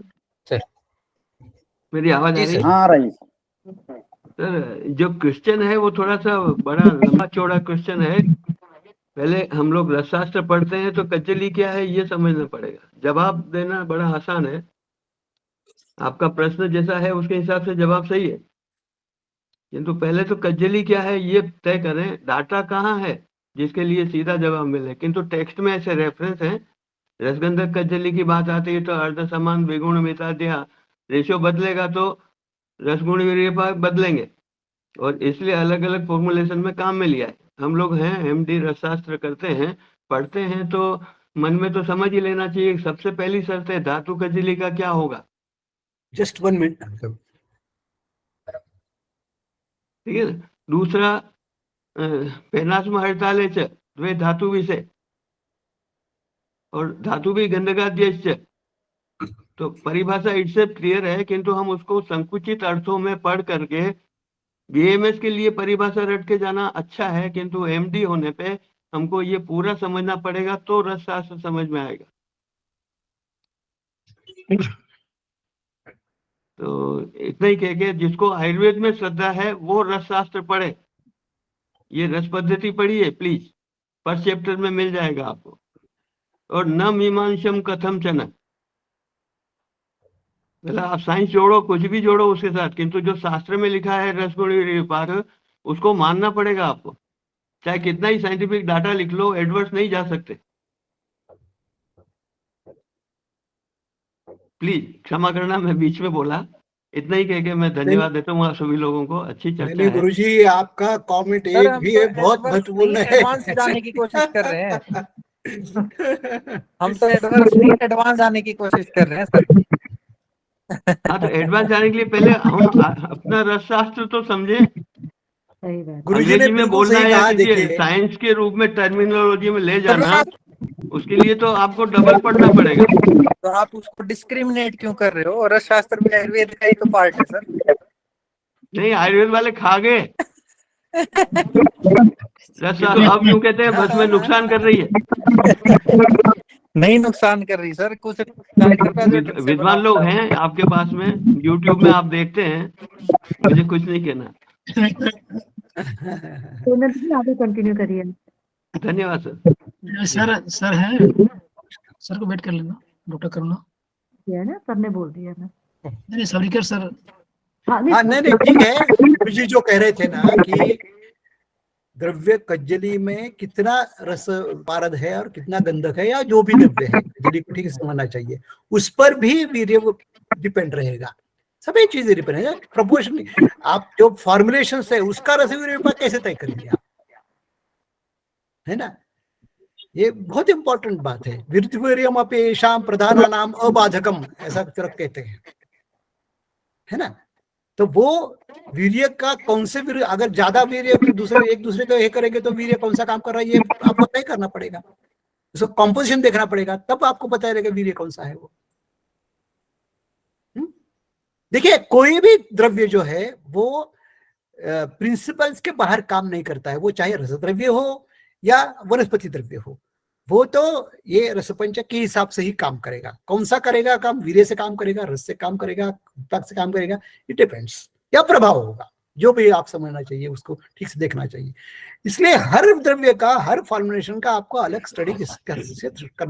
सर मेरी आवाज आ रही है? हाँ रही। सर जो क्वेश्चन है वो थोड़ा सा बड़ा लंबा चौड़ा क्वेश्चन है। पहले हम लोग रसशास्त्र पढ़ते हैं तो कज्जली क्या है ये समझना पड़ेगा। जवाब देना बड़ा आसान है, आपका प्रश्न जैसा है उसके हिसाब से जवाब सही है, किंतु पहले तो कज्जली क्या है ये तय करें। डाटा कहाँ है जिसके लिए सीधा जवाब मिले? किंतु टेक्स्ट में ऐसे रेफरेंस हैं, रसगंधक कज्जली की बात आती है तो अर्ध समान विगुण मिताद्या, रेशियो बदलेगा तो रसगुण वीर्य बदलेंगे, और इसलिए अलग अलग फॉर्मुलेशन में काम में लिया है। हम लोग हैं एमडी रसशास्त्र करते हैं, पढ़ते हैं, तो मन में तो समझ ही लेना चाहिए। सबसे पहली शर्त है धातु कज्जली का क्या होगा। जस्ट 1 मिनट, ठीक है ना। दूसरा पेनास्म हड़ताले च द्वे धातु विषय, और धातु भी गंधकाद्यश्च, तो परिभाषा इससे क्लियर है, किंतु हम उसको संकुचित अर्थों में पढ़ करके बीएमएस के लिए परिभाषा रट के जाना अच्छा है, किंतु एमडी होने पे हमको ये पूरा समझना पड़ेगा तो रसशास्त्र समझ में आएगा। तो इतना ही कह के जिसको आयुर्वेद में श्रद्धा है वो रसशास्त्र पढ़े। ये रस पद्धति पढ़िए प्लीज, फर्स्ट चैप्टर में मिल जाएगा आपको। और न मीमांसम कथम चन, मतलब आप साइंस जोड़ो, कुछ भी जोड़ो उसके साथ, किंतु जो शास्त्र में लिखा है रसगुण विपाक उसको मानना पड़ेगा आपको। चाहे कितना ही साइंटिफिक डाटा लिख लो, एडवर्स नहीं जा सकते। प्लीज क्षमा करना, मैं बीच में बोला। इतना ही कह के मैं धन्यवाद देता हूँ आप सभी लोगों को। अच्छी चर्चा है। गुरुजी आपका कमेंट एक भी है, बहुत महत्वपूर्ण है। एडवांस जाने की कोशिश कर रहे हैं हम तो एडवांस जाने की कोशिश कर रहे हैं सर। हाँ, तो एडवांस जाने के लिए पहले हम अपना रसशास्त्र तो समझे। सही बात। गुरुजी ने अंग्रेजी में बिल्कुल बोलना सही है या कहा। किसी देखिए, साइंस के रूप में टर्मिनोलॉजी में ले तो जाना, उसके लिए तो आपको डबल पढ़ना पड़ेगा। तो आप उसको डिस्क्रिमिनेट क्यों कर रहे हो? रसशास्त्र भी आयुर्वेद का ही तो पार्ट है सर। नहीं, आयुर्वेद वाले खा गए रसशास्त्र, अब यूं कहते हैं बस में नुकसान कर रही है। नहीं नुकसान कर रही सर, कुछ नुकसान कर रहा है जो ठीक से विद्वान बनाता लोग है। हैं आपके पास में, यूट्यूब में आप देखते हैं, मुझे कुछ नहीं कहना। करुणा दीदी आगे कंटिन्यू करिए। धन्यवाद सर। सर है, सर को वेट कर लेना, डॉक्टर करुणा। किया ना, सर ने बोल दिया ना। नहीं सवरीकर सर। हाँ हाँ, नहीं ठीक है। गुरुजी जो कह रहे थे ना कि द्रव्य कज्जली में कितना रस पारद है और कितना गंधक है, या जो भी द्रव्य है, कज्जली को ठीक से समझना चाहिए, उस पर भी वीर्य डिपेंड रहेगा। सभी चीजें डिपेंड है प्रोपोर्शन। आप जो फॉर्मुलेशन है उसका रस वीर्य कैसे तय करेंगे आप, है ना? ये बहुत इंपॉर्टेंट बात है। वीर्यम अपेशाम प्रधाना नाम अबाधकम, ऐसा चरक कहते हैं, है ना? तो वो वीर्य का कौन से वीर्य, अगर ज्यादा वीर्य दूसरे एक दूसरे को ये करेंगे तो वीर्य कौन सा काम कर रहा है, ये आपको तय करना पड़ेगा। उसको कॉम्पोजिशन देखना पड़ेगा, तब आपको पता रहेगा वीर्य कौन सा है वो। देखिए, कोई भी द्रव्य जो है वो प्रिंसिपल्स के बाहर काम नहीं करता है, वो चाहे रस द्रव्य हो या वनस्पति द्रव्य हो, वो तो ये रसपंचक के हिसाब से ही काम करेगा। कौन सा करेगा काम, वीर्य से काम करेगा, रस से काम करेगा, तक से काम करेगा, इट डिपेंड्स, या प्रभाव होगा, जो भी आप समझना चाहिए उसको ठीक से देखना चाहिए। इसलिए हर द्रव्य का, हर फॉर्मुलेशन का आपको अलग स्टडी करना